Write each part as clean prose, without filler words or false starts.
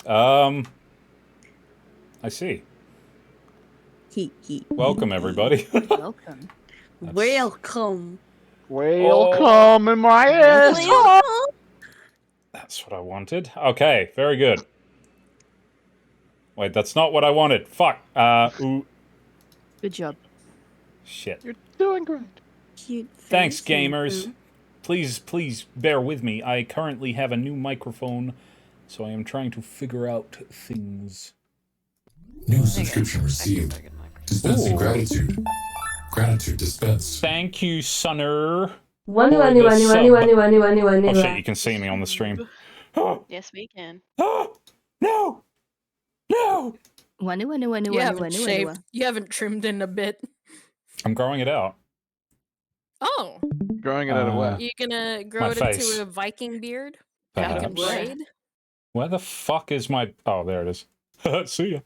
I see. He. Welcome, everybody. Welcome. Welcome. Welcome in my ass. Welcome. That's what I wanted. Okay, very good. Wait, that's not what I wanted. Fuck. Ooh. Good job. Shit. You're doing great. Cute Thanks, face and gamers. food. Please bear with me. I currently have a new microphone, so I am trying to figure out things. New subscription received. Dispensing gratitude. Gratitude dispensed. Thank you, Sunner. Oh shit, you can see me on the stream. Yes, we can. No! No! You haven't trimmed in a bit. I'm growing it out. Oh, Growing it out of where? you gonna grow it face. into a Viking beard? Viking Perhaps. braid? Where the fuck is my... Oh, there it is. See ya.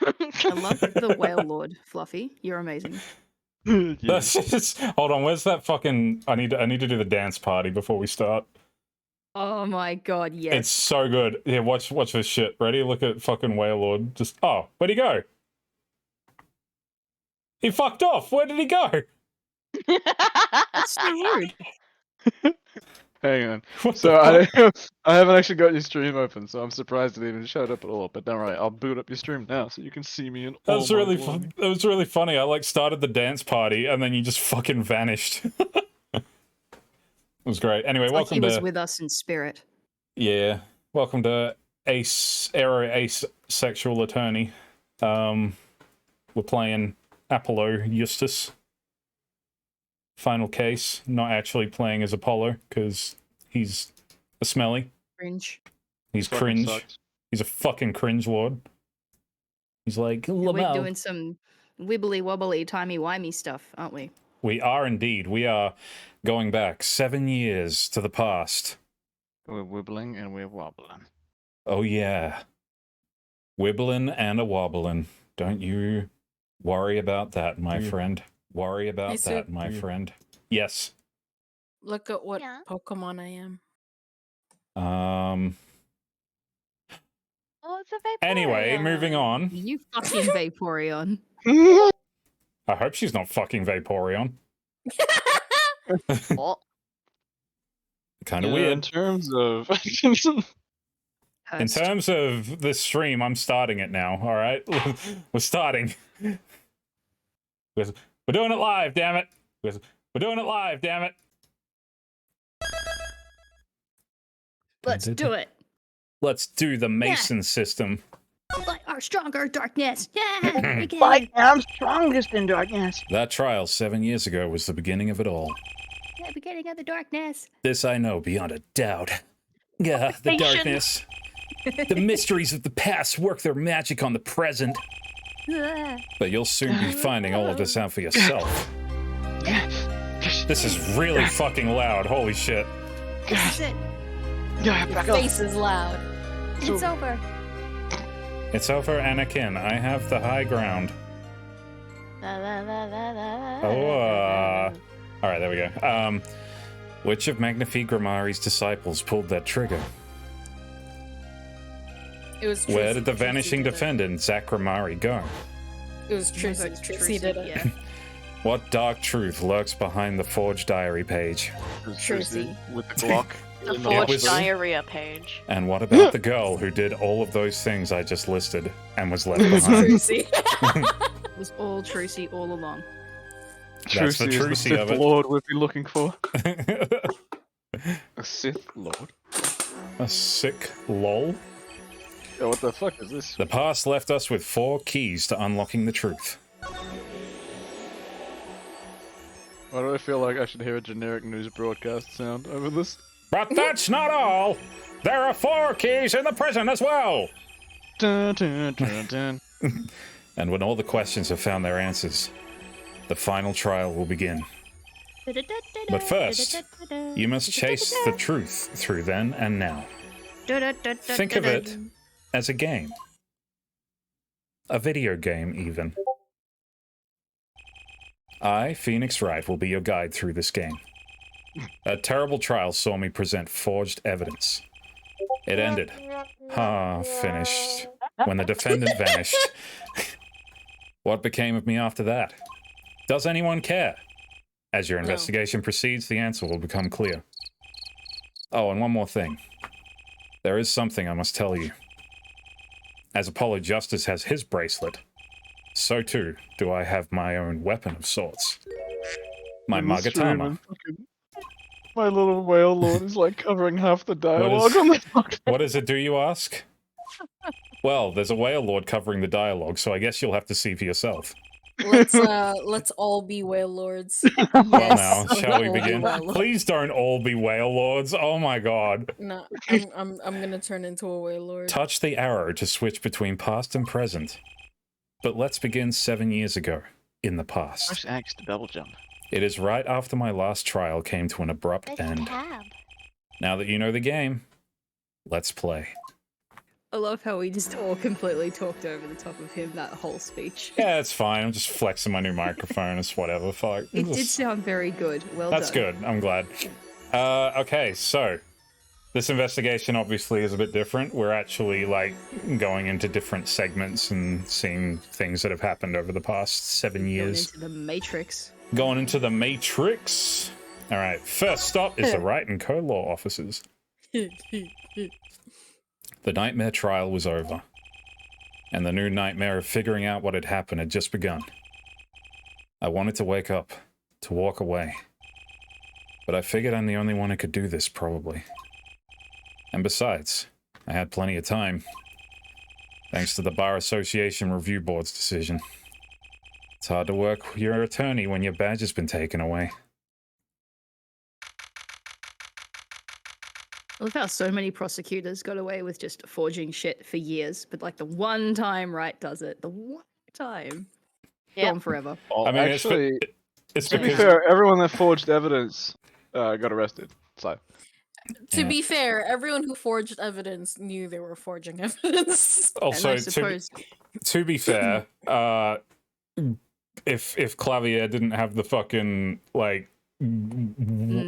I love the Whale Lord, Fluffy. You're amazing. That's just... Hold on, where's that fucking... I need to do the dance party before we start. Oh my god, yes. It's so good. Yeah, watch this shit. Ready? Look at fucking Whale Lord. Just... Oh, where'd he go? He fucked off. Where did he go? That's so rude. Hang on. What So the I haven't actually got your stream open, so I'm surprised it even showed up at all. But don't worry, I'll boot up your stream now so you can see me in all That was my really glory. That was really funny. I like started the dance party and then you just fucking vanished. It was great. Anyway, It's like welcome he was to with us in spirit. welcome to Ace Sexual Attorney. We're playing Apollo Eustace. Final case. Not actually playing as Apollo because he's a smelly. Cringe. He's Fucking cringe. sucks. He's a fucking cringe lord. He's like, We're Lamau. doing some wibbly wobbly timey wimey stuff, aren't we? We are indeed. We are going back 7 years to the past. We're wibbling and we're wobbling. Oh yeah. Wibbling and a wobbling. Don't you worry about that, my friend. Worry about Hey, that, Supe. my friend. Yes. Look at what Yeah. Pokemon I am. Oh, it's a Vaporeon. Anyway, moving on. You fucking Vaporeon. I hope she's not fucking Vaporeon. Oh, Kind of In weird. terms of In Hurst. terms of this stream, I'm starting it now, alright? We're starting. We're doing it live, damn it. We're doing it live, damn it. Let's do it. Let's do the Mason system. Light our stronger darkness. Yeah, we can. Like I'm strongest in darkness. That trial 7 years ago was the beginning of it all. The beginning of the darkness. This I know beyond a doubt. Yeah, the darkness. The mysteries of the past work their magic on the present. But you'll soon be finding all of this out for yourself. This is really fucking loud, holy shit. This is it. Your face is loud. It's over. It's over, Anakin. I have the high ground. Alright, there we go. Which of Magnifique Grimari's disciples pulled that trigger? It was Where Tracy- did the Tracy vanishing did it. defendant, Zach Grimari, go? It was Tracy. It's Tracy did it. Yeah. What dark truth lurks behind the forged diary page? Tracy. With the Glock. the in Forged was- Diarrhea page. And what about the girl who did all of those things I just listed and was left behind? Tracy. It was all Tracy all along. That's the Trucy is the Trucy Sith of it. Lord we'd be looking for. A Sith Lord? A sick lol. Yeah, what the fuck is this? The past left us with 4 keys to unlocking the truth. Why do I feel like I should hear a generic news broadcast sound over this? But that's not all! There are 4 keys in the prison as well! Dun, dun, dun, dun. And when all the questions have found their answers, the final trial will begin. But first, you must chase the truth through then and now. Think of it as a game. A video game, even. I, Phoenix Wright, will be your guide through this game. A terrible trial saw me present forged evidence. It ended. Finished. When the defendant vanished. What became of me after that? Does anyone care? As your investigation proceeds, the answer will become clear. Oh, and one more thing. There is something I must tell you. As Apollo Justice has his bracelet, so too do I have my own weapon of sorts. My Magatama. My little whale lord is like covering half the dialogue on the podcast. What does it do, you ask? Well, there's a whale lord covering the dialogue, so I guess you'll have to see for yourself. Let's all be whale lords. Well, Yes, now, let's shall we all be begin? whale lords. Please don't all be whale lords. Oh my god. No, I'm gonna turn into a whale lord. Touch the arrow to switch between past and present. But let's begin 7 years ago, in the past. Press X to double jump. It is right after my last trial came to an abrupt end. Now that you know the game, let's play. I love how we just all completely talked over the top of him that whole speech. Yeah, it's fine. I'm just flexing my new microphone. It's whatever. Fuck. It did sound very good. Well That's done. good. I'm glad. Okay, so this investigation obviously is a bit different. We're actually like going into different segments and seeing things that have happened over the past 7 years. Going into the Matrix. Going into the Matrix. All right. First stop is the Wright and Co. law offices. The nightmare trial was over, and the new nightmare of figuring out what had happened had just begun. I wanted to wake up, to walk away, but I figured I'm the only one who could do this, probably. And besides, I had plenty of time, thanks to the Bar Association Review Board's decision. It's hard to work with your attorney when your badge has been taken away. I love how so many prosecutors got away with just forging shit for years, but like the one time Wright does it, the one time, gone forever. Well, I mean, actually, it's to be because fair, everyone that forged evidence got arrested. So To be fair, everyone who forged evidence knew they were forging evidence. also and I suppose to be fair, if Clavier didn't have the fucking like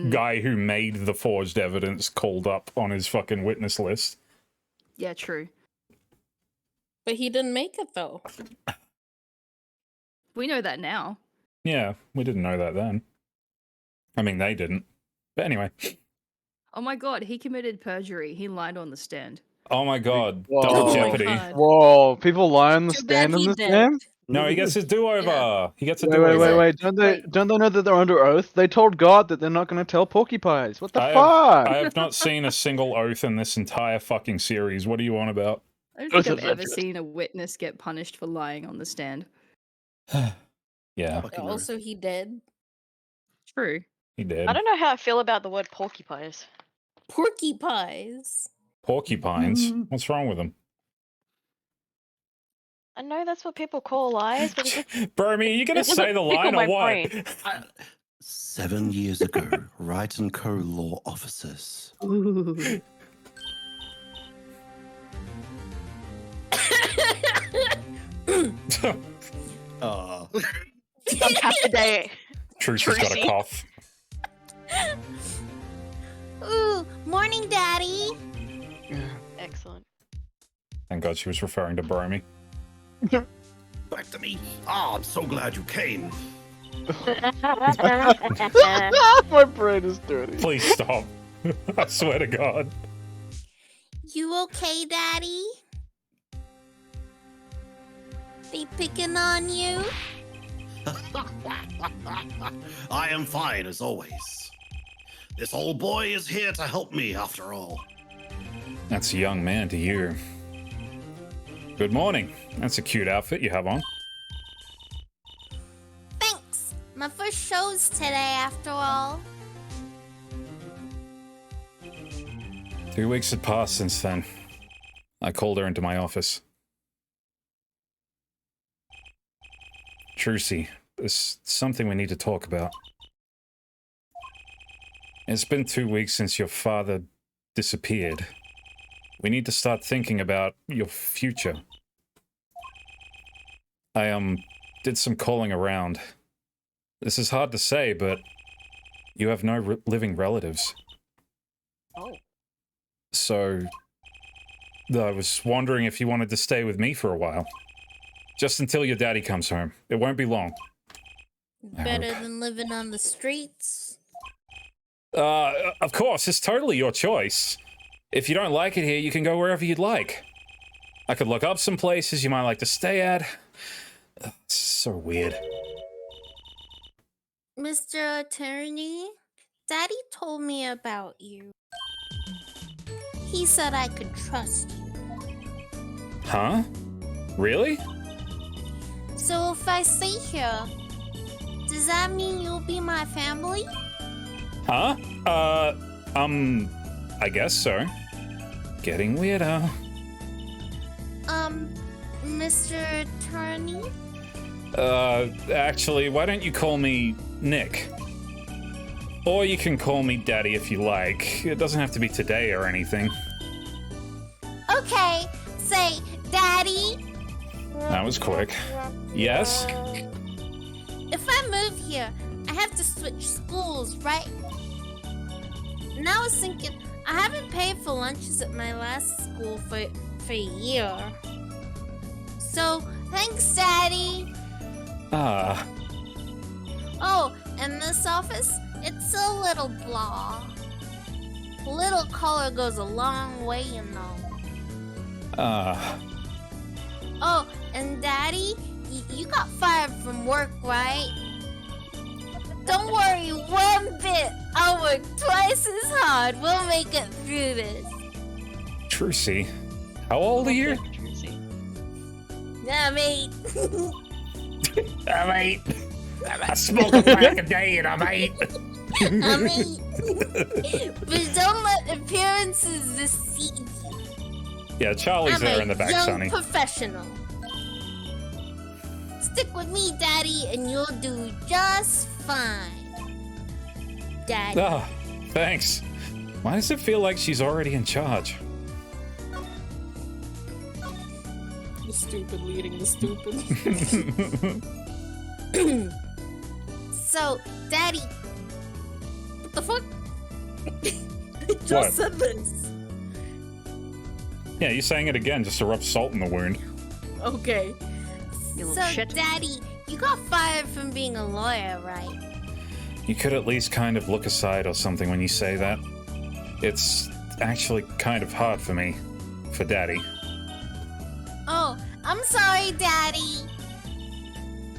guy who made the forged evidence called up on his fucking witness list. yeah, true. But he didn't make it though. We know that now. Yeah, we didn't know that then. I mean, they didn't. But anyway. Oh my god, he committed perjury. He lied on the stand. Oh my god, Whoa. double Oh my jeopardy. God. whoa, people lie on the Too bad stand in he this dead. game? No, he gets his do-over. Yeah. He gets a Wait, do-over. wait. Don't they know that they're under oath? They told God that they're not going to tell porcupines. What the fuck? I have not seen a single oath in this entire fucking series. What are you on about? I don't Both think of I've them ever just- seen a witness get punished for lying on the stand. Yeah, Also, he did. True. he did. I don't know how I feel about the word porcupines. Porky pies. Porcupines? What's wrong with them? I know that's what people call lies, but it just Bromy, are you going to it say the doesn't tickle line or my what? brain. 7 years ago, Wright and Co. law officers. Ooh. Ah. Some half a day. Truce has got a Trucy. cough. Ooh, morning, Daddy. Excellent. Thank God she was referring to Bromy. Back to me. Ah, I'm so glad you came. My brain is dirty. Please stop. I swear to God. You okay, Daddy? They picking on you? I am fine as always. This old boy is here to help me after all. That's a young man to you. Good morning. That's a cute outfit you have on. Thanks. My first show's today, after all. 2 weeks had passed since then. I called her into my office. Trucy, there's something we need to talk about. It's been 2 weeks since your father disappeared. We need to start thinking about your future. I, did some calling around. This is hard to say, but you have no living relatives. Oh. So, I was wondering if you wanted to stay with me for a while. Just until your daddy comes home. It won't be long. Better than living on the streets. Of course, it's totally your choice. If you don't like it here, you can go wherever you'd like. I could look up some places you might like to stay at. It's so weird. Mr. Attorney, Daddy told me about you. He said I could trust you. Huh? Really? So if I stay here, does that mean you'll be my family? Huh? I guess so. Getting weirder. Mr. Attorney? Actually, why don't you call me Nick? Or you can call me Daddy if you like. It doesn't have to be today or anything. Okay, say Daddy. That was quick. Yes? If I move here, I have to switch schools, right? And I was thinking, I haven't paid for lunches at my last school for a year. So, thanks, Daddy. Ah. Oh, and this office, it's a little blah. A little color goes a long way, you know. Ah. Oh, and Daddy, you got fired from work, right? Don't worry one bit. I'll work twice as hard. We'll make it through this. Trucy. How old are you? Yeah, mate. I'm 8. I smoke a pack a day and I'm 8. I mean, but don't let appearances deceive you. Yeah, Charlie's there in the back, young Sonny. Professional. Stick with me, Daddy, and you'll do just fine. Daddy. Ah, thanks. Why does it feel like she's already in charge? The stupid leading the stupid. So, Daddy. What the fuck? I just What? said this. Yeah, you're saying it again just to rub salt in the wound. Okay. You So, little shit. Daddy, you got fired from being a lawyer, right? You could at least kind of look aside or something when you say that. It's actually kind of hard for me. For Daddy. Oh, I'm sorry, Daddy.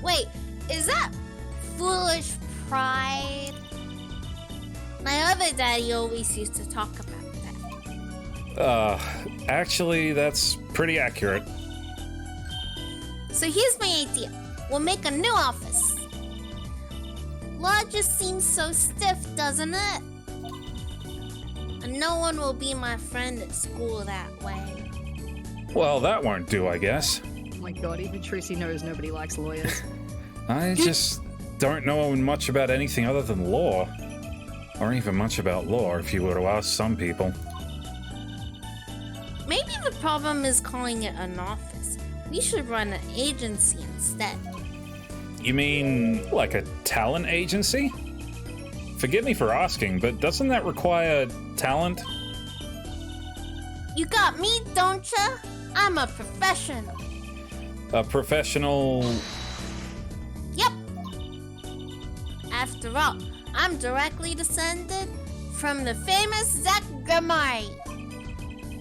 Wait, is that foolish pride? My other daddy always used to talk about that. Actually, that's pretty accurate. So here's my idea. We'll make a new office. Law just seems so stiff, doesn't it? And no one will be my friend at school that way. Well, that won't do, I guess. Oh my god, even Trucy knows nobody likes lawyers. I just don't know much about anything other than law. Or even much about law, if you were to ask some people. Maybe the problem is calling it an office. We should run an agency instead. You mean, like a talent agency? Forgive me for asking, but doesn't that require talent? You got me, don't ya? I'm a professional. A professional... Yep. After all, I'm directly descended from the famous Zach Gramari.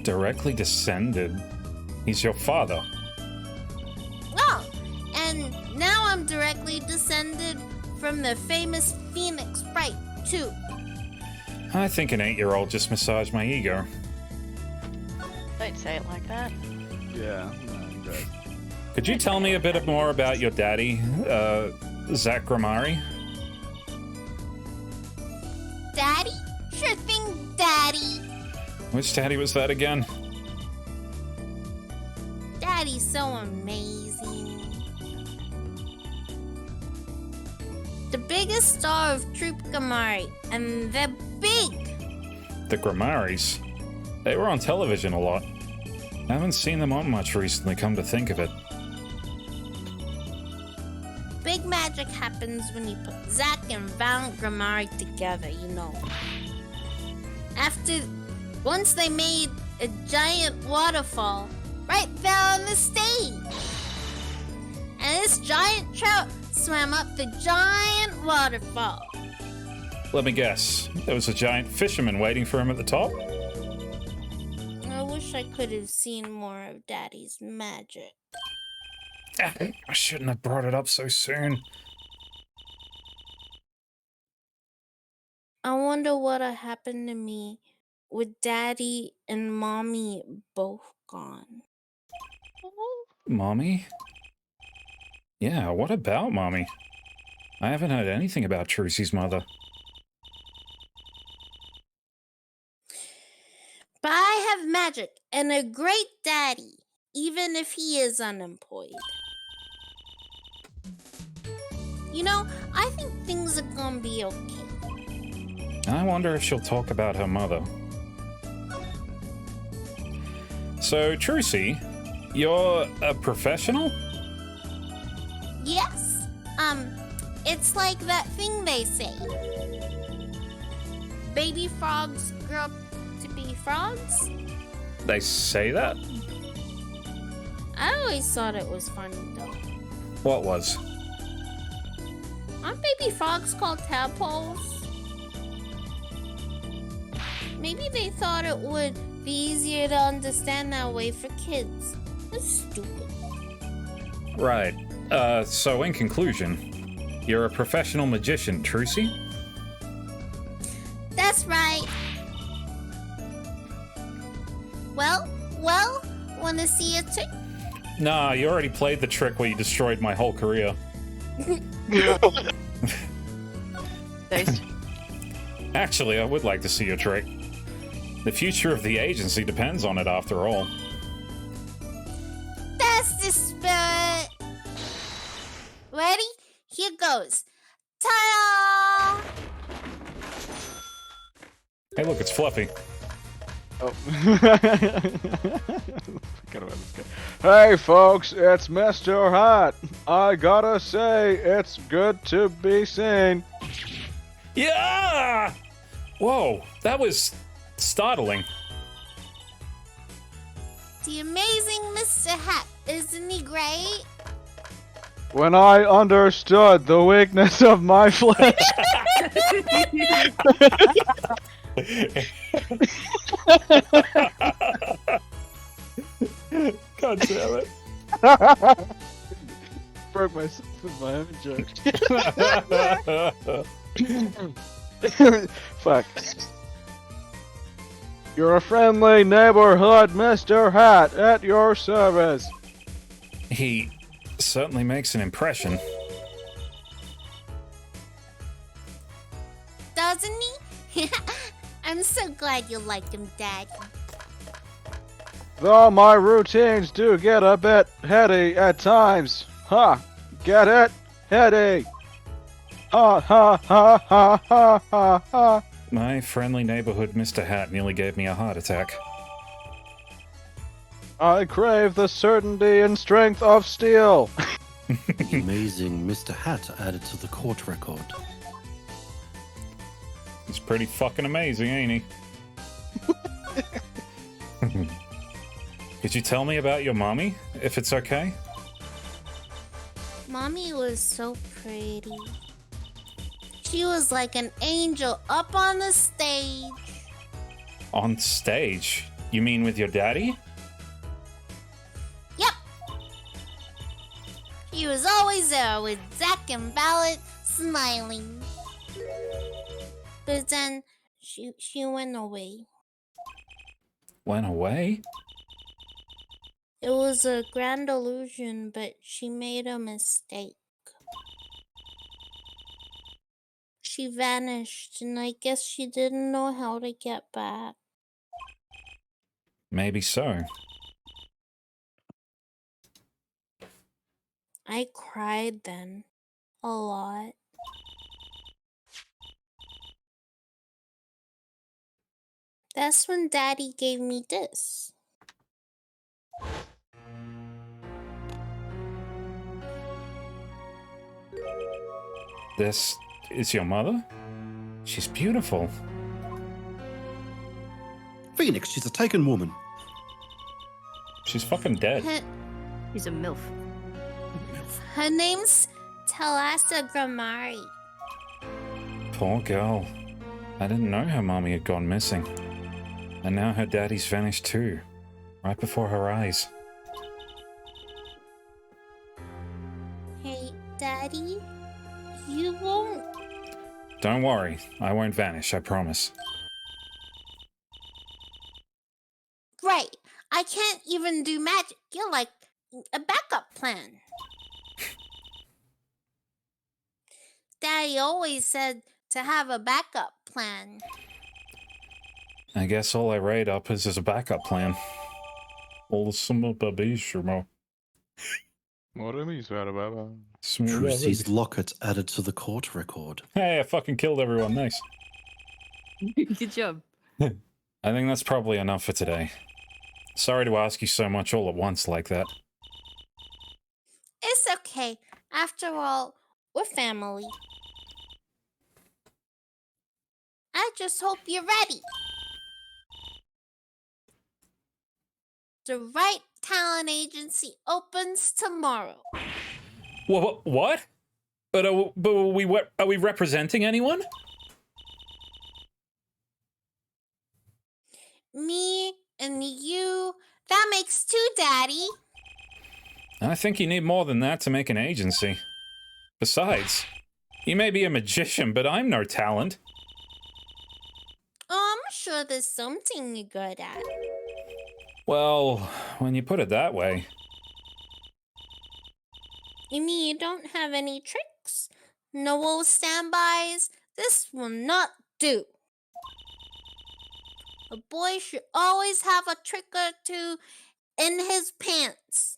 Directly descended? He's your father. Oh, and now I'm directly descended from the famous Phoenix Wright, too. I think an 8-year-old just massaged my ego. Don't say it like that. Yeah, no, good. Could you tell me a bit more about your daddy, Zach Gramari? Daddy? Sure thing, Daddy. Which daddy was that again? Daddy's so amazing. The biggest star of Troop Gamari, and they're big. The Gramaris? They were on television a lot. I haven't seen them on much recently, come to think of it. Big magic happens when you put Zach and Valiant Gramari together, you know. Once they made a giant waterfall right there on the stage. And this giant trout swam up the giant waterfall. Let me guess. There was a giant fisherman waiting for him at the top? I wish I could have seen more of Daddy's magic. I shouldn't have brought it up so soon. I wonder what'll happen to me with Daddy and Mommy both gone. Mommy? Yeah, what about Mommy? I haven't heard anything about Trucy's mother. But I have magic and a great daddy, even if he is unemployed. You know, I think things are gonna be okay. I wonder if she'll talk about her mother. So, Trucy, you're a professional? Yes. It's like that thing they say. Baby frogs grow up to be frogs? They say that? I always thought it was funny though. What was? Aren't baby frogs called tadpoles? Maybe they thought it would be easier to understand that way for kids. That's stupid. Right. So in conclusion, you're a professional magician, Trucy? That's right. Well, wanna see a trick? Nah, you already played the trick where you destroyed my whole career. Those. Actually, I would like to see your trick. The future of the agency depends on it, after all. That's the spirit. Ready? Here goes. Ta-da! Hey, look, it's Fluffy. Oh. Forgot about this guy. Hey folks, it's Mr. Hat. I gotta say, it's good to be seen. Yeah! Whoa, that was startling. The amazing Mr. Hat, isn't he great? When I understood the weakness of my flesh. God damn it. Broke myself with my own joke. Fuck. You're a friendly neighborhood Mr. Hat at your service. He certainly makes an impression. Doesn't he? I'm so glad you like him, Daddy. Though my routines do get a bit heady at times. Ha! Get it? Heady! Ha ha ha ha ha ha ha! My friendly neighborhood Mr. Hat nearly gave me a heart attack. I crave the certainty and strength of steel. The amazing Mr. Hat added to the court record. He's pretty fucking amazing, ain't he? Could you tell me about your mommy, if it's okay? Mommy was so pretty. She was like an angel up on the stage. On stage? You mean with your daddy? Yep. She was always there with Zack and Ballot smiling. But then she went away. Went away? It was a grand illusion, but she made a mistake. She vanished, and I guess she didn't know how to get back. Maybe so. I cried then. A lot. That's when Daddy gave me this. This is your mother? She's beautiful. Phoenix, she's a taken woman. She's fucking dead. He's a MILF. Her name's Talasa Gramari. Poor girl. I didn't know her mommy had gone missing. And now her daddy's vanished too. Right before her eyes. Hey, Daddy, you won't. Don't worry. I won't vanish, I promise. Great. I can't even do magic. You're like a backup plan. Daddy always said to have a backup plan. I guess all I rate up is a backup plan. Trucy's locket added to the court record. Hey, I fucking killed everyone. Nice. Good job. I think that's probably enough for today. Sorry to ask you so much all at once like that. It's okay. After all, we're family. I just hope you're ready. The Right Talent Agency opens tomorrow. What? But are we representing anyone? Me and you. That makes two, Daddy. I think you need more than that to make an agency. Besides, you may be a magician, but I'm no talent. Oh, I'm sure there's something you're good at. Well, when you put it that way. You mean you don't have any tricks? No old standbys? This will not do. A boy should always have a trick or two in his pants.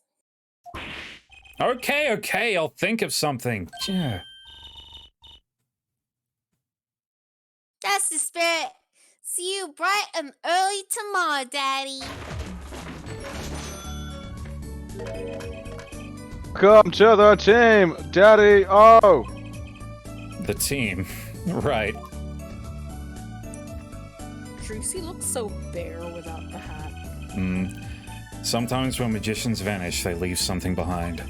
Okay, I'll think of something. Yeah. That's the spirit. See you bright and early tomorrow, Daddy. Come to the team, Daddy O! The team. Right. Trucy looks so bare without the hat. Sometimes when magicians vanish, they leave something behind.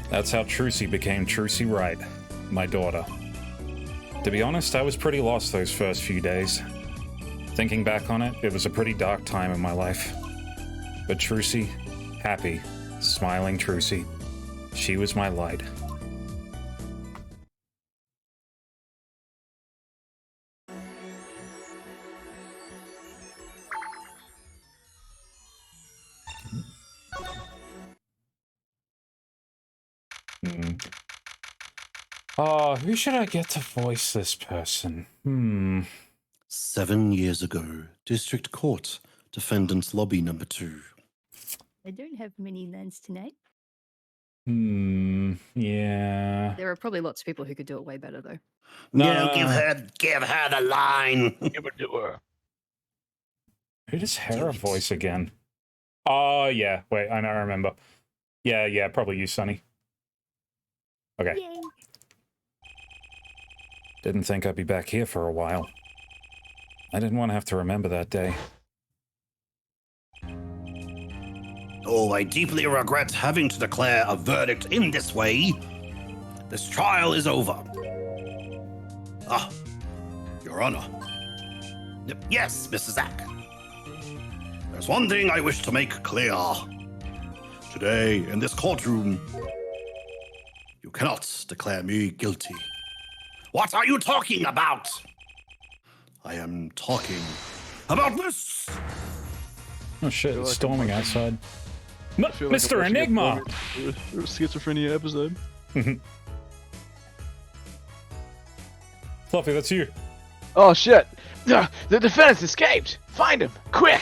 That's how Trucy became Trucy Wright, my daughter. To be honest, I was pretty lost those first few days. Thinking back on it, it was a pretty dark time in my life. But Trucy, happy, smiling Trucy, she was my light. Who should I get to voice this person? 7 years ago, District Court, Defendant's Lobby number 2. I don't have many lands tonight. Yeah. There are probably lots of people who could do it way better, though. No, give her the line. Give it to her. Who does Hera voice again? Oh, yeah. Wait, I remember. Yeah, probably you, Sonny. Okay. Yay. Didn't think I'd be back here for a while. I didn't want to have to remember that day. Oh, I deeply regret having to declare a verdict in this way. This trial is over. Ah, Your Honor. Yes, Mr. Zack. There's one thing I wish to make clear. Today, in this courtroom, you cannot declare me guilty. What are you talking about? I am talking about this. Oh shit, it's like storming outside. I feel like Mr. I'm watching a Enigma! schizophrenia episode. Fluffy, that's you. Oh shit! The defendants escaped! Find him! Quick!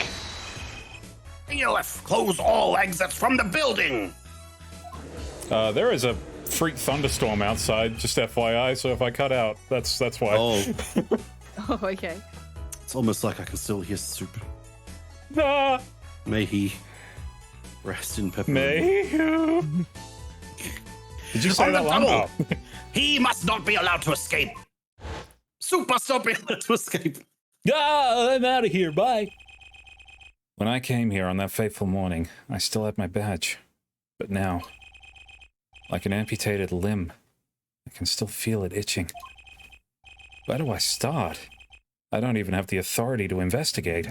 ALF, close all exits from the building! There is a freak thunderstorm outside, just FYI, so if I cut out, that's why. Oh, Oh, okay. it's almost like I can still hear Supe. Ah, May he rest in pepperoni. may you. Did you say On that the one? double. Oh. He must not be allowed to escape. Supe must not be allowed to escape. I'm out of here, bye. When I came here on that fateful morning, I still had my badge. But now, like an amputated limb, I can still feel it itching. Where do I start? I don't even have the authority to investigate.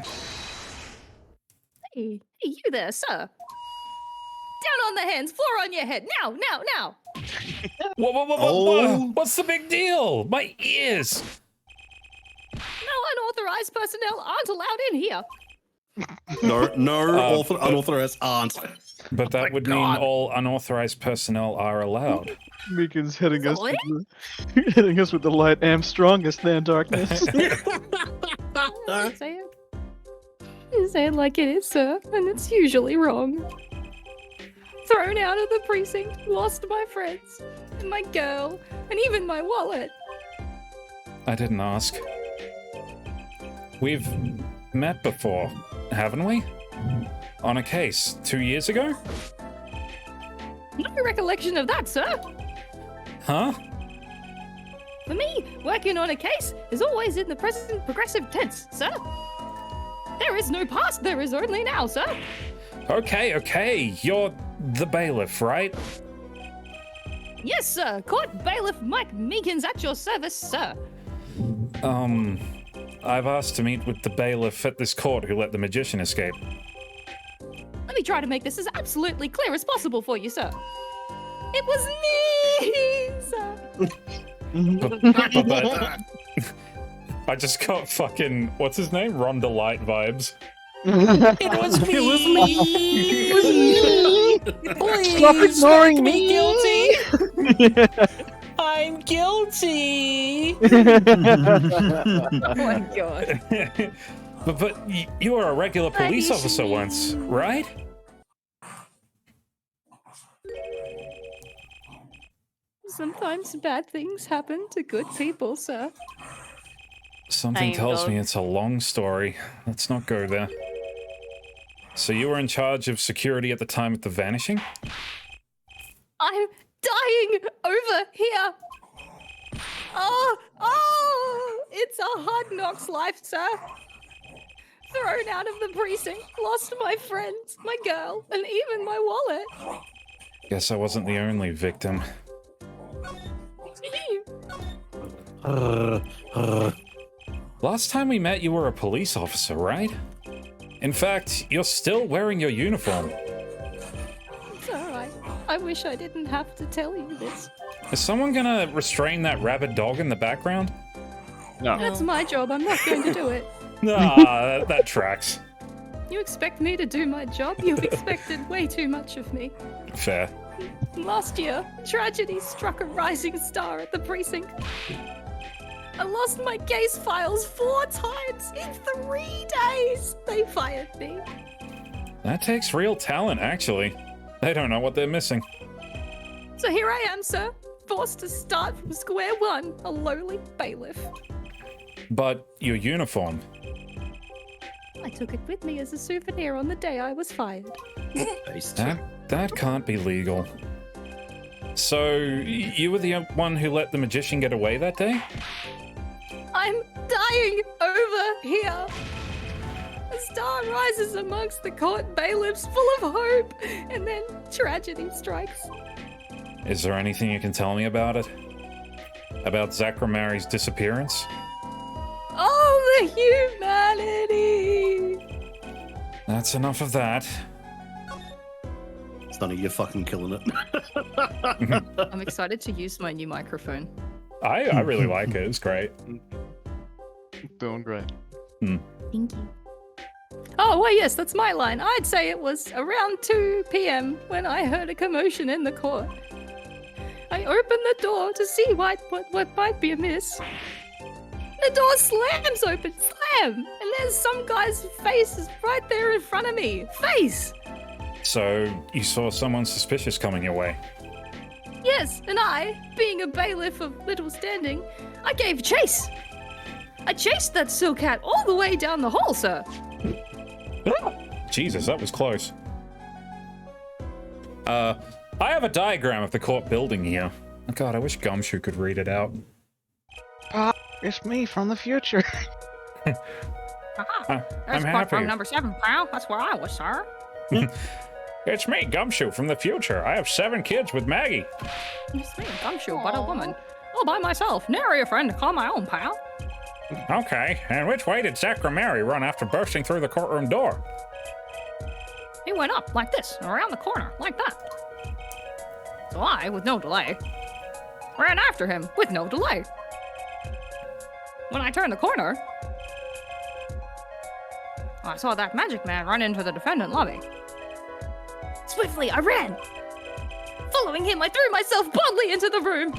Hey, you there, sir. Down on the hands, floor on your head. Now. Whoa. What's the big deal? My ears! No unauthorized personnel aren't allowed in here. No, unauthorized aren't. But that would mean all unauthorized personnel are allowed. Meekin's hitting us, Sorry? hitting us with the light. Am strongest than darkness. Say it. You say it like it is, sir, and it's usually wrong. Thrown out of the precinct, lost my friends, and my girl, and even my wallet. I didn't ask. We've met before, haven't we? On a case 2 years ago? No recollection of that, sir. Huh? For me, working on a case is always in the present progressive tense, sir. There is no past, there is only now, sir. Okay. You're the bailiff, right? Yes, sir. Court Bailiff Mike Meekins at your service, sir. I've asked to meet with the bailiff at this court who let the magician escape. Let me try to make this as absolutely clear as possible for you, sir. It was me, sir. But I just got fucking, what's his name? Rhonda Light vibes. It was me. Please, Stop ignoring make me. guilty. I'm guilty. Oh my god. but you were a regular police officer once, right? Sometimes bad things happen to good people, sir. Something tells me it's a long story. Let's not go there. So you were in charge of security at the time of the vanishing? I'm dying over here. Oh, it's a hard knocks life, sir. Thrown out of the precinct, lost my friends, my girl, and even my wallet. Guess I wasn't the only victim. Last time we met, you were a police officer, right? In fact, you're still wearing your uniform. It's alright. I wish I didn't have to tell you this. Is someone gonna restrain that rabid dog in the background? No. That's my job. I'm not going to do it. Nah, that tracks. You expect me to do my job? You've expected way too much of me. Fair. Last year, tragedy struck a rising star at the precinct. I lost my case files 4 times in 3 days. They fired me. That takes real talent, actually. They don't know what they're missing. So here I am, sir, forced to start from square one, a lowly bailiff. But your uniform. I took it with me as a souvenir on the day I was fired. That can't be legal. So, you were the one who let the magician get away that day? I'm dying over here. A star rises amongst the court bailiffs full of hope, and then tragedy strikes. Is there anything you can tell me about it? About Zachramari's disappearance? Oh, the humanity! That's enough of that. Sonny, you're fucking killing it. I'm excited to use my new microphone. I really like it. It's great. Doing great. Thank you. Oh, well, yes, that's my line. I'd say it was around 2 p.m. when I heard a commotion in the court. I opened the door to see what might be amiss. The door slams open, slam! And there's some guy's face is right there in front of me. Face! So, you saw someone suspicious coming your way? Yes, and I, being a bailiff of little standing, I gave chase. I chased that silk cat all the way down the hall, sir. Jesus, that was close. I have a diagram of the court building here. Oh God, I wish Gumshoe could read it out. It's me from the future. Aha. I'm There's happy. courtroom number 7, pal. That's where I was, sir. It's me, Gumshoe from the future. I have 7 kids with Maggie. It's me, Gumshoe, but a woman. All by myself. Nary a friend to call my own, pal. Okay, and which way did Zachary run after bursting through the courtroom door? He went up like this, and around the corner, like that. So I, with no delay, ran after him with no delay. When I turned the corner, I saw that magic man run into the defendant lobby. Swiftly, I ran. Following him, I threw myself bodily into the room.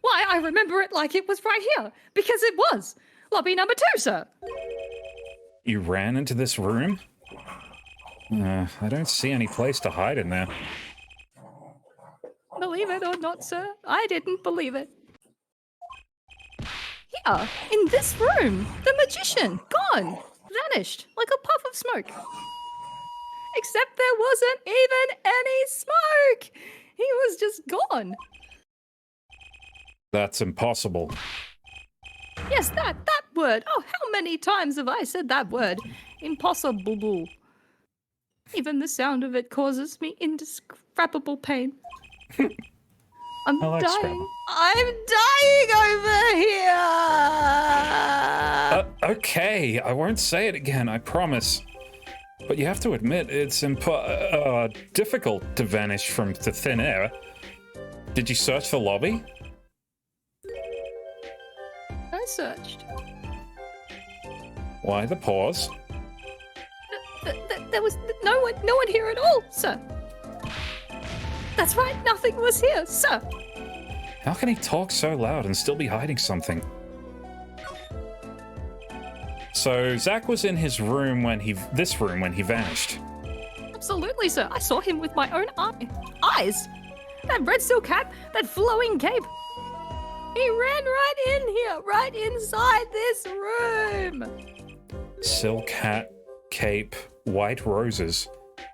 Why, I remember it like it was right here, because it was. Lobby number 2, sir. You ran into this room? I don't see any place to hide in there. Believe it or not, sir, I didn't believe it. Here, in this room, the magician, gone, vanished, like a puff of smoke. Except there wasn't even any smoke! He was just gone. That's impossible. Yes, that word. Oh, how many times have I said that word? Impossible. Even the sound of it causes me indescribable pain. I'm I like dying. Scrabble. I'm dying over here! Okay, I won't say it again, I promise. But you have to admit, it's difficult to vanish from the thin air. Did you search the lobby? I searched. Why the pause? There was no one here at all, sir. That's right, nothing was here, sir. How can he talk so loud and still be hiding something? So Zach was in his room when he vanished. Absolutely, sir. I saw him with my own eyes. That red silk hat, that flowing cape. He ran right in here, right inside this room. Silk hat, cape, white roses.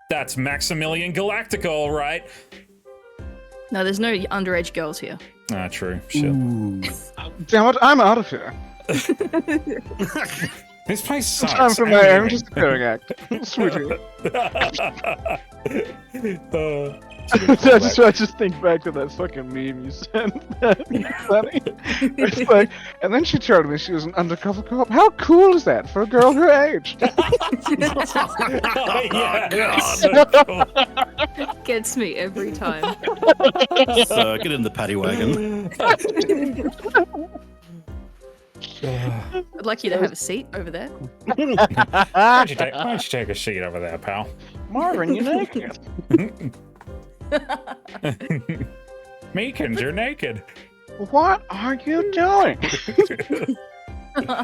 That's Maximilian Galactica, all right. No, there's no underage girls here. Ah, true. Shit. Damn it, I'm out of here. This place sucks. Time for my own disappearing act. Sweetie. I just think back to that fucking meme you sent. Funny. It's like, and then she told me she was an undercover cop. How cool is that for a girl her age? It gets me every time. So get in the paddy wagon. I'd like you to have a seat over there. Why don't you take a seat over there, pal? Marvin, you're naked. Meekins, you're naked. What are you doing? We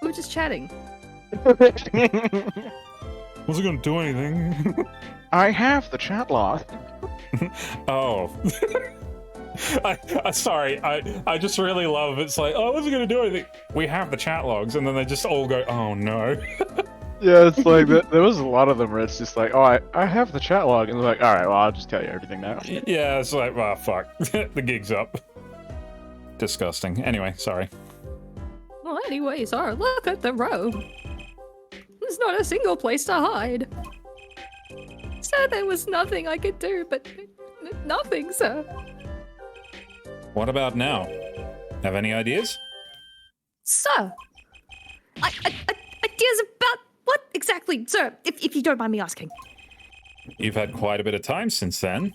were just chatting. Wasn't gonna do anything. I have the chat log. Oh. Sorry, I just really love it's like, oh, I wasn't gonna do anything. We have the chat logs, and then they just all go, oh no. Yeah, it's like there was a lot of them where it's just like, oh, I have the chat log, and they're like, all right, well, I'll just tell you everything now. Yeah, it's like, well, fuck, the gig's up. Disgusting. Anyway, sorry. Well, anyway, sir, look at the row. There's not a single place to hide. Sir, there was nothing I could do, but nothing, sir. What about now? Have any ideas? Sir, ideas about what exactly, sir? If you don't mind me asking. You've had quite a bit of time since then.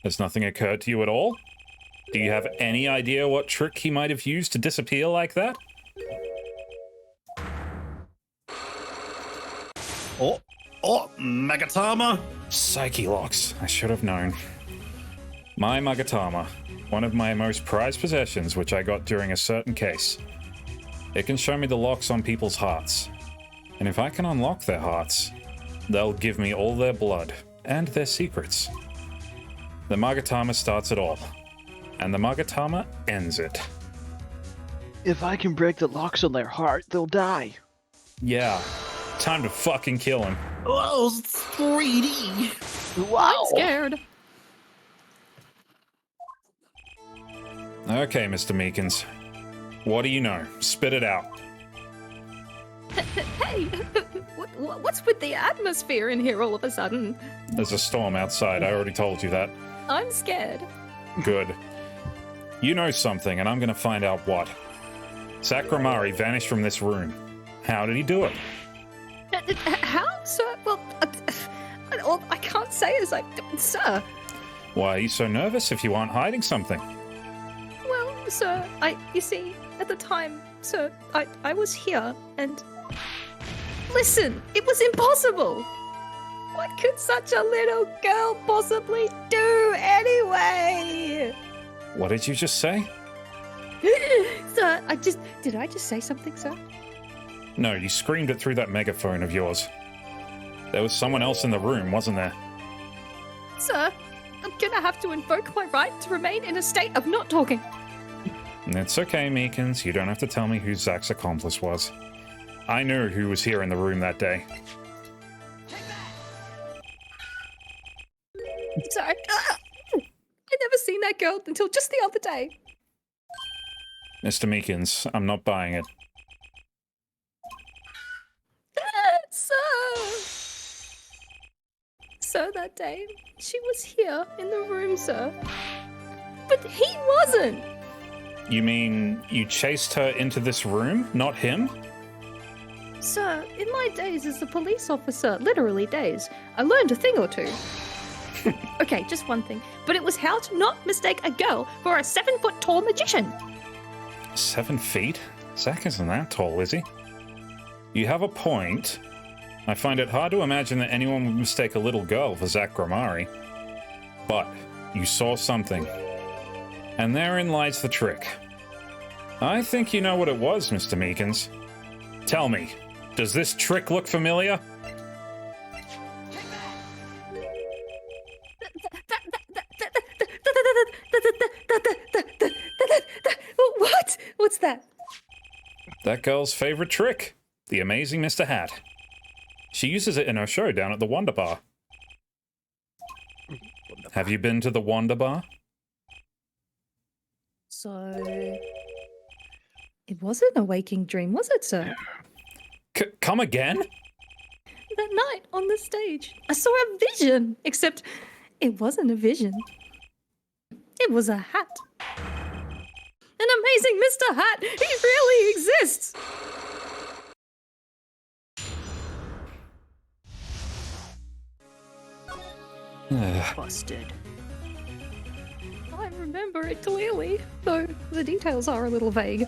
Has nothing occurred to you at all? Do you have any idea what trick he might have used to disappear like that? Oh, Magatama. Psyche locks. I should have known. My Magatama. One of my most prized possessions, which I got during a certain case. It can show me the locks on people's hearts. And if I can unlock their hearts, they'll give me all their blood and their secrets. The Magatama starts it all. And the Magatama ends it. If I can break the locks on their heart, they'll die. Yeah. Time to fucking kill him. Oh, it's 3D. Wow. I'm scared. Okay, Mr. Meekins. What do you know? Spit it out. Hey, what's with the atmosphere in here all of a sudden? There's a storm outside. I already told you that. I'm scared. Good. You know something, and I'm going to find out what. Sakramari vanished from this room. How did he do it? How, sir? Well, all I can't say is sir. Why are you so nervous if you aren't hiding something? Well, sir, you see, at the time, sir, I was here, and listen, it was impossible. What could such a little girl possibly do anyway? What did you just say? Sir, did I just say something, sir? No, you screamed it through that megaphone of yours. There was someone else in the room, wasn't there? Sir, I'm gonna have to invoke my right to remain in a state of not talking. It's okay, Meekins. You don't have to tell me who Zach's accomplice was. I knew who was here in the room that day. Sorry. I'd never seen that girl until just the other day. Mr. Meekins, I'm not buying it. Sir, that day, she was here in the room, sir. But he wasn't! You mean you chased her into this room, not him? Sir, in my days as a police officer, literally days, I learned a thing or two. Okay, just one thing. But it was how to not mistake a girl for a 7-foot-tall magician. 7 feet? Zach isn't that tall, is he? You have a point. I find it hard to imagine that anyone would mistake a little girl for Zach Gramari. But you saw something. And therein lies the trick. I think you know what it was, Mr. Meekins. Tell me, does this trick look familiar? What? What's that? That girl's favorite trick. The amazing Mr. Hat. She uses it in her show down at the Wonder Bar. Have you been to the Wonder Bar? So... it wasn't a waking dream, was it, sir? Come again? That night on the stage, I saw a vision. Except it wasn't a vision. It was a hat. An amazing Mr. Hat! He really exists! Busted. I remember it clearly, though the details are a little vague.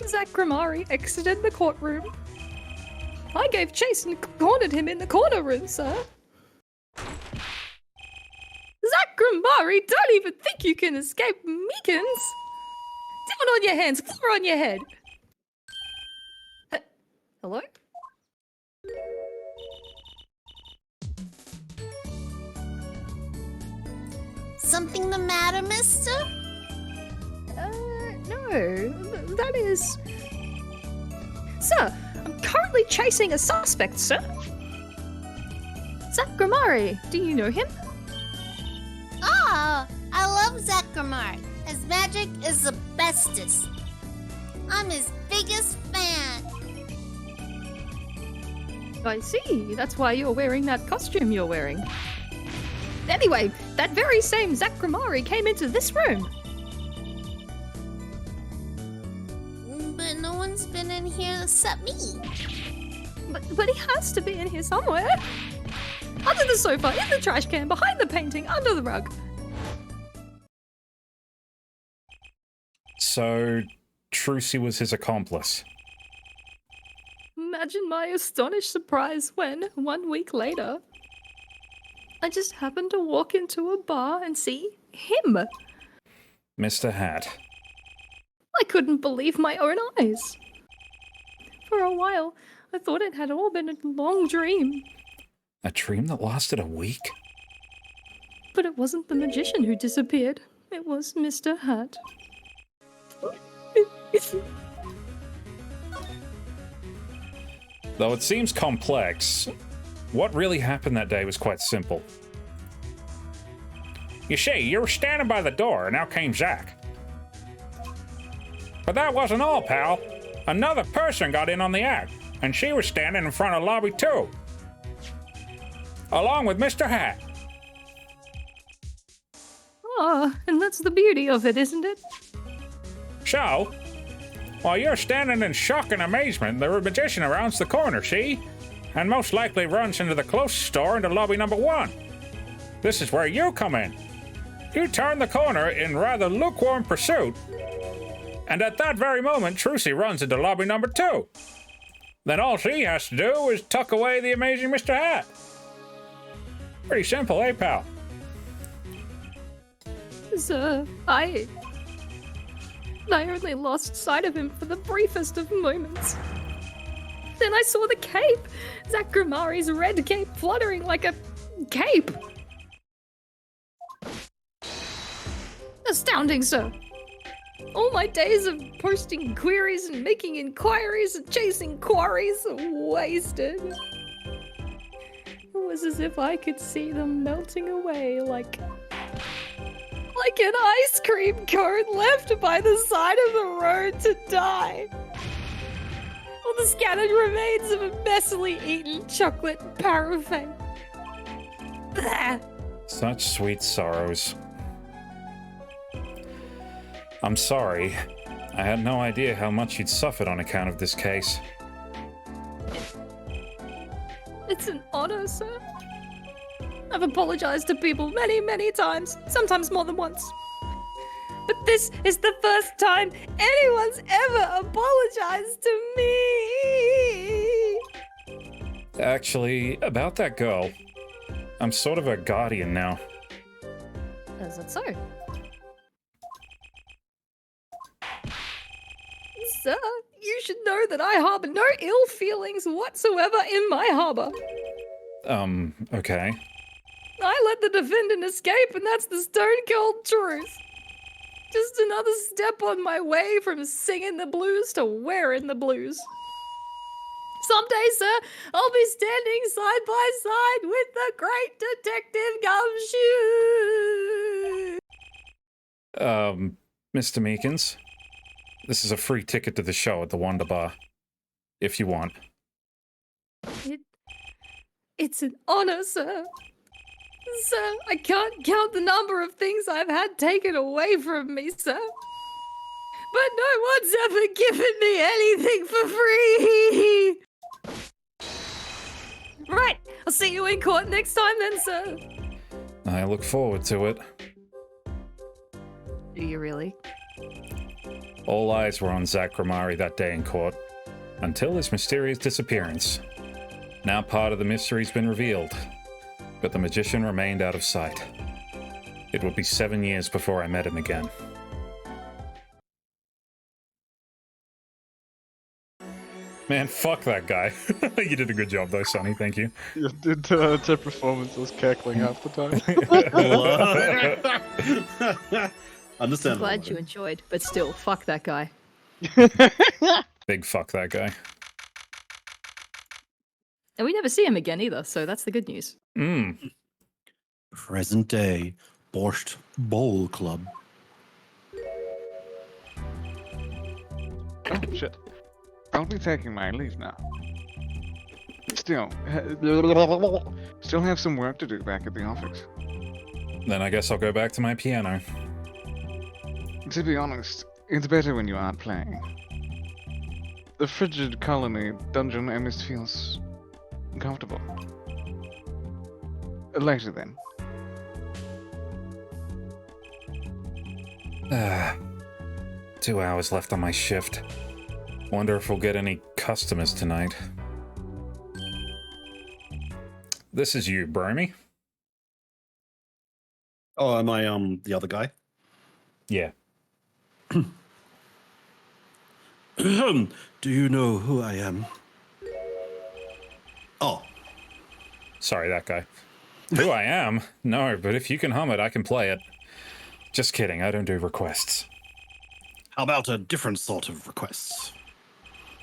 Zach Gramari exited the courtroom. I gave chase and cornered him in the corner room, sir. Zach Gramari, don't even think you can escape Meekins! Down on your hands, floor on your head! Hello? Something the matter, mister? No. That is... Sir, I'm currently chasing a suspect, sir. Zach Gramari, do you know him? Ah, I love Zach Gramari. His magic is the bestest. I'm his biggest fan. I see. That's why you're wearing that costume you're wearing. Anyway, that very same Zach Gramari came into this room. But no one's been in here except me. But he has to be in here somewhere. Under the sofa, in the trash can, behind the painting, under the rug. So, Trucy was his accomplice. Imagine my astonished surprise when, 1 week later, I just happened to walk into a bar and see him. Mr. Hat. I couldn't believe my own eyes. For a while, I thought it had all been a long dream. A dream that lasted a week? But it wasn't the magician who disappeared. It was Mr. Hat. Though it seems complex, what really happened that day was quite simple. You see, you were standing by the door, and out came Zach. But that wasn't all, pal. Another person got in on the act, and she was standing in front of lobby 2. Along with Mr. Hat. Oh, and that's the beauty of it, isn't it? So, while you're standing in shock and amazement, the magician rounds the corner, see? And most likely runs into the closest door into lobby number 1. This is where you come in. You turn the corner in rather lukewarm pursuit, and at that very moment, Trucy runs into lobby number 2. Then all she has to do is tuck away the amazing Mr. Hat. Pretty simple, eh, pal? Sir, I only lost sight of him for the briefest of moments. Then I saw the cape! Zach Grimari's red cape fluttering like a cape! Astounding, sir! All my days of posting queries and making inquiries and chasing quarries are wasted. It was as if I could see them melting away like an ice cream cone left by the side of the road to die. Or the scattered remains of a messily eaten chocolate paraffin. Blah. Such sweet sorrows. I'm sorry. I had no idea how much you'd suffered on account of this case. It's an honor, sir. I've apologized to people many, many times, sometimes more than once. But this is the first time anyone's ever apologized to me. Actually, about that girl, I'm sort of a guardian now. Is it so? Sir, you should know that I harbor no ill feelings whatsoever in my harbor. Okay. I let the defendant escape, and that's the stone cold truth. Just another step on my way from singing the blues to wearing the blues. Someday, sir, I'll be standing side by side with the great Detective Gumshoe. Mr. Meekins, this is a free ticket to the show at the Wonder Bar, if you want. It's an honor, sir. Sir, I can't count the number of things I've had taken away from me, sir. But no one's ever given me anything for free. Right, I'll see you in court next time then, sir. I look forward to it. Do you really? All eyes were on Zach Grimari that day in court, until his mysterious disappearance. Now part of the mystery's been revealed, but the magician remained out of sight. It would be 7 years before I met him again. Man, fuck that guy. You did a good job though, Sonny, thank you. You did the performance was cackling half the time. Understandable. Glad you enjoyed, but still, fuck that guy. Big fuck that guy. And we never see him again either, so that's the good news. Present day Borscht Bowl Club. Oh shit. I'll be taking my leave now. Still have some work to do back at the office. Then I guess I'll go back to my piano. To be honest, it's better when you aren't playing. The frigid colony dungeon almost feels uncomfortable. Later then. 2 hours left on my shift. Wonder if we'll get any customers tonight. This is you, Bromy. Oh, am I the other guy? Yeah. Do you know who I am? Oh. Sorry, that guy. Who I am? No, but if you can hum it, I can play it. Just kidding, I don't do requests. How about a different sort of request?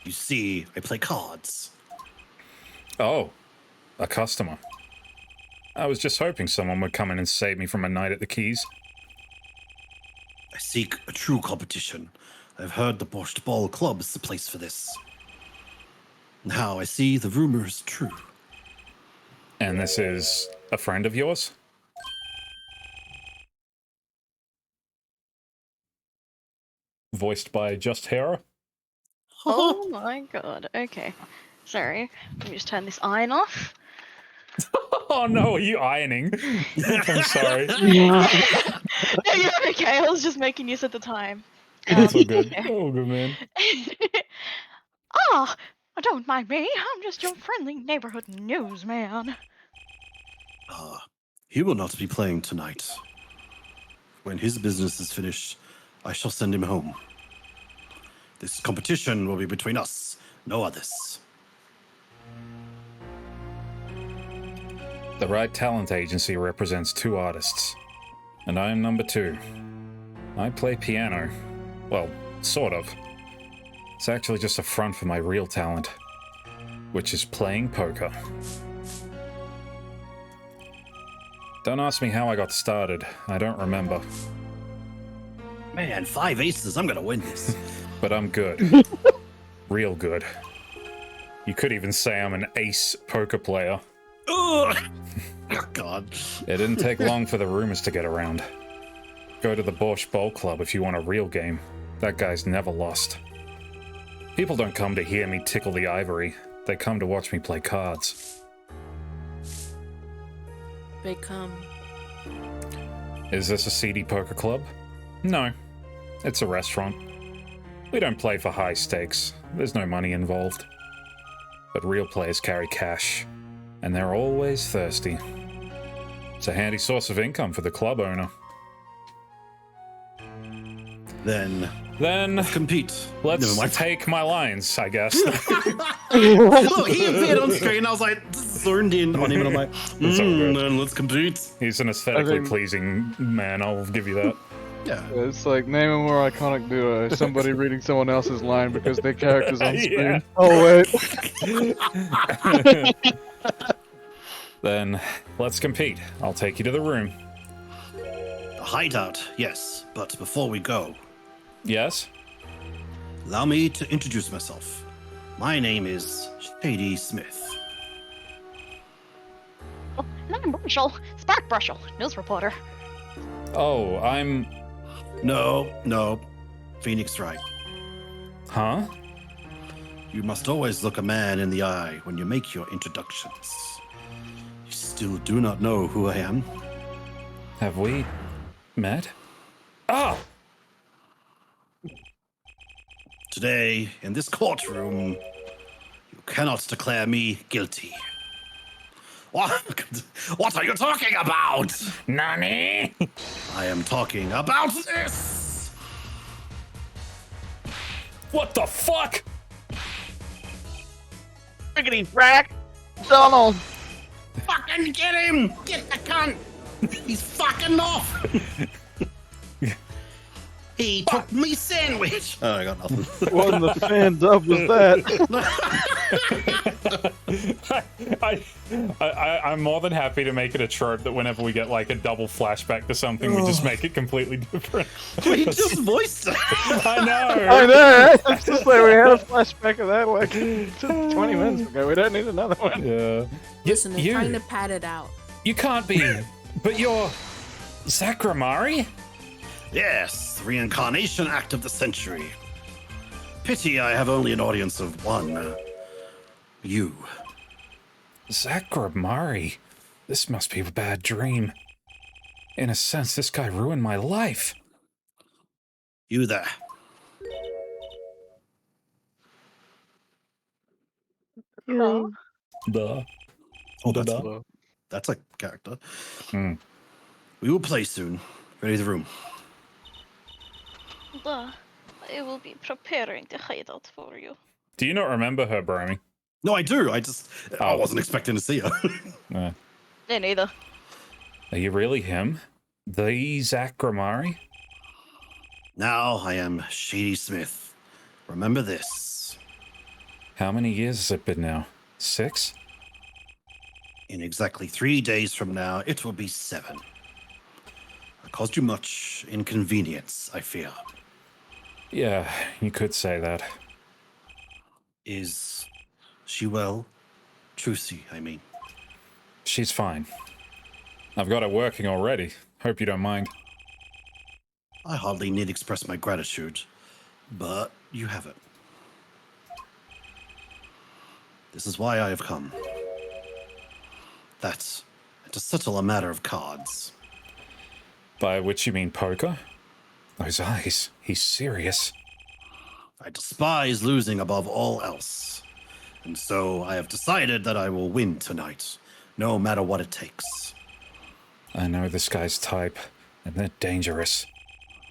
You see, I play cards. Oh, a customer. I was just hoping someone would come in and save me from a night at the Keys. I seek a true competition, I've heard the Borscht Ball Club is the place for this. Now I see the rumor is true. And this is a friend of yours? Voiced by Just Hera? Oh my god. Okay. Sorry. Let me just turn this iron off. Oh no, are you ironing? I'm sorry. No, you're okay. I was just making use of the time. It's all good. Oh, good, man. Ah, don't mind me. I'm just your friendly neighborhood newsman. He will not be playing tonight. When his business is finished, I shall send him home. This competition will be between us, no others. The Right Talent Agency represents 2 artists, and I am number 2. I play piano. Well, sort of. It's actually just a front for my real talent, which is playing poker. Don't ask me how I got started. I don't remember. Man, 5 aces, I'm gonna win this. But I'm good. Real good. You could even say I'm an ace poker player. Ugh. Oh, God. It didn't take long for the rumors to get around. Go to the Borscht Bowl Club if you want a real game. That guy's never lost. People don't come to hear me tickle the ivory. They come to watch me play cards. They come. Is this a seedy poker club? No. It's a restaurant. We don't play for high stakes. There's no money involved. But real players carry cash. And they're always thirsty. It's a handy source of income for the club owner. Then Then compete. let's Never mind. take my lines, I guess. Look, he appeared on screen. I was like, zoned in on him, and I'm like, It's all good. then let's compete. He's an aesthetically I think- pleasing man, I'll give you that. Yeah. It's like name a more iconic duo. Somebody reading someone else's line because their character's on screen. Yeah. Oh wait. Then let's compete. I'll take you to the room. A hideout, yes. But before we go, Yes? allow me to introduce myself. My name is Shady Smith. And I'm Brushel, Spark Brushel, news reporter. Oh, I'm... No. Phoenix Wright. Huh? You must always look a man in the eye when you make your introductions. You still do not know who I am? Have we met? Oh! Today, in this courtroom, you cannot declare me guilty. What are you talking about? Nani? I am talking about this! What the fuck? Friggity frack! Donald! Fucking get him! Get the cunt! He's fucking off! He took me sandwich! Oh, I got nothing. What in the fan dub was that? I'm more than happy to make it a trope that whenever we get like a double flashback to something, we just make it completely different. We just voiced it! I know. I know. It's just like we had a flashback of that like just 20 minutes ago. We don't need another one. Yeah. Listen, they're you, trying to pad it out. you can't be. But you're Zakramari? Yes, the reincarnation act of the century. Pity I have only an audience of one. You. Zakramari? This must be a bad dream. In a sense, this guy ruined my life. You there. Oh. Duh. Oh, Duh. that's a character. Hmm. We will play soon. Ready the room. I will be preparing the hideout for you. Do you not remember her, Brony? No, I do. I Oh. wasn't expecting to see her. Yeah. Me neither. Are you really him? The Zakramari? Now I am Shady Smith. Remember this. How many years has it been now? 6? In exactly 3 days from now, it will be 7. I caused you much inconvenience, I fear. Yeah, you could say that. Is she well? Trucy, I mean. She's fine. I've got it working already. Hope you don't mind. I hardly need express my gratitude, but you have it. This is why I have come. That's to settle a matter of cards. By which you mean poker? Those eyes. He's serious. I despise losing above all else. And so I have decided that I will win tonight, no matter what it takes. I know this guy's type, and they're dangerous.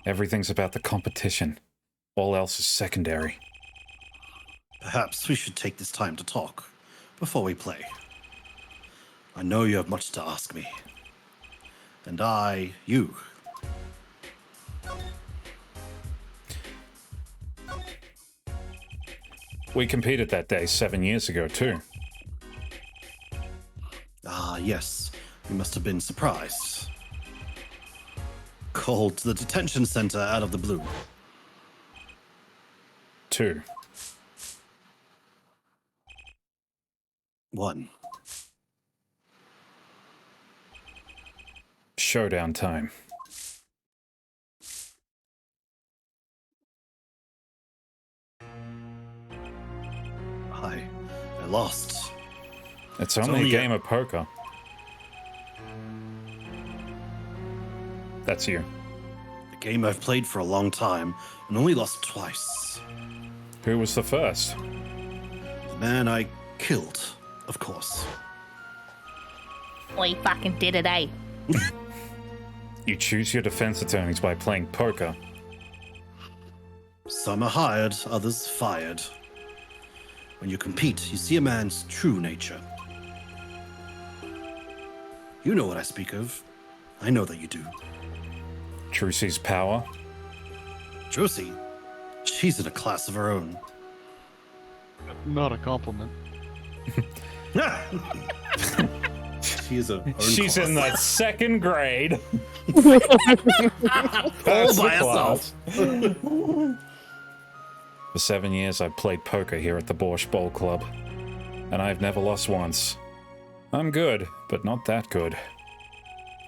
Everything's about the competition. All else is secondary. Perhaps we should take this time to talk before we play. I know you have much to ask me. And you. We competed that day 7 years ago, too. Ah, yes. You must have been surprised. Called to the detention center out of the blue. 2. 1. Showdown time. I lost. It's only a game of poker. That's you. A game I've played for a long time and only lost twice. Who was the first? The man I killed, of course. We fucking did it, eh? You choose your defense attorneys by playing poker. Some are hired, others fired. When you compete, you see a man's true nature. You know what I speak of. I know that you do. Trucy's power. Trucy? She's in a class of her own. Not a compliment. She is She's in the second grade. all That's by the herself. class. For 7 years, I've played poker here at the Borscht Bowl Club, and I've never lost once. I'm good, but not that good.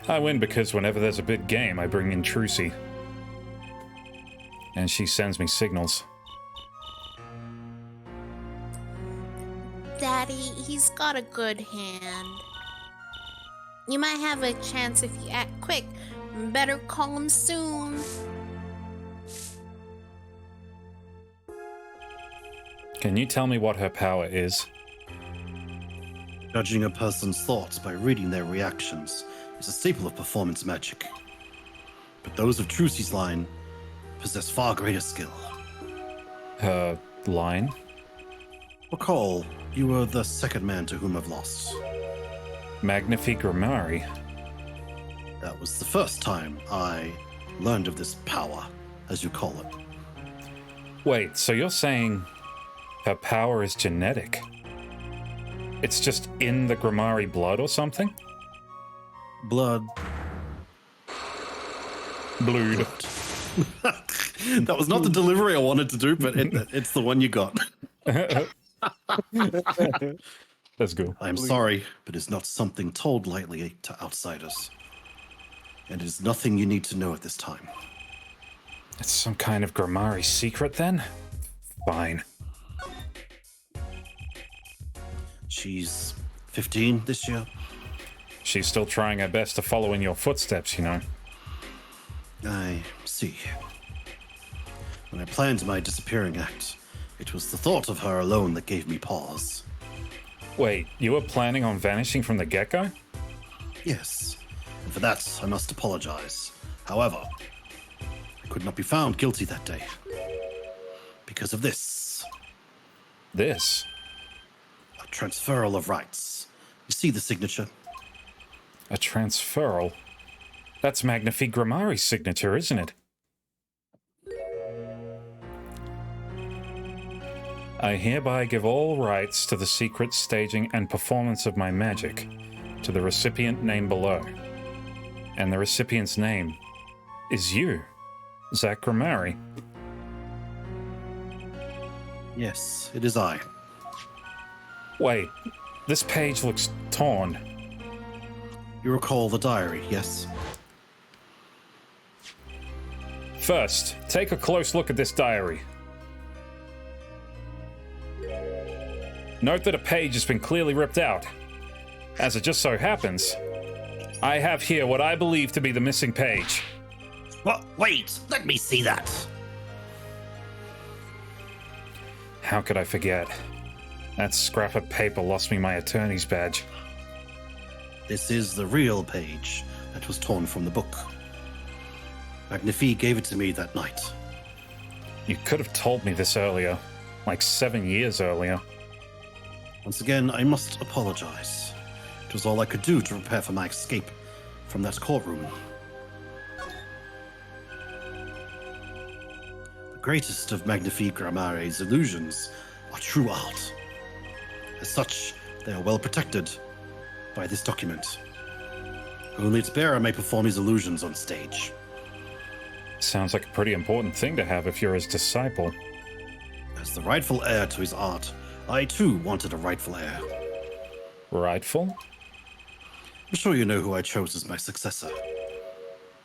I win because whenever there's a big game, I bring in Trucy. And she sends me signals. Daddy, he's got a good hand. You might have a chance if you act quick. Better call him soon. Can you tell me what her power is? Judging a person's thoughts by reading their reactions is a staple of performance magic. But those of Trucy's line possess far greater skill. Her line? Recall, you were the second man to whom I've lost. Magnifique Grimari. That was the first time I learned of this power, as you call it. Wait, so you're saying her power is genetic? It's just in the Grimari blood or something? Blood. Blood. That was not the delivery I wanted to do, but it's the one you got. Let's go. I'm sorry, but it's not something told lightly to outsiders. And it is nothing you need to know at this time. It's some kind of Grimari secret then? Fine. She's 15 this year. She's still trying her best to follow in your footsteps, you know. I see. When I planned my disappearing act, it was the thought of her alone that gave me pause. Wait, you were planning on vanishing from the get-go? Yes, and for that I must apologize. However, I could not be found guilty that day. Because of this. This? A transferal of rights. You see the signature? A transferal? That's Magnifique Grimari's signature, isn't it? I hereby give all rights to the secret staging and performance of my magic to the recipient named below. And the recipient's name is you, Zach Grimari. Yes, it is I. Wait, this page looks torn. You recall the diary, yes? First, take a close look at this diary. Note that a page has been clearly ripped out. As it just so happens, I have here what I believe to be the missing page. What? Wait, let me see that. How could I forget? That scrap of paper lost me my attorney's badge. This is the real page that was torn from the book. Magnifique gave it to me that night. You could have told me this earlier, like 7 years earlier. Once again, I must apologize. It was all I could do to prepare for my escape from that courtroom. The greatest of Magnifique Gramare's illusions are true art. As such, they are well protected by this document. Only its bearer may perform his illusions on stage. Sounds like a pretty important thing to have if you're his disciple. As the rightful heir to his art, I too wanted a rightful heir. Rightful? I'm sure you know who I chose as my successor.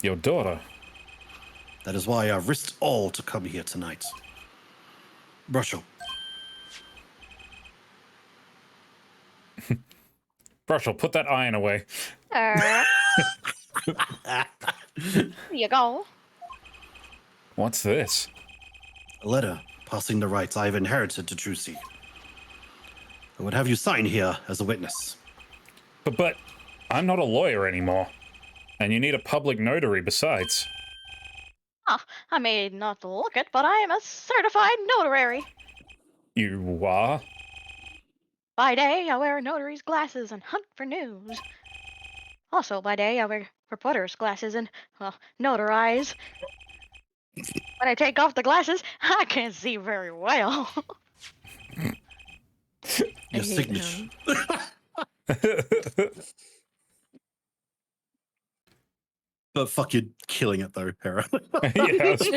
Your daughter. That is why I've risked all to come here tonight. Brushel. Brushel, put that iron away. Here you go. What's this? A letter passing the rights I've inherited to Trucy. I would have you sign here as a witness. But I'm not a lawyer anymore. And you need a public notary besides. I may not look it, but I am a certified notary. You are? By day, I wear a notary's glasses and hunt for news. Also, by day, I wear reporter's glasses and, well, notarize. When I take off the glasses, I can't see very well. Your signature. But fuck, you're killing it though, Hera. It's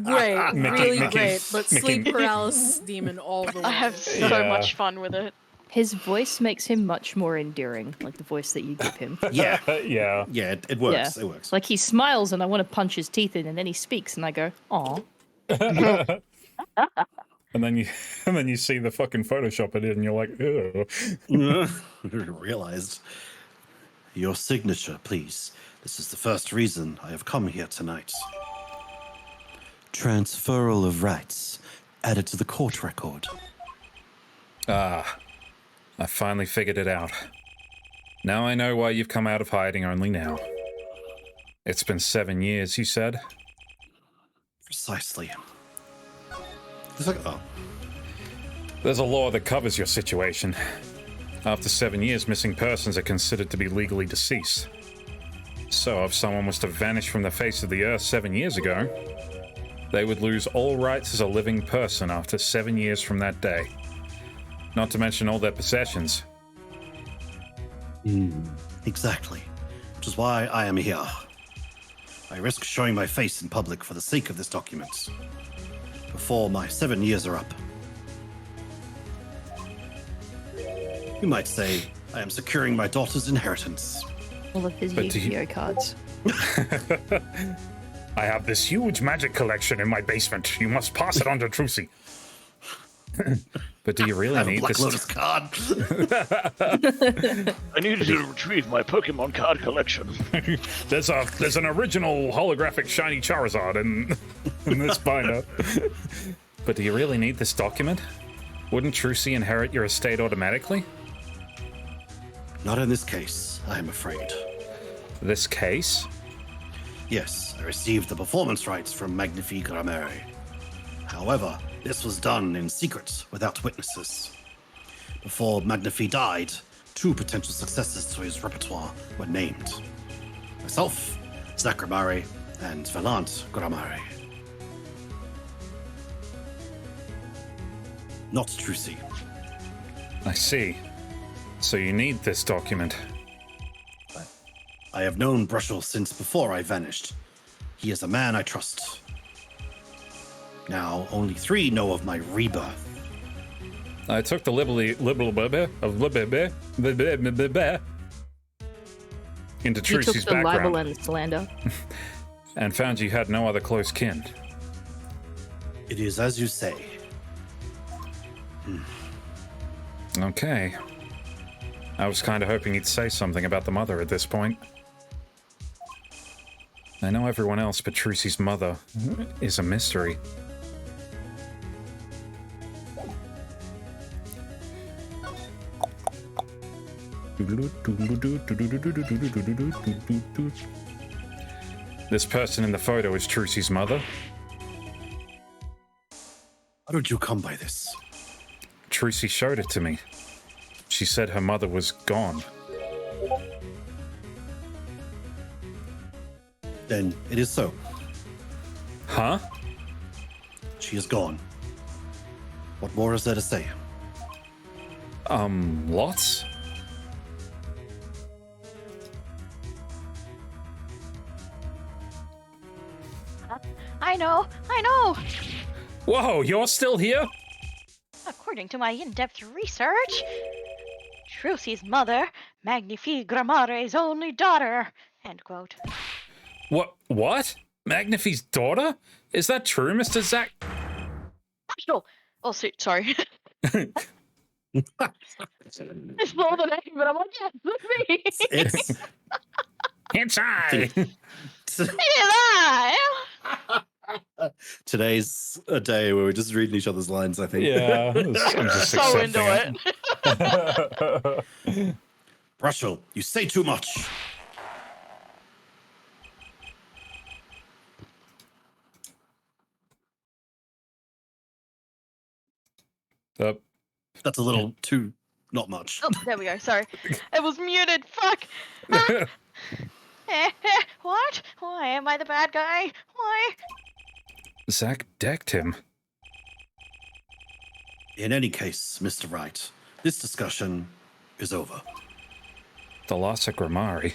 great, really great. But Mickey. sleep paralysis demon all the way. I have so much fun with it. His voice makes him much more endearing, like the voice that you give him. Yeah. Yeah. Yeah, it works. Yeah. It works. Like he smiles and I want to punch his teeth in, and then he speaks and I go, "Aw." And then you see the fucking Photoshop it in, and you're like, ew. Realized. Your signature, please. This is the first reason I have come here tonight. Transferal of rights added to the court record. Ah, I finally figured it out. Now I know why you've come out of hiding only now. It's been 7 years, you said? Precisely. It's like, oh. There's a law that covers your situation. After 7 years, missing persons are considered to be legally deceased. So if someone was to vanish from the face of the earth 7 years ago, they would lose all rights as a living person after 7 years from that day. Not to mention all their possessions. Exactly. Which is why I am here. I risk showing my face in public for the sake of this document. Before my 7 years are up. You might say I am securing my daughter's inheritance. All of his But do you- Yu-Gi-Oh cards. I have this huge magic collection in my basement. You must pass it on to Trucy. But do you I really have a need Black this? Lotus card. I needed to retrieve my Pokemon card collection. There's an original holographic shiny Charizard in this binder. But do you really need this document? Wouldn't Trucy inherit your estate automatically? Not in this case, I am afraid. This case? Yes, I received the performance rights from Magnifique Ramere. However, this was done in secret without witnesses. Before Magnifique died, 2 potential successors to his repertoire were named. Myself, Zach Gramare, and Valant Gramare. Not Trucy. I see. So you need this document. I have known Brushel since before I vanished. He is a man I trust. Now, only 3 know of my rebirth. I took the liberal into You took Trucy's the libel background and slander. and found you had no other close kin. It is as you say. Okay. I was kind of hoping he'd say something about the mother at this point. I know everyone else, but Trucy's mother is a mystery. This person in the photo is Trucy's mother. How did you come by this? Trucy showed it to me. She said her mother was gone. Then it is so. Huh? She is gone. What more is there to say? Lots? I know. Whoa, you're still here? According to my in-depth research, Trucy's mother, Magnifique Gramare's only daughter. End quote. What? Magnifi's daughter? Is that true, Mr. Zach? Oh, sorry. I spelled the name, but I'm like, yes, that's me. It's It's I. today's a day where we're just reading each other's lines, I think. Yeah, I'm just So accepting into it. Russell, you say too much. That's a little too not much. Oh, there we go. Sorry. It was muted. Fuck. What? Why am I the bad guy? Why? Zach decked him. In any case, Mr. Wright, this discussion is over. The loss of Gramari.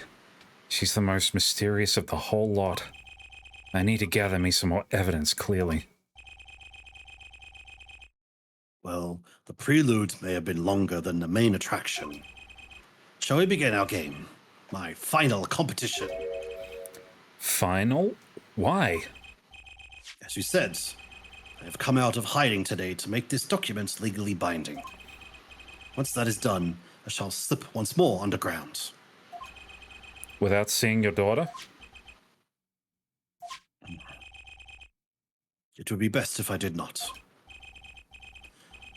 She's the most mysterious of the whole lot. I need to gather me some more evidence, clearly. Well, the prelude may have been longer than the main attraction. Shall we begin our game? My final competition. Final? Why? As you said, I have come out of hiding today to make this document legally binding. Once that is done, I shall slip once more underground. Without seeing your daughter? It would be best if I did not.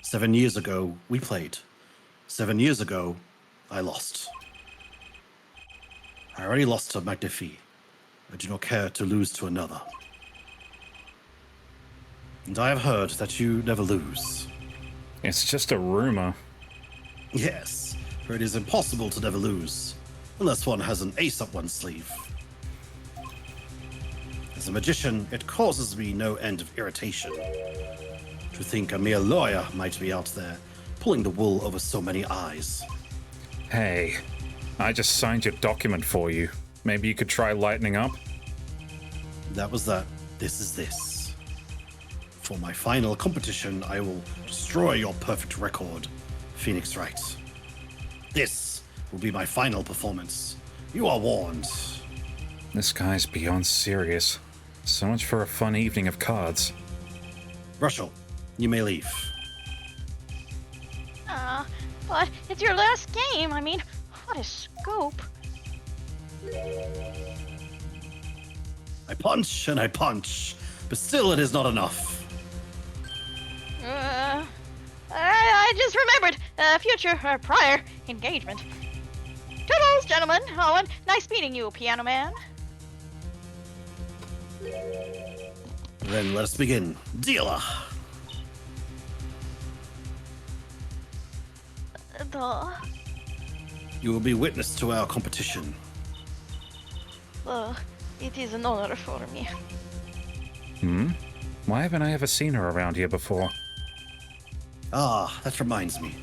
7 years ago, we played. 7 years ago, I lost. I already lost to Magnifi. I do not care to lose to another. And I have heard that you never lose. It's just a rumor. Yes, for it is impossible to never lose, unless one has an ace up one's sleeve. As a magician, it causes me no end of irritation. To think a mere lawyer might be out there, pulling the wool over so many eyes. Hey, I just signed your document for you. Maybe you could try lightening up? That was that. This is this. For my final competition, I will destroy your perfect record, Phoenix Wright. This will be my final performance. You are warned. This guy's beyond serious. So much for a fun evening of cards. Russell, you may leave. But it's your last game. I mean, what a scope. I punch and I punch, but still it is not enough. I just remembered future prior engagement. Toodles, gentlemen. Oh, and nice meeting you, Piano Man. Then let us begin. Dealer. You will be witness to our competition. It is an honor for me. Why haven't I ever seen her around here before? Ah, that reminds me.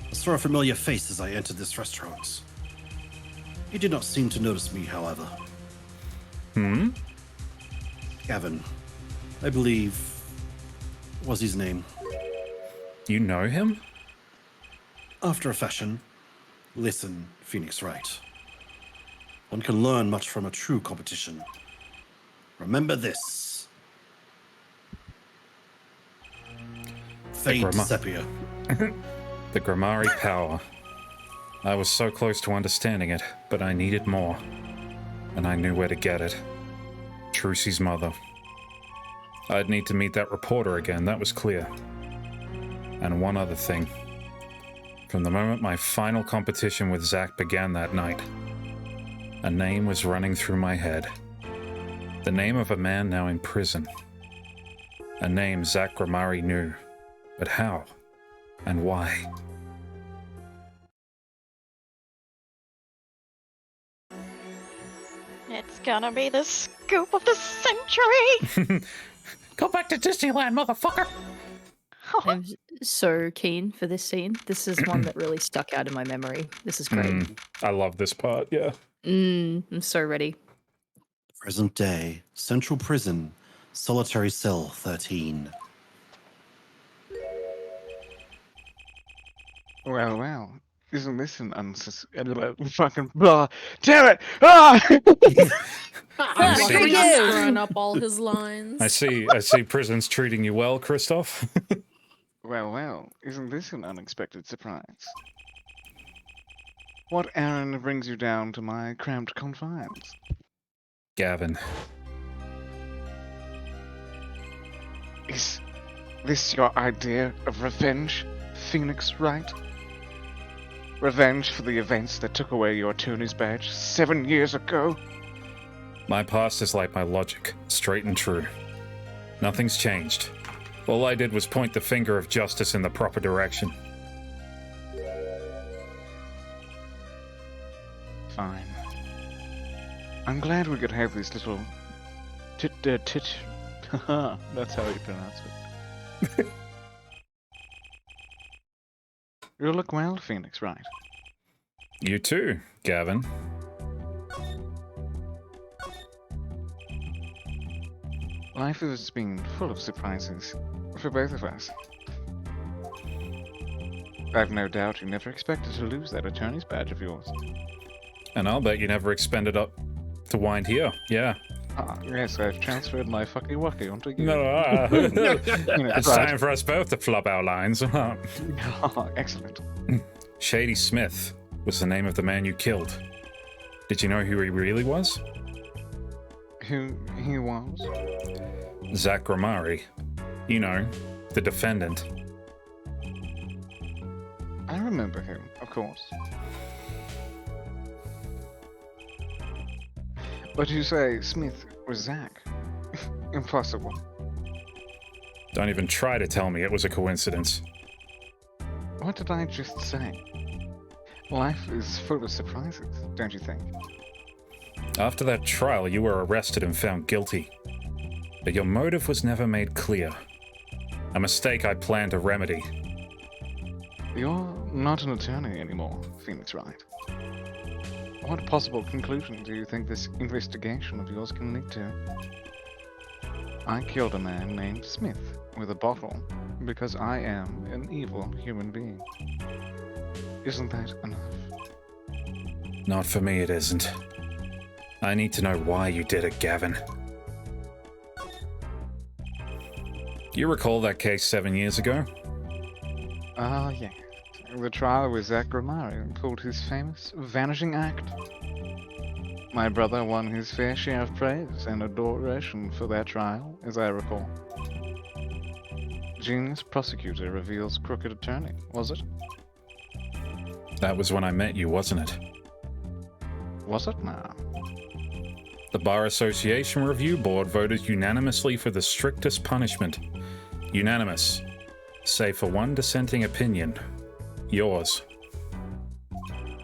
I saw a familiar face as I entered this restaurant. He did not seem to notice me, however. Gavin, I believe, was his name. You know him? After a fashion. Listen, Phoenix Wright. One can learn much from a true competition. Remember this. Fade to sepia. The Grammari power. I was so close to understanding it, but I needed more. And I knew where to get it. Trucy's mother. I'd need to meet that reporter again, that was clear. And one other thing. From the moment my final competition with Zack began that night, a name was running through my head. The name of a man now in prison. A name Zack Grammari knew. But how? And why? It's gonna be the scoop of the century! Go back to Disneyland, motherfucker! I'm so keen for this scene. This is one that really stuck out in my memory. This is great. I love this part, yeah. I'm so ready. Present day, Central Prison, Solitary Cell 13. Well, isn't this an fucking blah? Damn it! Ah! He's throwing up all his lines. I see prison's treating you well, Christoph. Well, isn't this an unexpected surprise? What errand brings you down to my cramped confines? Gavin. Is this your idea of revenge, Phoenix Wright? Revenge for the events that took away your attorney's badge 7 years ago? My past is like my logic, straight and true. Nothing's changed. All I did was point the finger of justice in the proper direction. Fine. I'm glad we could have this little haha, that's how you pronounce it. You look well, Phoenix Wright. You too, Gavin. Life has been full of surprises for both of us. I've no doubt you never expected to lose that attorney's badge of yours. And I'll bet you never expended up to wind here. Yeah. Yes, I've transferred my fucky wucky onto you. No, it's time for us both to flub our lines. Excellent. Shady Smith was the name of the man you killed. Did you know who he really was? Who he was? Zack Grammari. You know, the defendant. I remember him, of course. But you say Smith was Zack? Impossible. Don't even try to tell me it was a coincidence. What did I just say? Life is full of surprises, don't you think? After that trial, you were arrested and found guilty. But your motive was never made clear. A mistake I plan to remedy. You're not an attorney anymore, Phoenix Wright. What possible conclusion do you think this investigation of yours can lead to? I killed a man named Smith with a bottle because I am an evil human being. Isn't that enough? Not for me, it isn't. I need to know why you did it, Gavin. Do you recall that case 7 years ago? Yeah. The trial with Zack Grammari pulled his famous vanishing act. My brother won his fair share of praise and adoration for that trial, as I recall. Genius prosecutor reveals crooked attorney, was it? That was when I met you, wasn't it? Was it now? The Bar Association Review Board voted unanimously for the strictest punishment. Unanimous. Save for one dissenting opinion. Yours.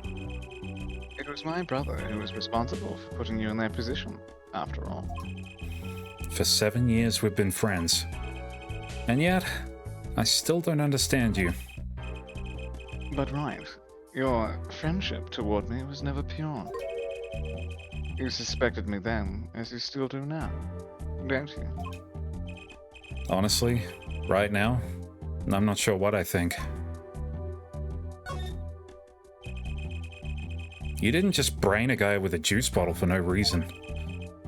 It was my brother who was responsible for putting you in that position, after all. For 7 years we've been friends. And yet, I still don't understand you. But right, your friendship toward me was never pure. You suspected me then, as you still do now, don't you? Honestly, right now, I'm not sure what I think. You didn't just brain a guy with a juice bottle for no reason.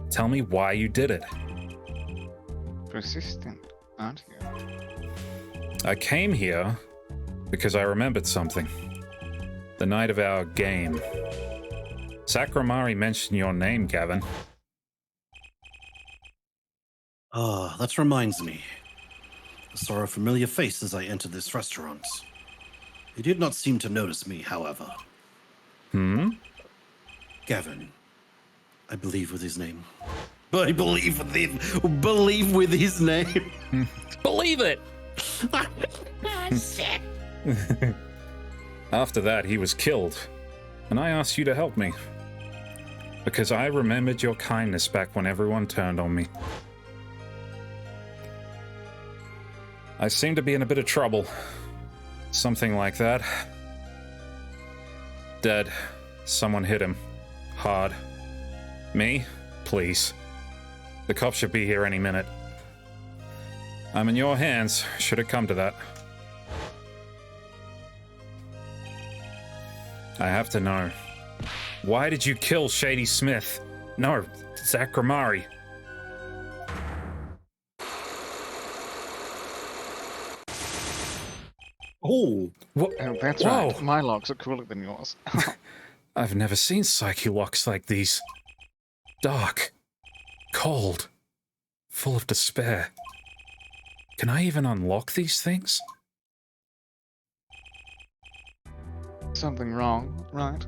Tell me why you did it. Persistent, aren't you? I came here because I remembered something. The night of our game. Sakramari mentioned your name, Gavin. Ah, that reminds me. I saw a familiar face as I entered this restaurant. He did not seem to notice me, however. Gavin. I believe with his name. I believe with his name. Believe it! Shit. After that, he was killed, and I asked you to help me. Because I remembered your kindness back when everyone turned on me. I seem to be in a bit of trouble. Something like that. Dead. Someone hit him. Hard. Me? Please. The cops should be here any minute. I'm in your hands, should it come to that. I have to know. Why did you kill Shady Smith? No, Sakramari. Oh, What? Oh, that's Whoa. right. My logs are cooler than yours. I've never seen psyche locks like these. Dark. Cold. Full of despair. Can I even unlock these things? Something wrong, right?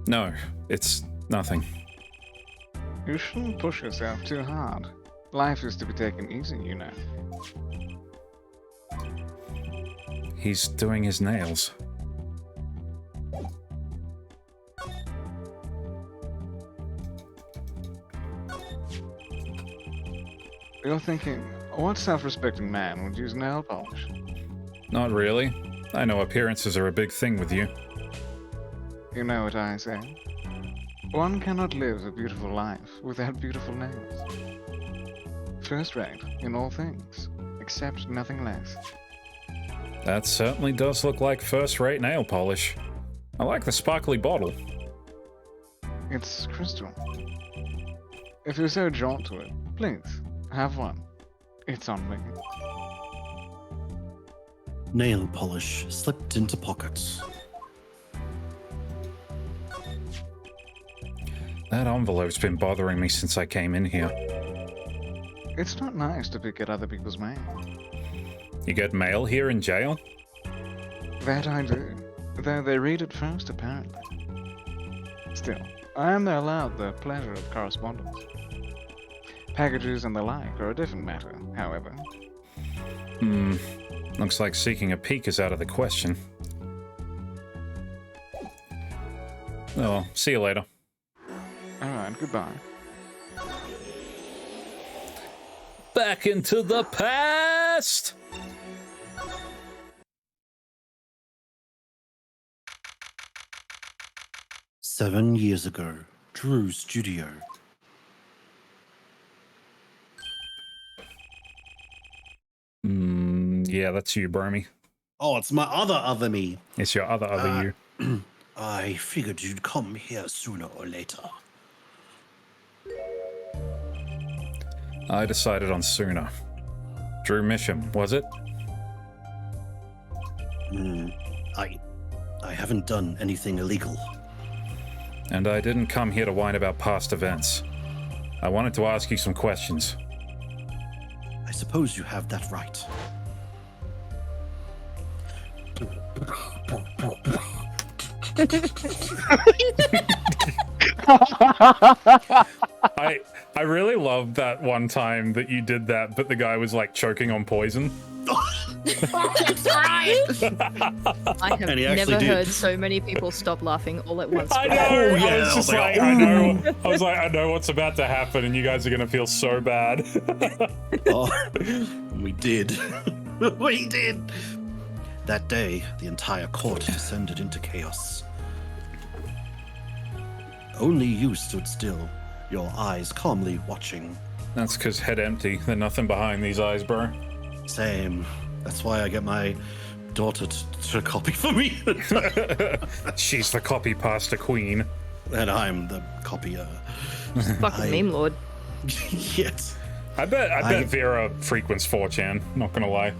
No, it's nothing. You shouldn't push yourself too hard. Life is to be taken easy, you know. He's doing his nails. You're thinking, what self-respecting man would use nail polish? Not really. I know appearances are a big thing with you. You know what I say? One cannot live a beautiful life without beautiful nails. First rate in all things, except nothing less. That certainly does look like first-rate nail polish. I like the sparkly bottle. It's crystal. If you're so drawn to it, please, have one. It's on me. nail polish slipped into pockets. That envelope's been bothering me since I came in here. It's not nice to pick at other people's mail. You get mail here in jail? That I do, though they read it first, apparently. Still, I am allowed the pleasure of correspondence. Packages and the like are a different matter, however. Looks like seeking a peek is out of the question. Oh, well, see you later. Alright, goodbye. Back into the past! "7 years ago, Drew's studio. Yeah, that's you, Bromie. Oh, it's my other me. It's your other you. I figured you'd come here sooner or later. I decided on sooner. Drew Misham, was it? I haven't done anything illegal. And I didn't come here to whine about past events. I wanted to ask you some questions. I suppose you have that right. I really loved that one time that you did that, but the guy was like choking on poison. I have And he actually never did. heard so many people stop laughing all at once. I know. Oh, yeah, I was just I was like, like, I know. I was like, I know what's about to happen, and you guys are gonna feel so bad. Oh, we did. We did. That day, the entire court descended into chaos. Only you stood still, your eyes calmly watching. That's because head empty. There's nothing behind these eyes, bro. Same. That's why I get my daughter to copy for me. She's the copy pasta queen. And I'm the copier. Fucking meme lord. Yes. I bet Vera frequents 4chan, not gonna lie.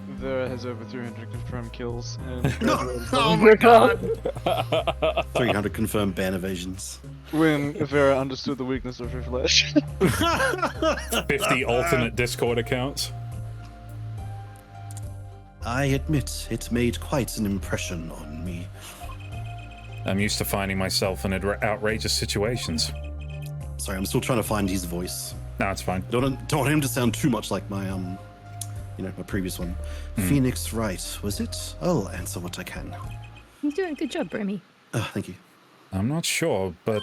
Vera has over 300 confirmed kills. And Oh my god! 300 confirmed ban evasions. when Vera understood the weakness of her flesh. 50 alternate Discord accounts. I admit it made quite an impression on me. I'm used to finding myself in outrageous situations. Sorry, I'm still trying to find his voice. No, it's fine. Don't want him to sound too much like my my previous one. Phoenix Wright, was it? I'll answer what I can. You're doing a good job, Bremy. Thank you. I'm not sure, but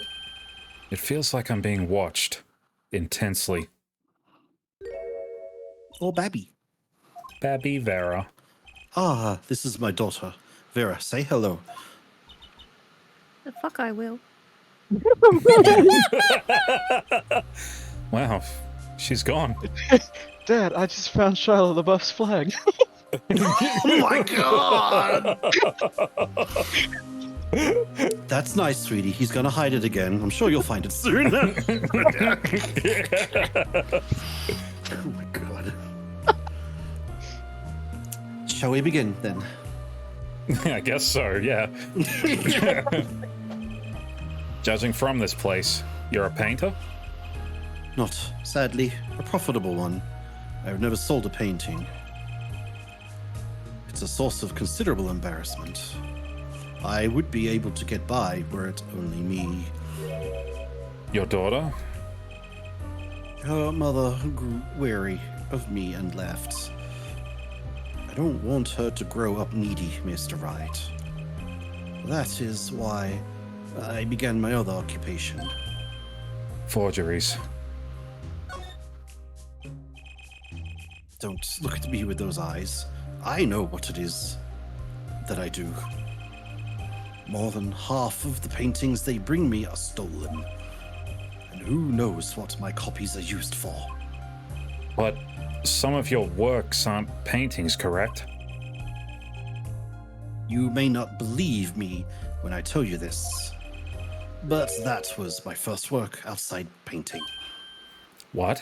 it feels like I'm being watched intensely. Or Babby. Babby Vera. Ah, this is my daughter. Vera, say hello. The fuck I will. Wow, she's gone. Dad, I just found Shia LaBeouf's flag. Oh my god! That's nice, sweetie. He's gonna hide it again. I'm sure you'll find it soon. Oh my god. Shall we begin then? I guess so, yeah. Judging from this place, you're a painter? Not, sadly, a profitable one. I've never sold a painting. It's a source of considerable embarrassment. I would be able to get by were it only me. Your daughter? Her mother grew weary of me and left. I don't want her to grow up needy, Mr. Wright. That is why I began my other occupation. Forgeries. Don't look at me with those eyes. I know what it is that I do. More than half of the paintings they bring me are stolen. And who knows what my copies are used for. But some of your works aren't paintings, correct? You may not believe me when I tell you this, but that was my first work outside painting. What?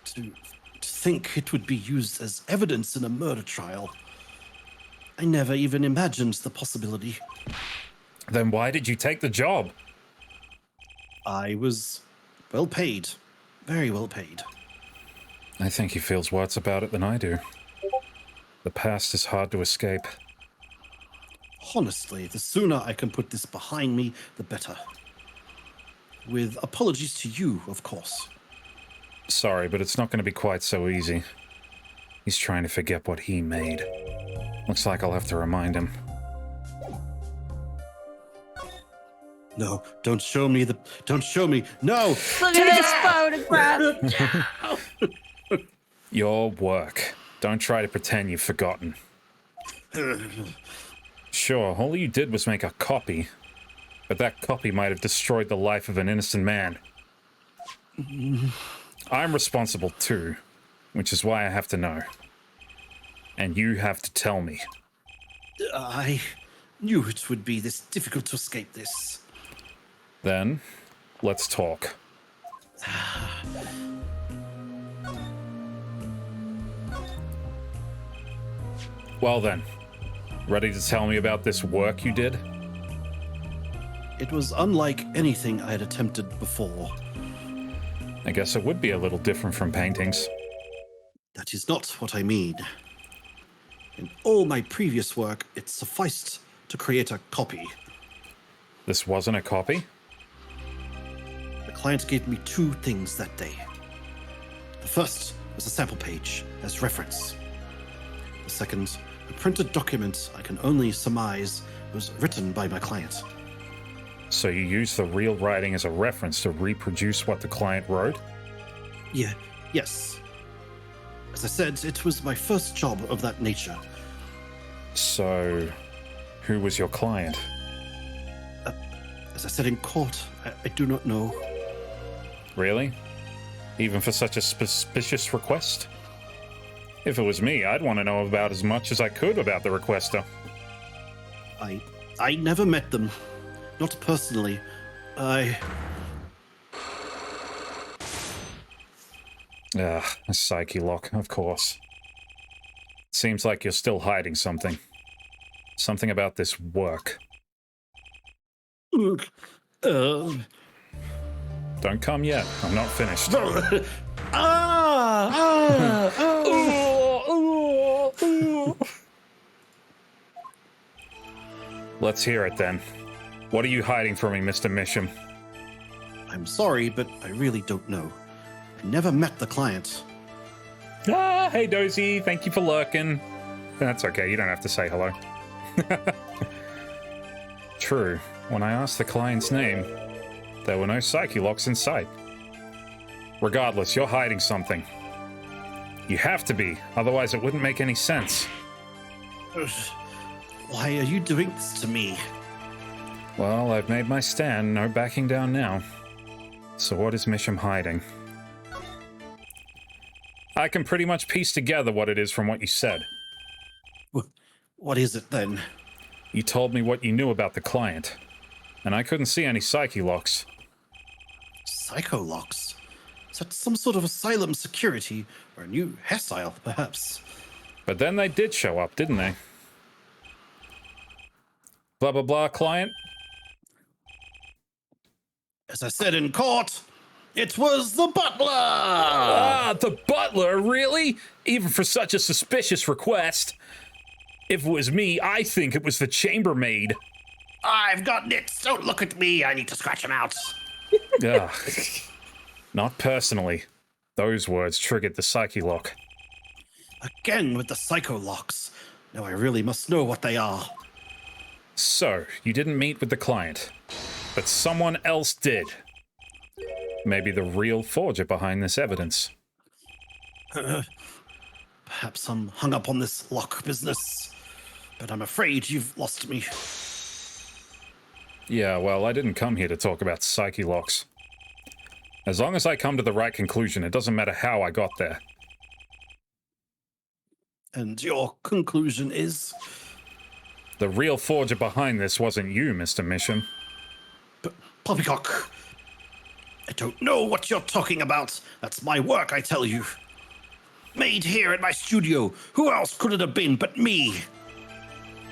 To think it would be used as evidence in a murder trial. I never even imagined the possibility. Then why did you take the job? I was well paid. Very well paid. I think he feels worse about it than I do. The past is hard to escape. Honestly, the sooner I can put this behind me, the better. With apologies to you, of course. Sorry, but it's not going to be quite so easy. He's trying to forget what he made. Looks like I'll have to remind him. No, don't show me. No! Look at this photograph! Your work. Don't try to pretend you've forgotten. Sure, all you did was make a copy. But that copy might have destroyed the life of an innocent man. I'm responsible too, which is why I have to know. And you have to tell me. I knew it would be this difficult to escape this. Then, let's talk. Well then, ready to tell me about this work you did? It was unlike anything I had attempted before. I guess it would be a little different from paintings. That is not what I mean. In all my previous work, it sufficed to create a copy. This wasn't a copy? The client gave me two things that day. The first was a sample page as reference. The second, a printed document I can only surmise was written by my client. So you used the real writing as a reference to reproduce what the client wrote? Yes. As I said, it was my first job of that nature. So, who was your client? As I said in court, I do not know. Really? Even for such a suspicious request? If it was me, I'd want to know about as much as I could about the requester. I never met them. Not personally. A psyche lock, of course. Seems like you're still hiding something. Something about this work. Don't come yet. I'm not finished. Let's hear it then. What are you hiding from me, Mr. Misham? I'm sorry, but I really don't know. I never met the client. Hey Dozy, thank you for lurking. That's okay, you don't have to say hello. True, when I asked the client's name, there were no psyche locks in sight. Regardless, you're hiding something. You have to be, otherwise it wouldn't make any sense. Why are you doing this to me? Well, I've made my stand, no backing down now. So what is Misham hiding? I can pretty much piece together what it is from what you said. What is it then? You told me what you knew about the client, and I couldn't see any psyche locks. Psycho locks? Is that some sort of asylum security, or a new hairstyle, perhaps? But then they did show up, didn't they? Blah blah blah, client? As I said in court, it was the butler! Ah, the butler, really? Even for such a suspicious request? If it was me, I think it was the chambermaid. I've got nits, don't look at me, I need to scratch them out. Ugh. Not personally. Those words triggered the psyche lock. Again with the psycho locks. Now I really must know what they are. So, you didn't meet with the client, but someone else did. Maybe the real forger behind this evidence. Perhaps I'm hung up on this lock business, but I'm afraid you've lost me. Yeah, well, I didn't come here to talk about psyche locks. As long as I come to the right conclusion, it doesn't matter how I got there. And your conclusion is? The real forger behind this wasn't you, Mr. Misham. Poppycock, I don't know what you're talking about. That's my work, I tell you. Made here at my studio. Who else could it have been but me?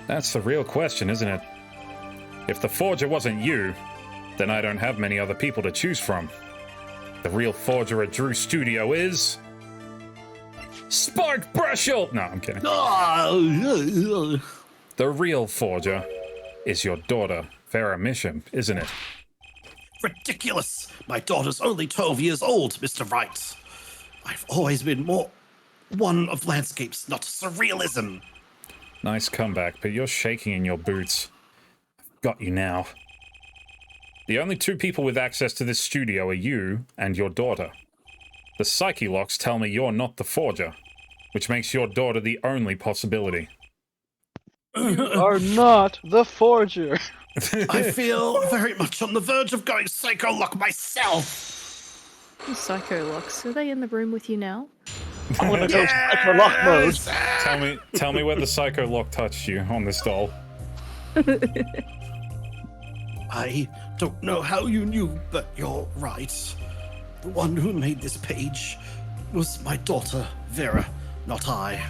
That's the real question, isn't it? If the forger wasn't you, then I don't have many other people to choose from. The real forger at Drew's studio is... Spark Brushel! No, I'm kidding. The real forger is your daughter, Vera Misham, isn't it? Ridiculous! My daughter's only 12 years old, Mr. Wright. I've always been more one of landscapes, not surrealism. Nice comeback, but you're shaking in your boots. I've got you now. The only two people with access to this studio are you and your daughter. The psyche locks tell me you're not the forger, which makes your daughter the only possibility. You are not the forger. I feel very much on the verge of going psycho lock myself. The psycho locks, are they in the room with you now? I want to go psycho lock mode. Tell me where the psycho lock touched you on this doll. I don't know how you knew, but you're right. The one who made this page was my daughter, Vera, not I.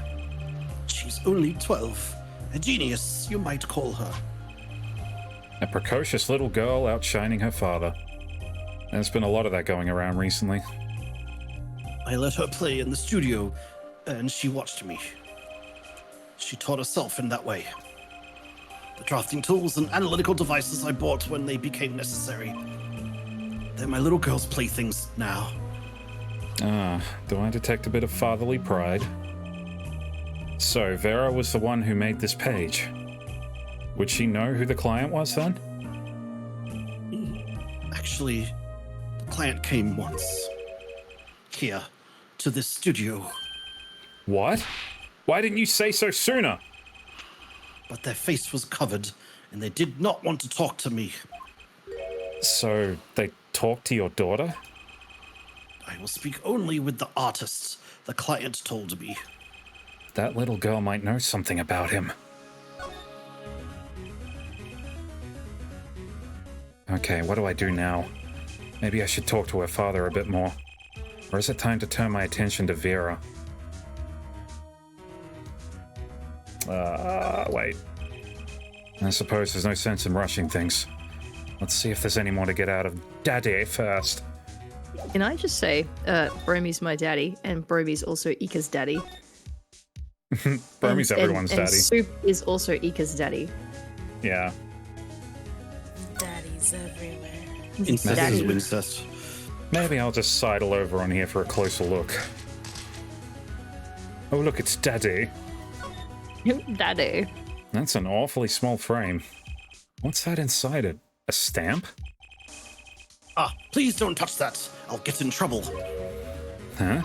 She's only 12. A genius, you might call her. A precocious little girl outshining her father. There's been a lot of that going around recently. I let her play in the studio, and she watched me. She taught herself in that way. The drafting tools and analytical devices I bought when they became necessary. They're my little girl's playthings now. Ah, do I detect a bit of fatherly pride? So, Vera was the one who made this page. Would she know who the client was then? Actually, the client came once. Here, to this studio. What? Why didn't you say so sooner? But their face was covered, and they did not want to talk to me. So, they talked to your daughter? I will speak only with the artists, the client told me. That little girl might know something about him. Okay, what do I do now? Maybe I should talk to her father a bit more. Or is it time to turn my attention to Vera? Wait. I suppose there's no sense in rushing things. Let's see if there's any more to get out of Daddy first. Can I just say, Bromy's my daddy, and Bromy's also Ika's daddy. Bromy's everyone's and daddy. Supe is also Ika's daddy. Yeah. Daddies everywhere. Incest Daddy. is incest. Maybe I'll just sidle over on here for a closer look. Oh, look, it's Daddy. Daddy. That's an awfully small frame. What's that inside it? A stamp? Ah, please don't touch that. I'll get in trouble. Huh?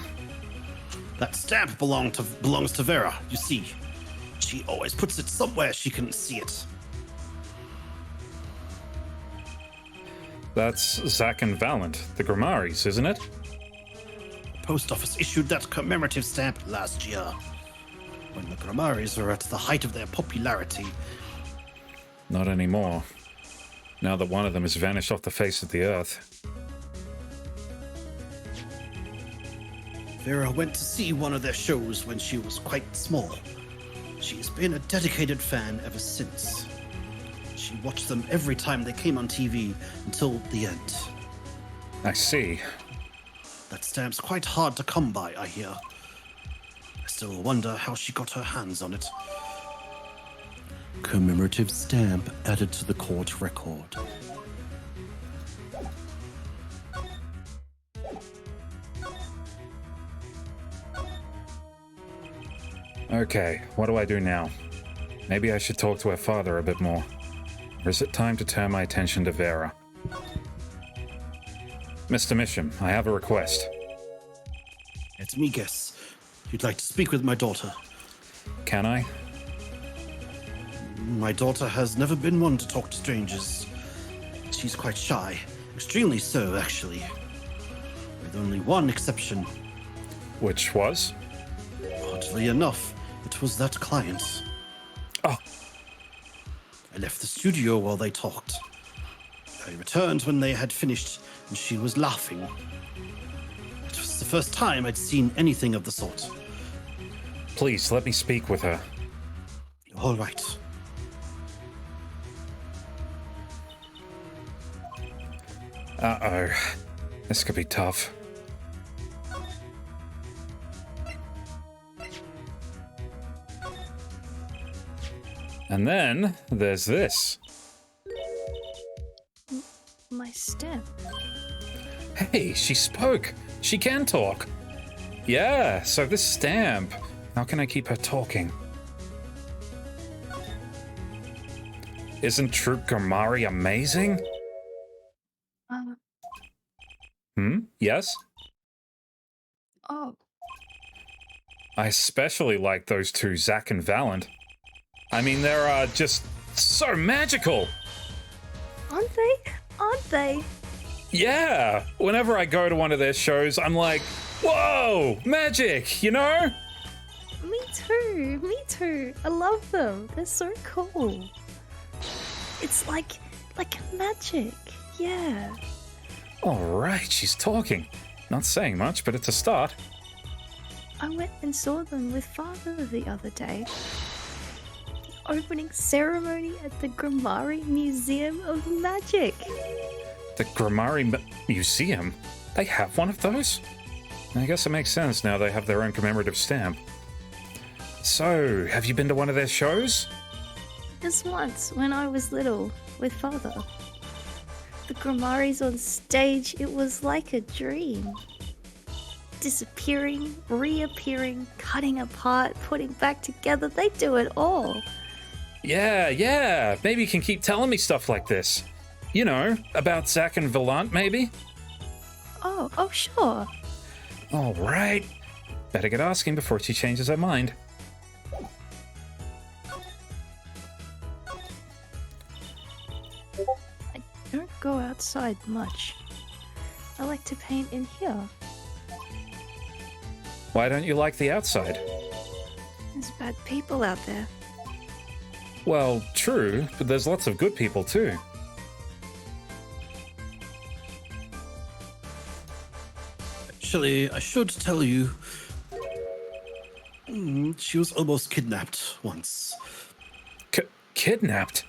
That stamp belongs to Vera, you see. She always puts it somewhere she can see it. That's Zack and Valent, the Grimaris, isn't it? The post office issued that commemorative stamp last year, when the Grimaris were at the height of their popularity. Not anymore. Now that one of them has vanished off the face of the earth. Vera went to see one of their shows when she was quite small. She's been a dedicated fan ever since. She watched them every time they came on TV until the end. I see. That stamp's quite hard to come by, I hear. I still wonder how she got her hands on it. Commemorative stamp added to the court record. Okay, what do I do now? Maybe I should talk to her father a bit more. Or is it time to turn my attention to Vera? Mr. Misham, I have a request. Let me guess. You'd like to speak with my daughter. Can I? My daughter has never been one to talk to strangers. She's quite shy. Extremely so, actually. With only one exception. Which was? Oddly enough, it was that client. Oh, I left the studio while they talked. I returned when they had finished, and she was laughing. It was the first time I'd seen anything of the sort. please let me speak with her. All right. Uh-oh. This could be tough. And then there's this. My stamp. Hey, she spoke. She can talk. Yeah, so this stamp. How can I keep her talking? Isn't Troop Gomari amazing? Yes? Oh. I especially like those two, Zack and Valent. I mean, they're just so magical. Aren't they? Aren't they? Yeah, whenever I go to one of their shows, I'm like, whoa, magic, you know? Me too. Me too. I love them. They're so cool. It's like magic. Yeah. All right, she's talking. Not saying much, but it's a start. I went and saw them with Father the other day. The opening ceremony at the Grimari Museum of Magic. The Grimari Museum? They have one of those? I guess it makes sense now they have their own commemorative stamp. So, have you been to one of their shows? Just once, when I was little, with Father. The Grimaris on stage, it was like a dream. Disappearing, reappearing, cutting apart, putting back together, they do it all. Yeah. Maybe you can keep telling me stuff like this. You know, about Zack and Valent, maybe? Oh, sure. All right. Better get asking before she changes her mind. I don't go outside much. I like to paint in here. Why don't you like the outside? There's bad people out there. Well, true, but there's lots of good people too. Actually, I should tell you, she was almost kidnapped once. Kidnapped?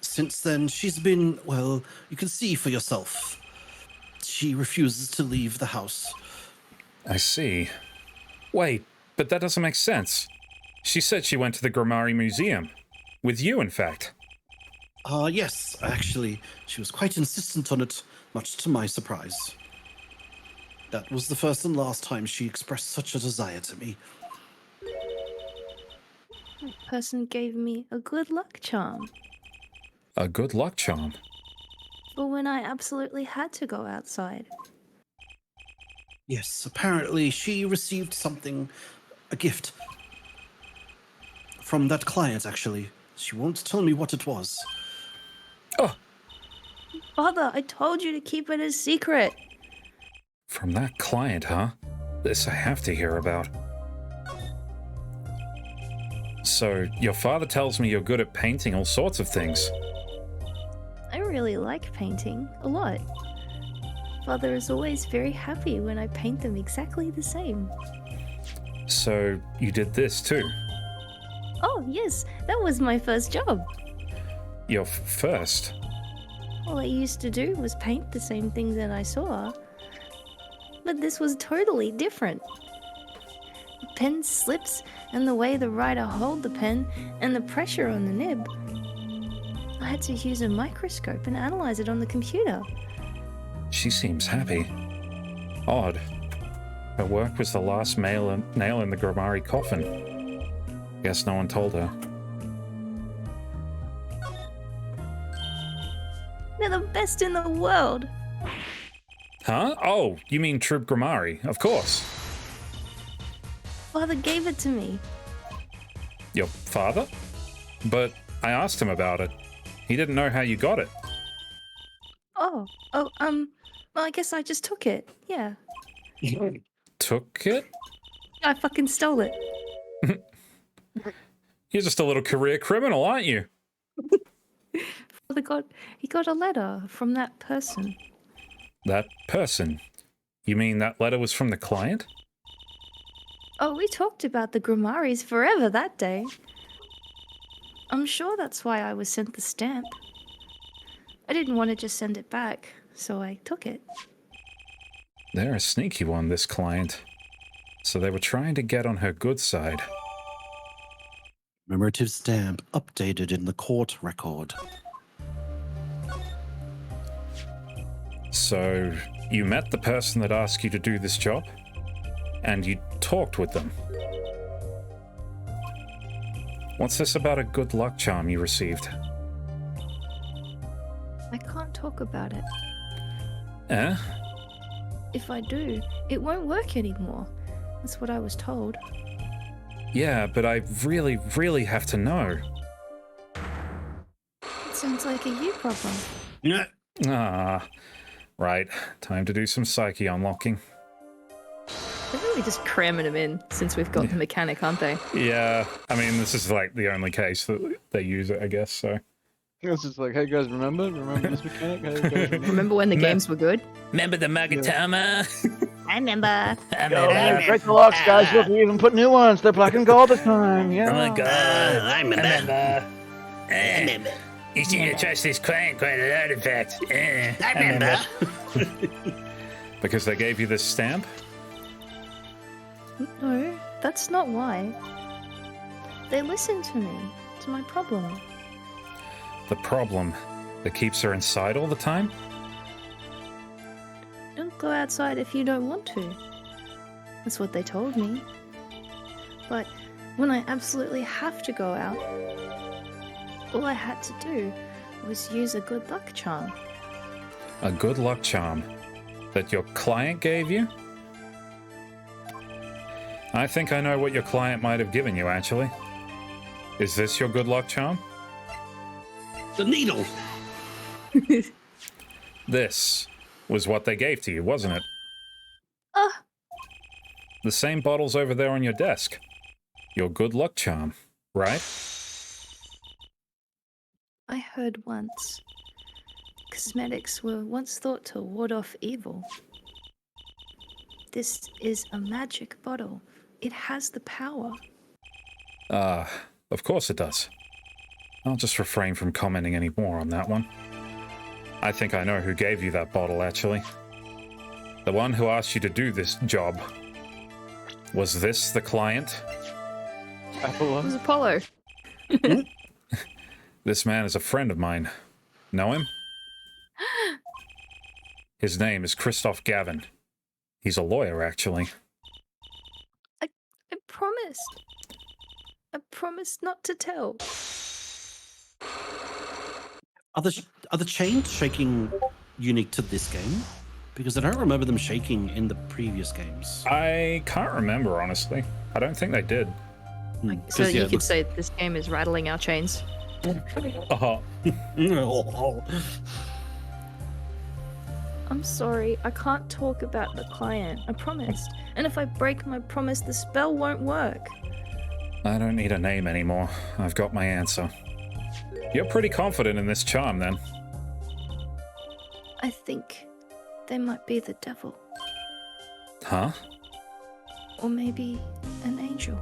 Since then, she's been, well, you can see for yourself. She refuses to leave the house. I see. Wait, but that doesn't make sense. She said she went to the Grammari Museum. With you, in fact. Yes, actually, she was quite insistent on it, much to my surprise. That was the first and last time she expressed such a desire to me. That person gave me a good luck charm. A good luck charm? For when I absolutely had to go outside. Yes, apparently she received something, a gift. From that client, actually. She won't tell me what it was. Oh! Father, I told you to keep it a secret. From that client, huh? This I have to hear about. So, your father tells me you're good at painting all sorts of things. I really like painting, a lot. Father is always very happy when I paint them exactly the same. So, you did this too? Oh, yes, that was my first job. Your first? All I used to do was paint the same things that I saw. But this was totally different. The pen slips, and the way the writer hold the pen, and the pressure on the nib. I had to use a microscope and analyze it on the computer. She seems happy. Odd. Her work was the last nail in the Grammari coffin. Guess no one told her. They're the best in the world. Huh? Oh, you mean Troop Grammari, of course. Father gave it to me. Your father? But I asked him about it. He didn't know how you got it. Well, I guess I just took it. Yeah. Took it? I fucking stole it. You're just a little career criminal, aren't you? Father he got a letter from that person. That person? You mean that letter was from the client? Oh, we talked about the Grammaris forever that day. I'm sure that's why I was sent the stamp. I didn't want to just send it back, so I took it. They're a sneaky one, this client. So they were trying to get on her good side. Commemorative stamp updated in the court record. So, you met the person that asked you to do this job? And you talked with them? What's this about a good luck charm you received? I can't talk about it. Eh? If I do, it won't work anymore. That's what I was told. Yeah, but I really, really have to know. It sounds like a you problem. Yeah. Ah, right. Time to do some psyche unlocking. They're really just cramming them in since we've got the mechanic, aren't they? Yeah, I mean, this is like the only case that they use it, I guess, so. It's just like, hey guys, remember this mechanic? Hey, guys, Remember when the games were good? Remember the Magatama? I remember. break the locks, guys. Look, we even put new ones. They're black and gold this time. Yeah. Oh my god. I remember. I remember. You seem to trust this client quite a lot, in fact. I remember. Because they gave you this stamp? No, that's not why. They listened to me, to my problem. The problem that keeps her inside all the time? Don't go outside if you don't want to. That's what they told me. But when I absolutely have to go out, all I had to do was use a good luck charm. A good luck charm that your client gave you? I think I know what your client might have given you, actually. Is this your good luck charm? The needle. This was what they gave to you, wasn't it? Ah, The same bottles over there on your desk. your good luck charm, right? I heard once cosmetics were once thought to ward off evil. This is a magic bottle. It has the power. Of course it does. I'll just refrain from commenting any more on that one. I think I know who gave you that bottle, actually. The one who asked you to do this job. Was this the client? It was Apollo. This man is a friend of mine. Know him? His name is Christoph Gavin. He's a lawyer, actually. I promised. I promised not to tell. Are the chains shaking unique to this game? Because I don't remember them shaking in the previous games. I can't remember, honestly. I don't think they did. So you could say this game is rattling our chains. Uh-huh. I'm sorry, I can't talk about the client. I promised. And if I break my promise, the spell won't work. I don't need a name anymore. I've got my answer. You're pretty confident in this charm, then. I think they might be the devil. Huh? Or maybe an angel.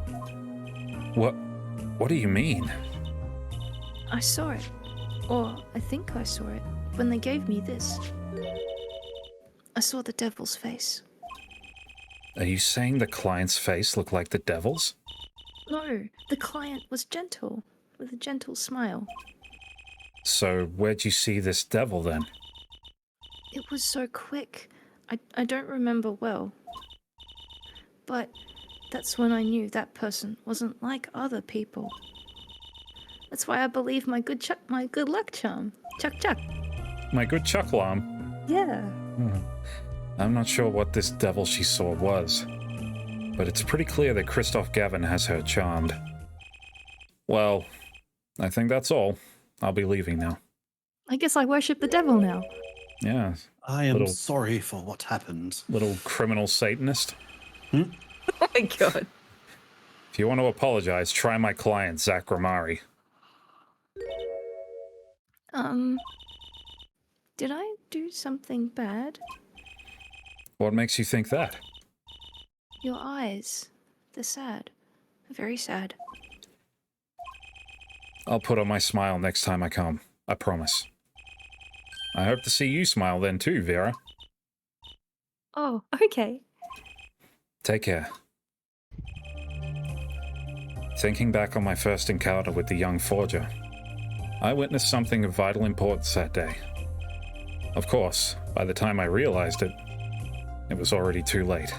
What do you mean? I saw it. Or I think I saw it when they gave me this. I saw the devil's face. Are you saying the client's face looked like the devil's? No, the client was gentle, with a gentle smile. So where'd you see this devil, then? It was so quick. I don't remember well. But that's when I knew that person wasn't like other people. That's why I believe my good luck charm. Chuck chuck. My good chucklam. Yeah. I'm not sure what this devil she saw was, but it's pretty clear that Christoph Gavin has her charmed. Well, I think that's all. I'll be leaving now. I guess I worship the devil now. Yeah. I am sorry for what happened. Little criminal Satanist. Oh my god. If you want to apologize, try my client, Zach Ramari. Did I do something bad? What makes you think that? Your eyes. They're sad. Very sad. I'll put on my smile next time I come. I promise. I hope to see you smile then too, Vera. Oh, okay. Take care. Thinking back on my first encounter with the young forger, I witnessed something of vital importance that day. Of course, by the time I realized it, it was already too late.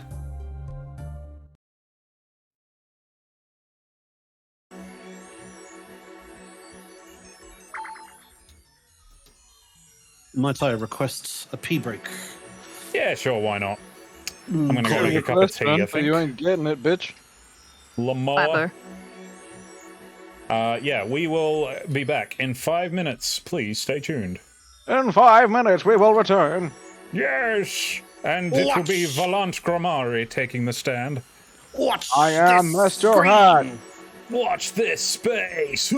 Might I request a pee break? Yeah, sure, why not? I'm gonna go make a cup of tea, I think. You ain't getting it, bitch. Lamar. Yeah, we will be back in 5 minutes. Please stay tuned. In 5 minutes, we will return. Yes! And it will be Valant Grammari taking the stand. Watch I am this Mr. screen. Hat. Watch this space!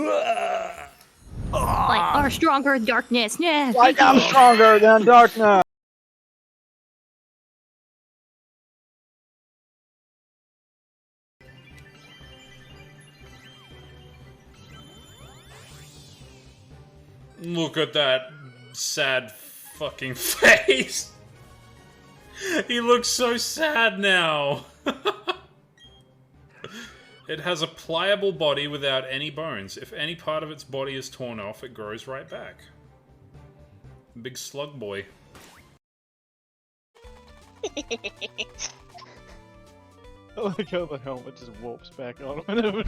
Like, are stronger darkness. Yeah. I am stronger than darkness. Look at that sad fucking face. He looks so sad now. It has a pliable body without any bones. If any part of its body is torn off, it grows right back. Big slug boy. I like how the helmet just warps back on whenever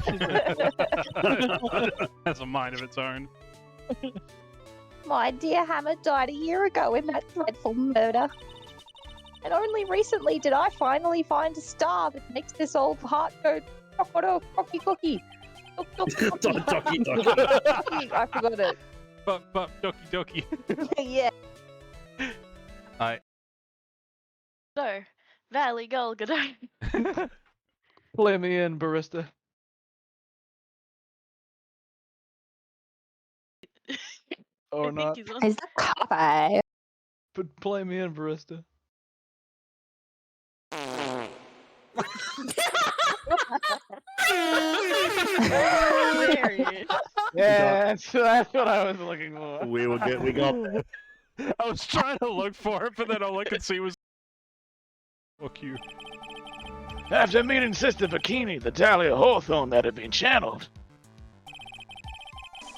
has a mind of its own. My dear Hammer died a year ago in that dreadful murder. And only recently did I finally find a star that makes this old heart go cocky cookie. I forgot it. Fuck, doki. Yeah. No, Valley Golgadon. Play me in, barista. Or not. Is that coffee? But play me in, barista. Hilarious. Yeah, that's what I was looking for. We got there. I was trying to look for it, but then all I could see was. Fuck you. After meeting Sister Bikini, the Dahlia Hawthorne that had been channeled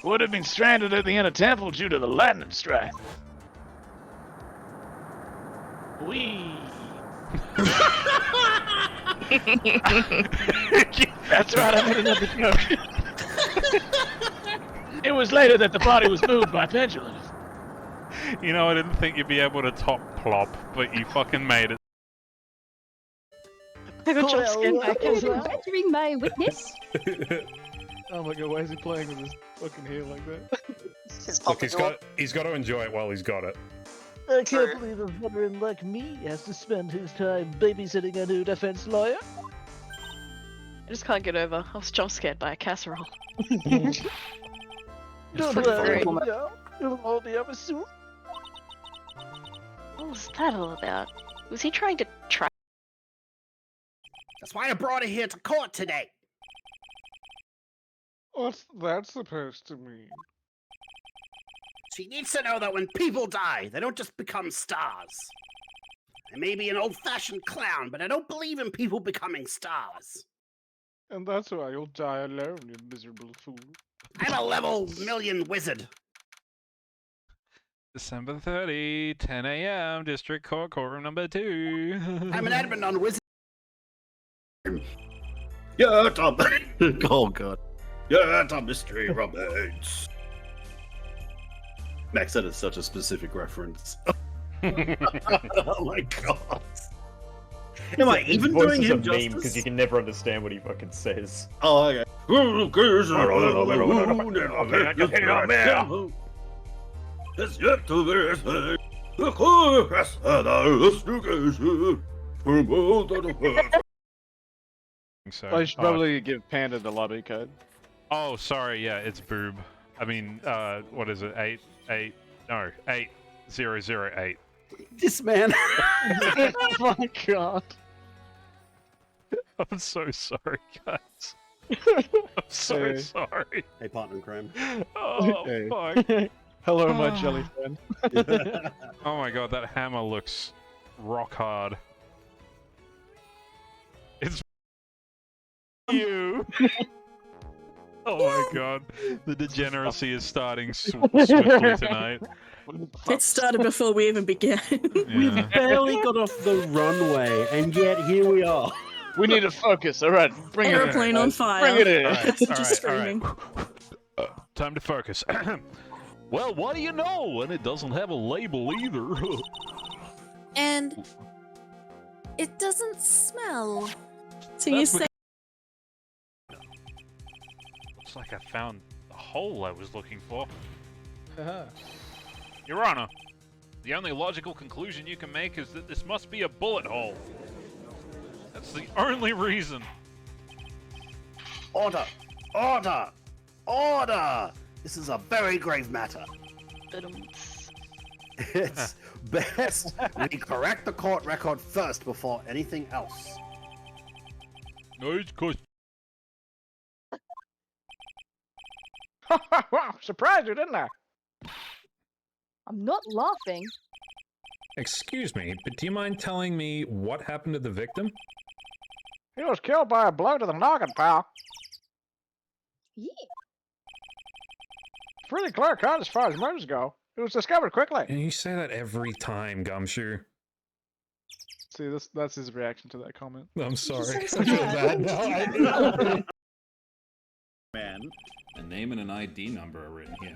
would have been stranded at the inner temple due to the lightning strike. Wee. That's right, I made another joke. It was later that the body was moved by pendulums. You know, I didn't think you'd be able to top plop, but you fucking made it. I got jump scared by a casserole. Badgering my witness. Oh my god, why is he playing with his fucking hair like that? Look, he's got to enjoy it while he's got it. I can't believe a veteran like me has to spend his time babysitting a new defense lawyer. I just can't get over. I was jump scared by a casserole. Don't pretty worry, funny. it'll all be over soon. What was that all about? Was he trying to try? That's why I brought her here to court today. What's that supposed to mean? She needs to know that when people die, they don't just become stars. I may be an old-fashioned clown, but I don't believe in people becoming stars. And that's why you'll die alone, you miserable fool. I'm a level million wizard. December 30, 10 a.m., District Court, courtroom number 2. I'm an admin on wizard. Yeah, Tom. Oh god. Yeah, Tom Mystery Roberts. Max, that is such a specific reference. Oh my god. Am I even doing him justice? Because you can never understand what he fucking says. Oh, okay. It's yet to be said. The court has had our investigation for both of the So, I should probably give Panda the lobby code. Oh, sorry, yeah, it's boob. I mean, what is it? 8008. This man. Oh my god. I'm so sorry, guys. I'm so Hey. sorry. Hey, partner in crime. Oh, Hey. fuck. Hello, my jelly friend. Oh my god, that hammer looks rock hard. It's you. Oh my god, the degeneracy is starting swiftly tonight. It started before we even began. Yeah. Barely got off the runway, and yet here we are. We need to focus. All right, bring it in. Airplane on fire. Bring it in. Alright, Just alright, screaming. Time to focus. Well, what do you know? And it doesn't have a label either. And it doesn't smell. So you say Looks like I found the hole I was looking for. Your Honor, the only logical conclusion you can make is that this must be a bullet hole. That's the only reason. Order! Order! Order! This is a very grave matter. It's best we correct the court record first before anything else. No, it's cause Surprised you, didn't I? I'm not laughing. Excuse me, but do you mind telling me what happened to the victim? He was killed by a blow to the noggin, pal. Yeah. Pretty clear cut as far as murders go. It was discovered quickly. And you say that every time, Gumshoe. See, that's his reaction to that comment. I'm sorry. I so feel bad. bad now. Man. a name and an ID number are written here.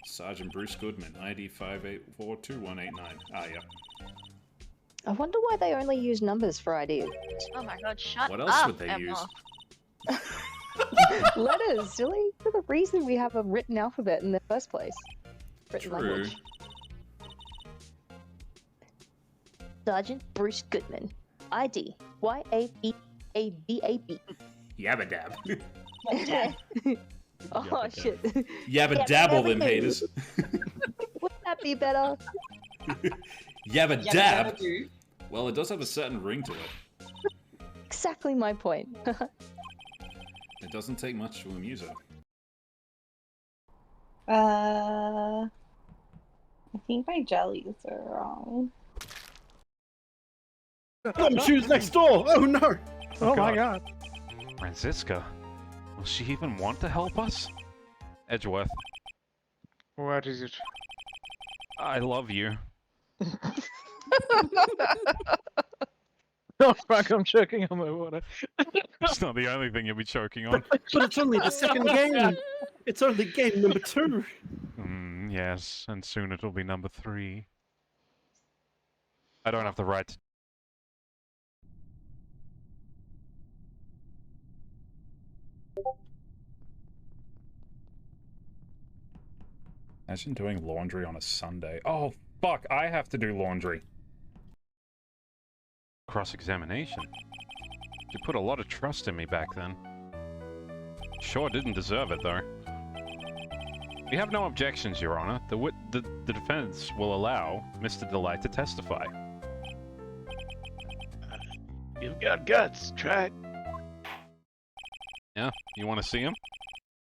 Sergeant Bruce Goodman, ID 5842189. Ah, yep. I wonder why they only use numbers for ID. Oh my god, shut What up, else would they Emma. use? Letters, silly. For the reason we have a written alphabet in the first place. Written True. language. Sergeant Bruce Goodman. ID YABABAB. Yabba dab. Oh shit. Yabba dabble them haters. be better. Yabba Yabba dab. dabba do. Well, it does have a certain ring to it. Exactly my point. It doesn't take much to amuse her. I think my jellies are wrong. Gumshoe's next door! Oh no! Oh my god. Franziska, will she even want to help us? Edgeworth, What is it? I love you. Oh fuck, I'm choking on my water. It's not the only thing you'll be choking on. But it's only the second game! It's only game number 2! Yes, and soon it'll be number 3. I don't have the right to... Imagine doing laundry on a Sunday. Oh, fuck, I have to do laundry. Cross-examination? You put a lot of trust in me back then. Sure didn't deserve it, though. We have no objections, Your Honor. The defense will allow Mr. Delight to testify. You've got guts, try it. Yeah? You want to see him?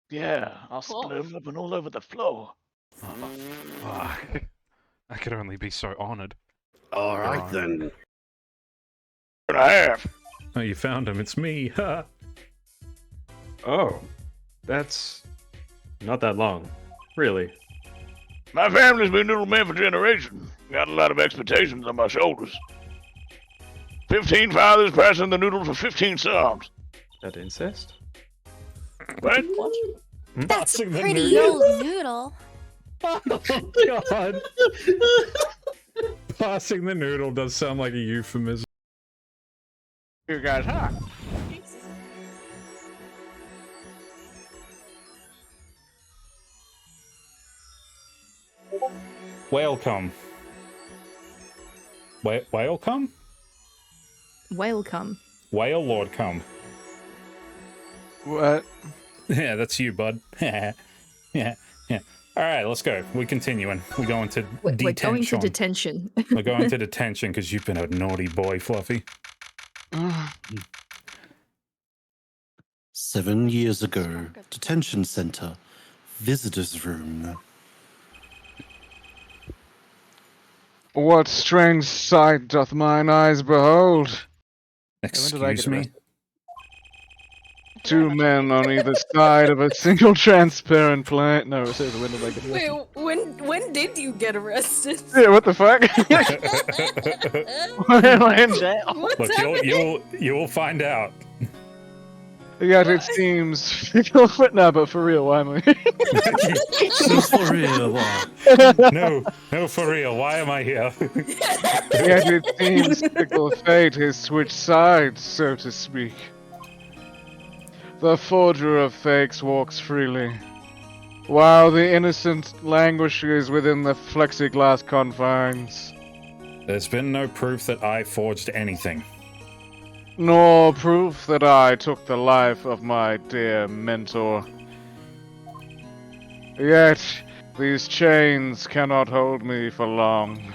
Yeah, I'll split them up and all over the floor. Oh, fuck. I could only be so honored. Alright then. What I have? Oh, you found him. It's me. Ha! Oh, that's not that long. Really? My family's been noodle men for generations. Got a lot of expectations on my shoulders. 15 fathers passing the noodle for 15 sons. That incest? What? That's a Passing the pretty noodle. old noodle. Oh, God. Passing the noodle does sound like a euphemism. You guys, huh? Welcome. Welcome? Welcome. Whale Lord come. What? Yeah, that's you, bud. yeah, yeah. Alright, let's go. We're continuing. We're going to detention. We're going to detention. We're going to detention because you've been a naughty boy, Fluffy. 7 years ago, detention center, visitors room. What strange sight doth mine eyes behold? Excuse me? 2 men on either side of a single transparent plane. No, it says when did I get Wait, arrested? when did you get arrested? Yeah, what the fuck? Why am I in jail? Look, you'll find out. Yet it seems fickle, but no, but for real, why am I? Just for real. No, for real. Why am I here? Yet it seems fickle fate has switched sides, so to speak. The forger of fakes walks freely, while the innocent languishes within the plexiglass confines. There's been no proof that I forged anything. Nor proof that I took the life of my dear mentor. Yet, these chains cannot hold me for long.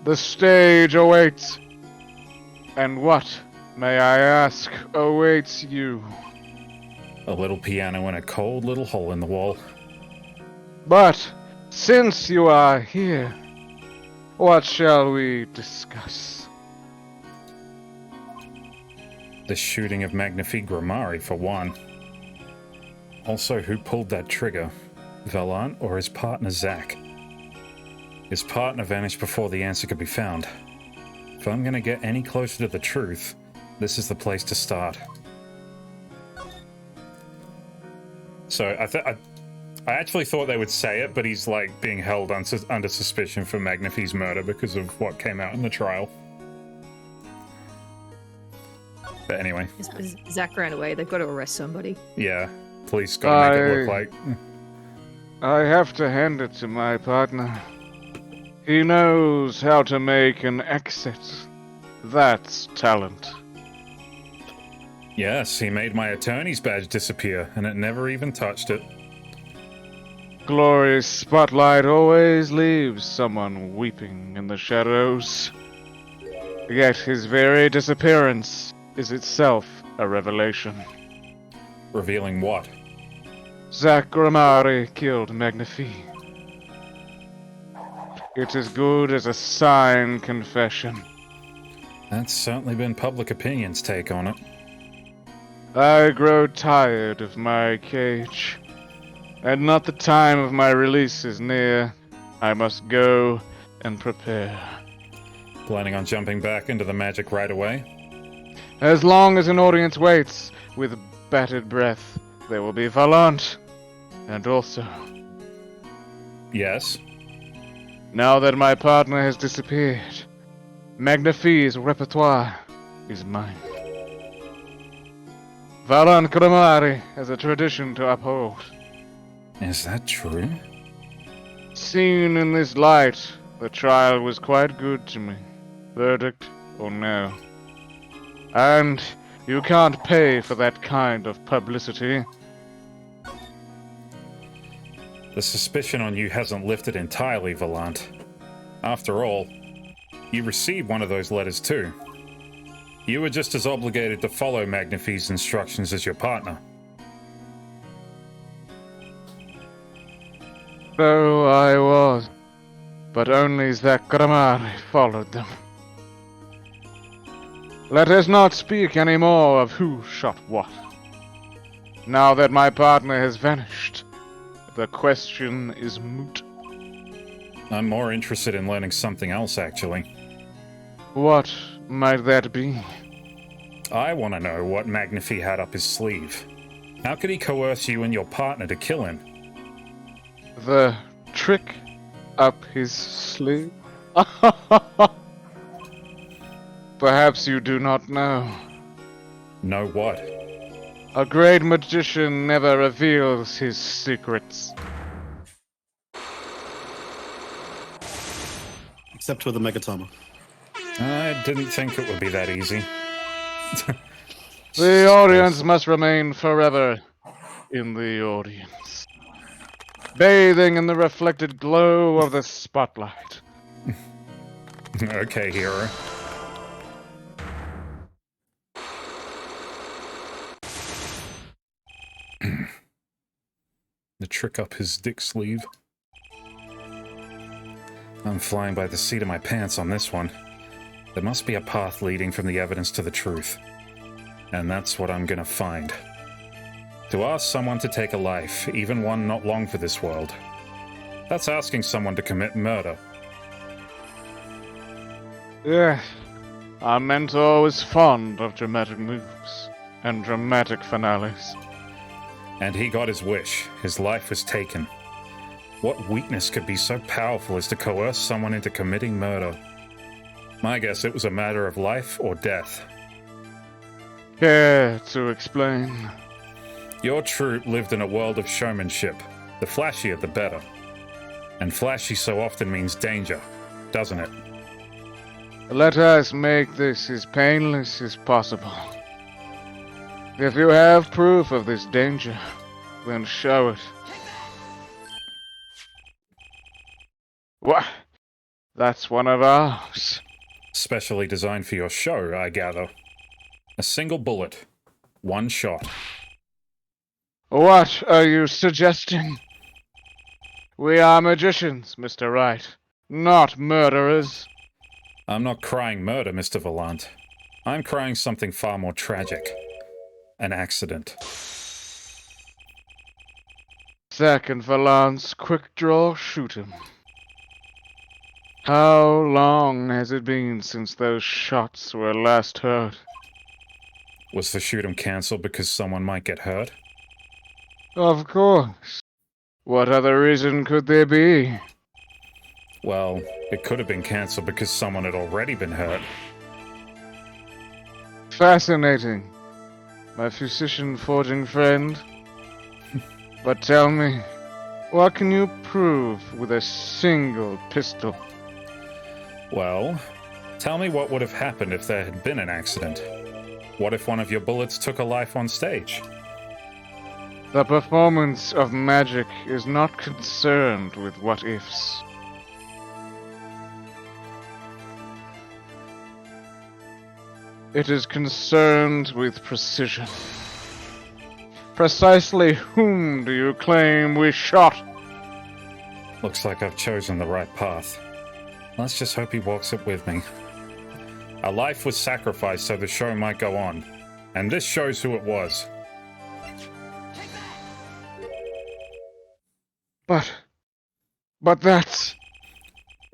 The stage awaits. And what, may I ask, awaits you? A little piano and a cold little hole in the wall. But, since you are here, what shall we discuss? The shooting of Magnifique Grimari, for one. Also, who pulled that trigger? Valant or his partner, Zach? His partner vanished before the answer could be found. If I'm gonna get any closer to the truth, this is the place to start. So, I actually thought they would say it, but he's, like, being held under suspicion for Magnifique's murder because of what came out in the trial. But anyway. Zach ran away. They've got to arrest somebody. Yeah. Police gotta make it look like... I have to hand it to my partner. He knows how to make an exit. That's talent. Yes, he made my attorney's badge disappear, and it never even touched it. glorious spotlight always leaves someone weeping in the shadows. Yet his very disappearance is itself a revelation. Revealing what? Zachramari killed Magnifi. It's as good as a signed confession. That's certainly been public opinion's take on it. I grow tired of my cage, and not the time of my release is near. I must go and prepare. Planning on jumping back into the magic right away? As long as an audience waits with bated breath, there will be Valant. And also... Yes? Now that my partner has disappeared, Magnifi's repertoire is mine. Valant Kramari has a tradition to uphold. Is that true? Seen in this light, the trial was quite good to me. Verdict or no. And you can't pay for that kind of publicity. The suspicion on you hasn't lifted entirely, Valant. After all, you received one of those letters too. You were just as obligated to follow Magnifi's instructions as your partner. So I was, but only Zachramari followed them. Let us not speak any more of who shot what. Now that my partner has vanished, the question is moot. I'm more interested in learning something else, actually. What might that be? I want to know what Magnifi had up his sleeve. How could he coerce you and your partner to kill him? The trick up his sleeve? Perhaps you do not know. Know what? A great magician never reveals his secrets. Except with a Megatama. I didn't think it would be that easy. The audience must remain forever in the audience, bathing in the reflected glow of the spotlight. Okay, hero. The trick up his dick sleeve. I'm flying by the seat of my pants on this one. There must be a path leading from the evidence to the truth. And that's what I'm gonna find. To ask someone to take a life, even one not long for this world, that's asking someone to commit murder. Yes, our mentor was fond of dramatic moves and dramatic finales. And he got his wish. His life was taken. What weakness could be so powerful as to coerce someone into committing murder? My guess it was a matter of life or death. Care to explain? Your troupe lived in a world of showmanship. The flashier the better. And flashy so often means danger, doesn't it? Let us make this as painless as possible. If you have proof of this danger, then show it. What? That's one of ours. Specially designed for your show, I gather. A single bullet. One shot. What are you suggesting? We are magicians, Mr. Wright, not murderers. I'm not crying murder, Mr. Valant. I'm crying something far more tragic. An accident. Second Valant's quick draw, shoot him. How long has it been since those shots were last heard? Was the shoot 'em cancelled because someone might get hurt? Of course. What other reason could there be? Well, it could have been cancelled because someone had already been hurt. Fascinating, my physician-forging friend. But tell me, what can you prove with a single pistol? Well, tell me what would have happened if there had been an accident. What if one of your bullets took a life on stage? The performance of magic is not concerned with what ifs. It is concerned with precision. Precisely whom do you claim we shot? Looks like I've chosen the right path. Let's just hope he walks it with me. A life was sacrificed so the show might go on, and this shows who it was. But that's...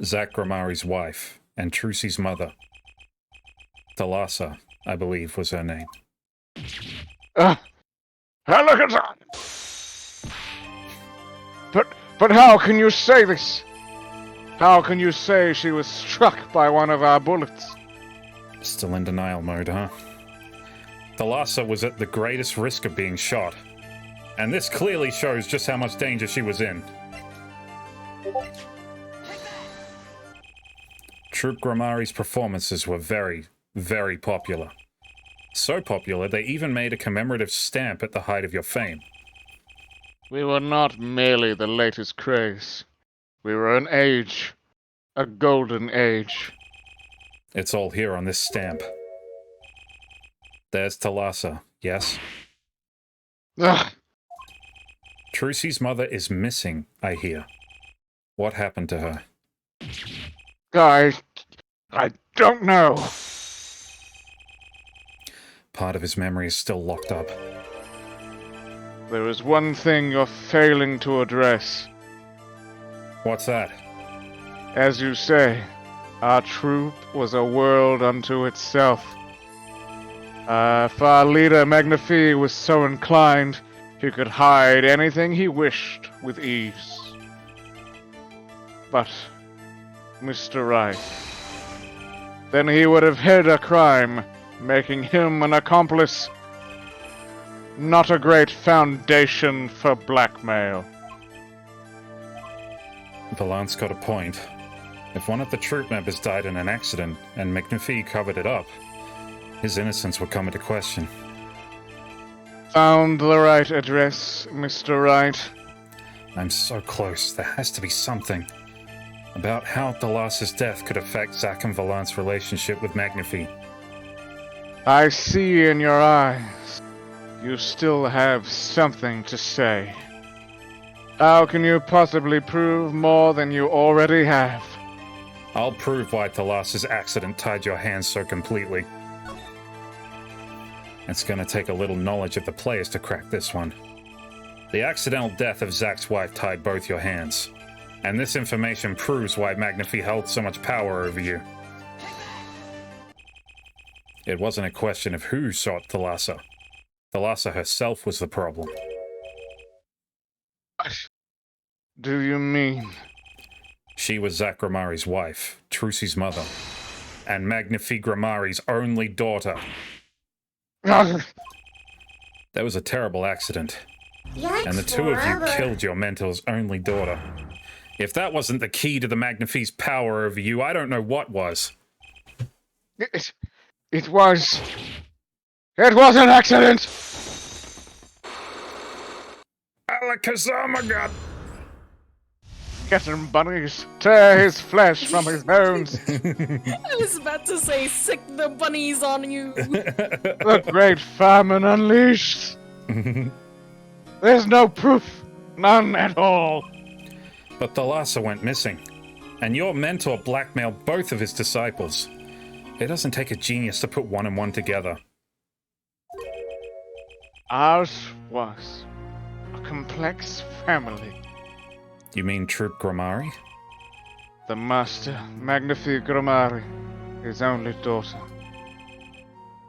Zach Grimari's wife, and Trucy's mother. Thalassa, I believe, was her name. Look at that! But how can you say this? How can you say she was struck by one of our bullets? Still in denial mode, huh? Thalassa was at the greatest risk of being shot, and this clearly shows just how much danger she was in. Troop Grimari's performances were very, very popular. So popular, they even made a commemorative stamp at the height of your fame. We were not merely the latest craze. We were an age. A golden age. It's all here on this stamp. There's Thalassa, yes? Ugh. Trucy's mother is missing, I hear. What happened to her? I don't know. Part of his memory is still locked up. There is one thing you're failing to address. What's that? As you say, our troop was a world unto itself. If our leader Magnifi was so inclined, he could hide anything he wished with ease. But, Mr. Wright, then he would have hid a crime, making him an accomplice. Not a great foundation for blackmail. Valance got a point. If one of the troop members died in an accident and McNaphee covered it up, his innocence would come into question. Found the right address, Mr. Wright. I'm so close. There has to be something about how Thalassa's death could affect Zach and Valance's relationship with McNaphee. I see in your eyes. You still have something to say. How can you possibly prove more than you already have? I'll prove why Thalassa's accident tied your hands so completely. It's gonna take a little knowledge of the players to crack this one. The accidental death of Zach's wife tied both your hands, and this information proves why McNaphee held so much power over you. It wasn't a question of who shot Thalassa. Thalassa herself was the problem. What do you mean? She was Zach Grimari's wife, Trucy's mother, and Magnifi Grimari's only daughter. There was a terrible accident, and the two of you killed your mentor's only daughter. If that wasn't the key to the Magnifi's power over you, I don't know what was. It was an accident! Alakazamagat! Get him, bunnies! Tear his flesh from his bones! I was about to say, sick the bunnies on you! The great famine unleashed! There's no proof! None at all! But Thalassa went missing, and your mentor blackmailed both of his disciples. It doesn't take a genius to put one and one together. Ours was a complex family. You mean Troop Grimari? The master, Magnifi Grimari, his only daughter,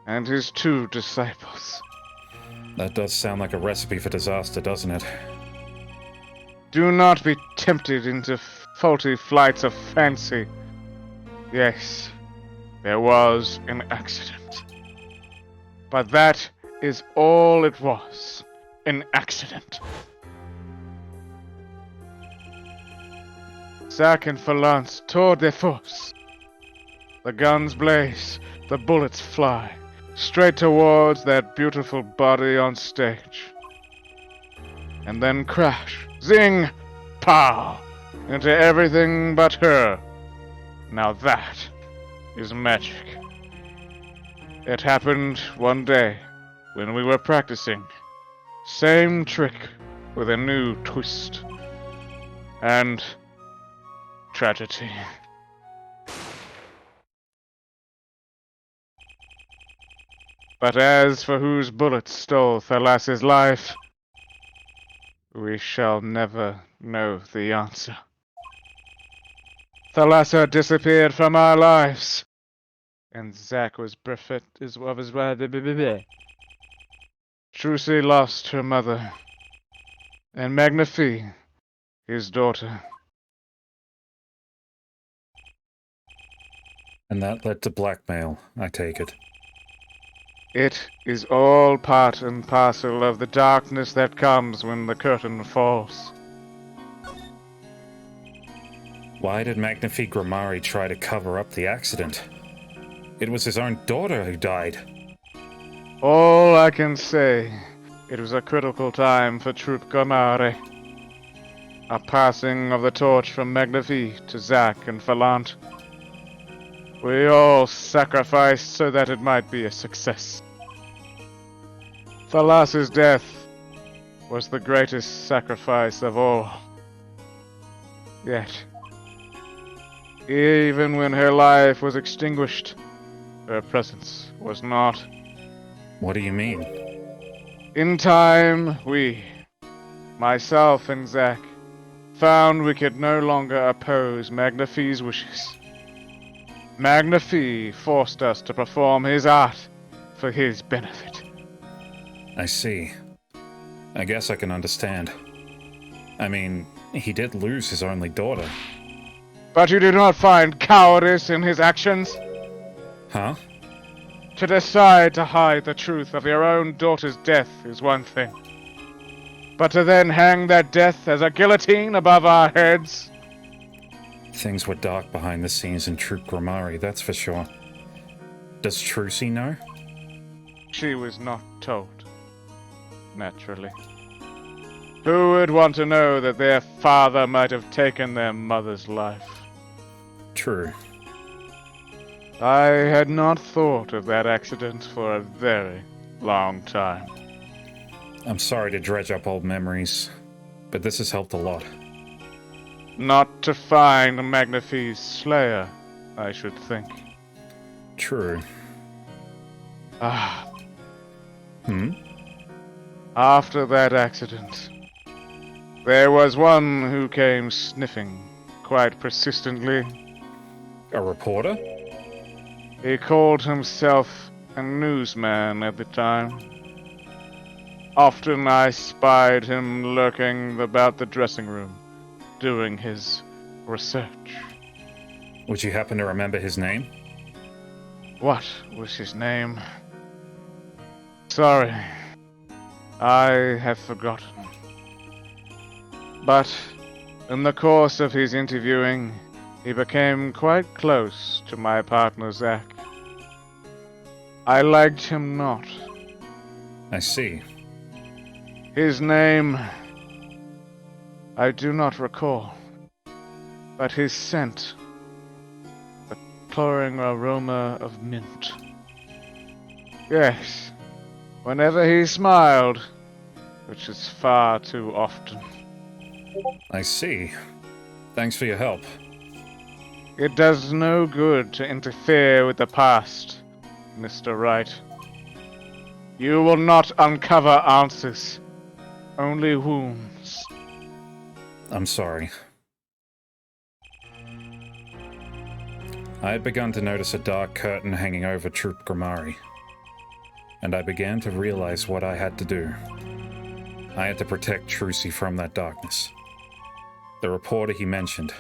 and his 2 disciples. That does sound like a recipe for disaster, doesn't it? Do not be tempted into faulty flights of fancy. Yes, there was an accident. But that is all it was. An accident. Zack and Valance toward their force. The guns blaze, the bullets fly, straight towards that beautiful body on stage. and then crash, zing, pow, into everything but her. Now that is magic. It happened one day when we were practicing. Same trick with a new twist. And tragedy. But as for whose bullet stole Thalas's life, we shall never know the answer. Thalassa disappeared from our lives, and Zack was bereft of his Trucy lost her mother, and Magnifi, his daughter. And that led to blackmail, I take it. It is all part and parcel of the darkness that comes when the curtain falls. Why did Magnifi Grimari try to cover up the accident? It was his own daughter who died. All I can say, it was a critical time for Troop Grimari. A passing of the torch from Magnifi to Zack and Falant. We all sacrificed so that it might be a success. Thalas's death was the greatest sacrifice of all. Yet, even when her life was extinguished, her presence was not. What do you mean? In time, we, myself and Zack, found we could no longer oppose Magnifi's wishes. Magnifi forced us to perform his art for his benefit. I see. I guess I can understand. I mean, he did lose his only daughter. But you do not find cowardice in his actions? Huh? To decide to hide the truth of your own daughter's death is one thing. But to then hang that death as a guillotine above our heads? Things were dark behind the scenes in Troop Grimari, that's for sure. Does Trucy know? She was not told. Naturally. Who would want to know that their father might have taken their mother's life? True. I had not thought of that accident for a very long time. I'm sorry to dredge up old memories, but this has helped a lot. Not to find Magnifi's slayer, I should think. True. Ah. Hmm? After that accident, there was one who came sniffing quite persistently. A reporter? He called himself a newsman at the time. Often I spied him lurking about the dressing room, doing his research. Would you happen to remember his name? What was his name? Sorry, I have forgotten. But in the course of his interviewing, he became quite close to my partner Zack. I liked him not. I see. His name I do not recall, but his scent, the cloying aroma of mint. Yes, whenever he smiled, which is far too often. I see. Thanks for your help. It does no good to interfere with the past, Mr. Wright. You will not uncover answers, only wounds. I'm sorry. I had begun to notice a dark curtain hanging over Troop Grimari, and I began to realize what I had to do. I had to protect Trucy from that darkness. The reporter he mentioned.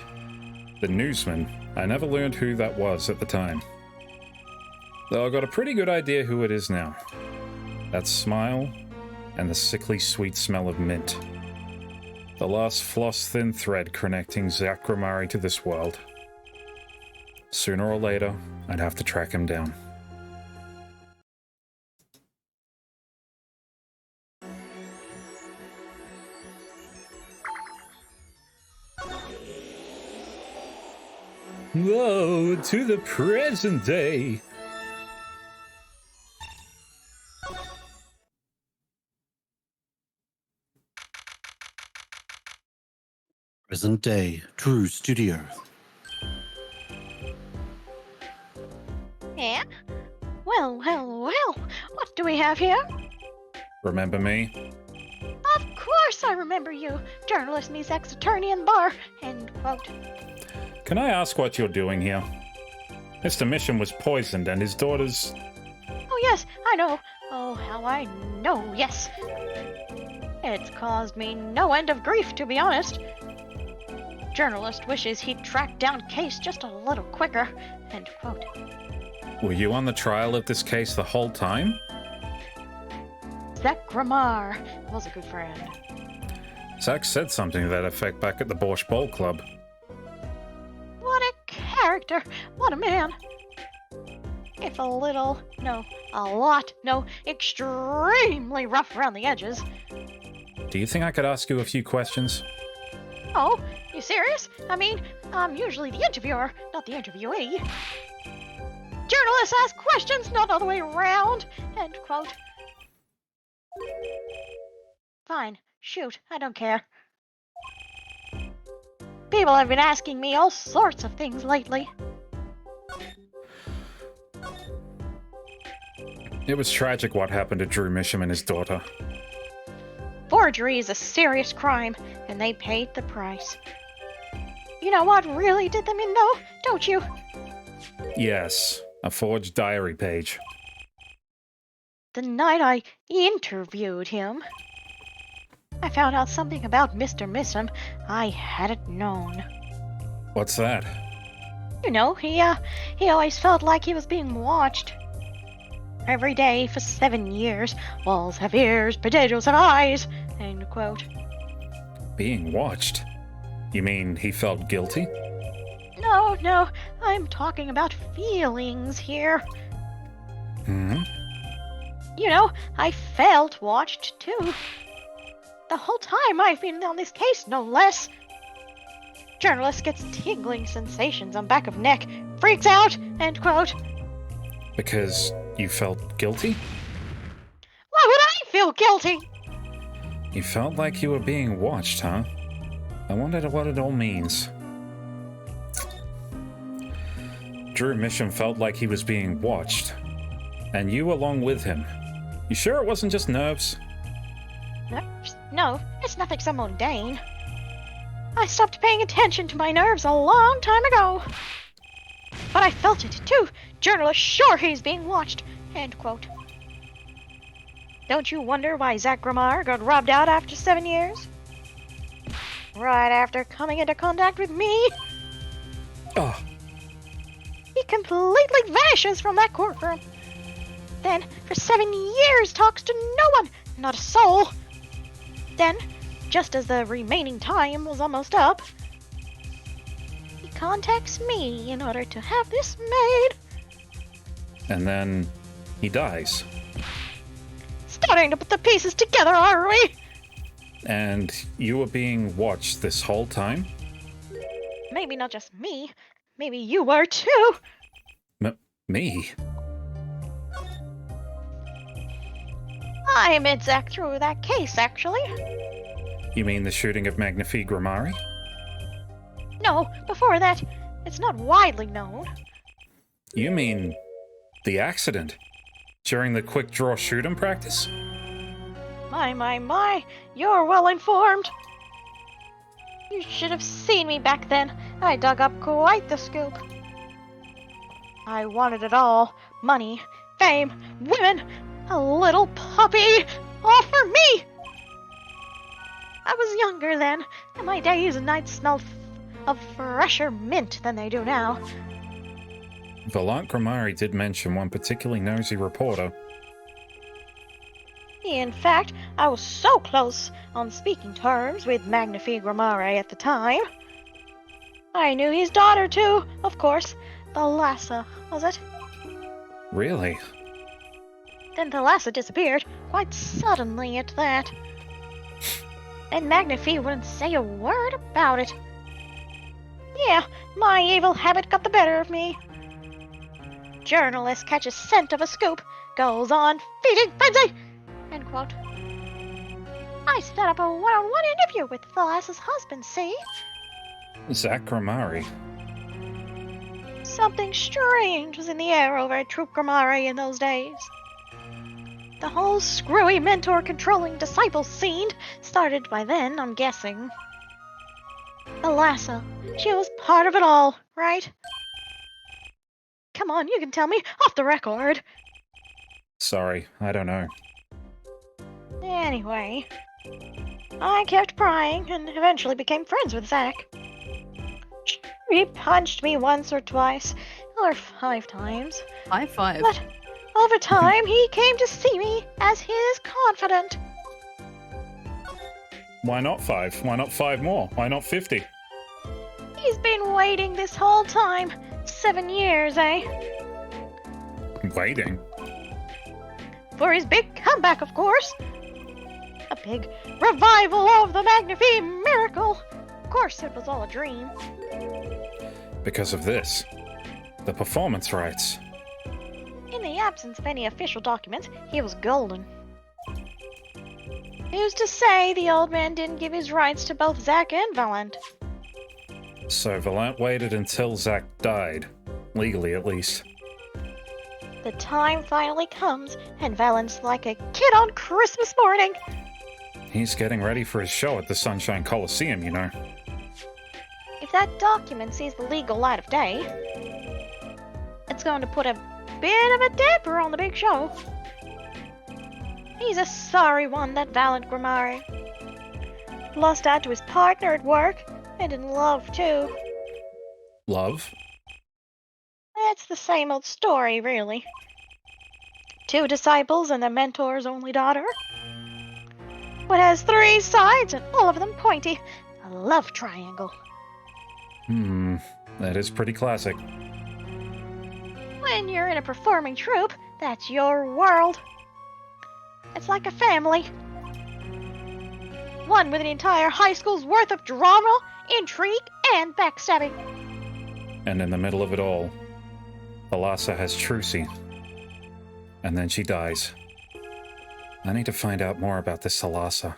The newsman, I never learned who that was at the time. Though I got a pretty good idea who it is now. That smile, and the sickly sweet smell of mint. The last floss-thin thread connecting Zack Grimari to this world. Sooner or later, I'd have to track him down. Whoa, to the present day. Present day, true studio. Yeah? Well, what do we have here? Remember me? Of course I remember you, journalist meets ex-attorney in the bar, end quote. Can I ask what you're doing here? Mr. Mission was poisoned and his daughters... Oh yes, I know. Oh, how I know, yes. It's caused me no end of grief, to be honest. Journalist wishes he'd tracked down Case just a little quicker, end quote. Were you on the trial of this case the whole time? Zach Grammar was a good friend. Zach said something to that effect back at the Borscht Bowl Club. What a character! What a man! If a little, no, a lot, no, extremely rough around the edges. Do you think I could ask you a few questions? Oh, you serious? I mean, I'm usually the interviewer, not the interviewee. Journalists ask questions, not all the way around, end quote. Fine, shoot, I don't care. People have been asking me all sorts of things lately. It was tragic what happened to Drew Misham and his daughter. Forgery is a serious crime, and they paid the price. You know what really did them in, though, don't you? Yes, a forged diary page. The night I interviewed him, I found out something about Mr. Misham I hadn't known. What's that? You know, he always felt like he was being watched. Every day for 7 years. Walls have ears, potatoes have eyes, end quote. Being watched? You mean he felt guilty? No, I'm talking about feelings here. Hmm? You know, I felt watched too. The whole time I've been on this case, no less. Journalist gets tingling sensations on back of neck, freaks out, end quote. Because you felt guilty? Why would I feel guilty? You felt like you were being watched, huh? I wondered what it all means. Drew Misham felt like he was being watched. And you along with him. You sure it wasn't just nerves? Nerves? No, it's nothing so mundane. I stopped paying attention to my nerves a long time ago. But I felt it too. Journalist sure he's being watched. End quote. Don't you wonder why Zach Grammar got robbed out after 7 years? Right after coming into contact with me. Oh. He completely vanishes from that courtroom. Then, for 7 years, talks to no one, not a soul. Then, just as the remaining time was almost up, he contacts me in order to have this made. And then he dies. Starting to put the pieces together, are we? And you were being watched this whole time? Maybe not just me. Maybe you were too. Me? I met Zach through that case, actually. You mean the shooting of Magnifique Grimari? No, before that. It's not widely known. You mean the accident? During the quick draw shoot-'em practice? My, you're well informed. You should have seen me back then. I dug up quite the scoop. I wanted it all. Money, fame, women, a little puppy, all for me! I was younger then, and my days and nights smelled of fresher mint than they do now. Valant Grimari did mention one particularly nosy reporter. In fact, I was so close on speaking terms with Magnifique Grimari at the time. I knew his daughter too, of course. Thalassa, was it? Really? Then Thalassa disappeared, quite suddenly at that. And Magnifique wouldn't say a word about it. Yeah, my evil habit got the better of me. Journalist catches scent of a scoop, goes on feeding frenzy, end quote. I set up a one-on-one interview with Thalas's husband, see? Zach Grimari. Something strange was in the air over at Troop Grimari in those days. The whole screwy mentor-controlling disciple scene started by then, I'm guessing. Thalassa, she was part of it all, right? Come on, you can tell me off the record. Sorry, I don't know. Anyway, I kept prying and eventually became friends with Zach. He punched me once or twice, or 5 times. High five. But over time, he came to see me as his confidant. Why not 5? Why not 5 more? Why not 50? He's been waiting this whole time. 7 years, eh? Waiting? For his big comeback, of course. A big revival of the Magnifique miracle. Of course, it was all a dream. Because of this. The performance rights. In the absence of any official documents, he was golden. Who's to say the old man didn't give his rights to both Zach and Valant? So Valant waited until Zach died. Legally, at least. The time finally comes, and Valent's like a kid on Christmas morning. He's getting ready for his show at the Sunshine Coliseum, you know. If that document sees the legal light of day, it's going to put a bit of a damper on the big show. He's a sorry one, that Valant Grimari. Lost out to his partner at work, and in love, too. Love? It's the same old story, really. 2 disciples and their mentor's only daughter. What has 3 sides and all of them pointy. A love triangle. That is pretty classic. When you're in a performing troupe, that's your world. It's like a family. One with an entire high school's worth of drama, intrigue, and backstabbing. And in the middle of it all, Thalassa has Trucy. And then she dies. I need to find out more about this Thalassa.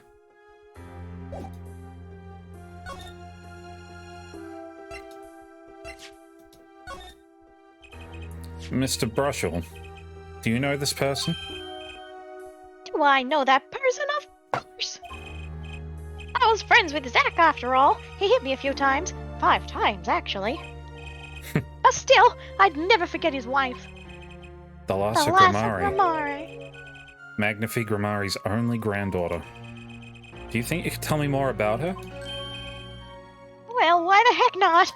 Mr. Brushel, do you know this person? Do I know that person? Of course. I was friends with Zach, after all. He hit me a few times. 5 times, actually. But still, I'd never forget his wife. Thalassa Grimari. Magnifique Grimari's only granddaughter. Do you think you could tell me more about her? Well, why the heck not?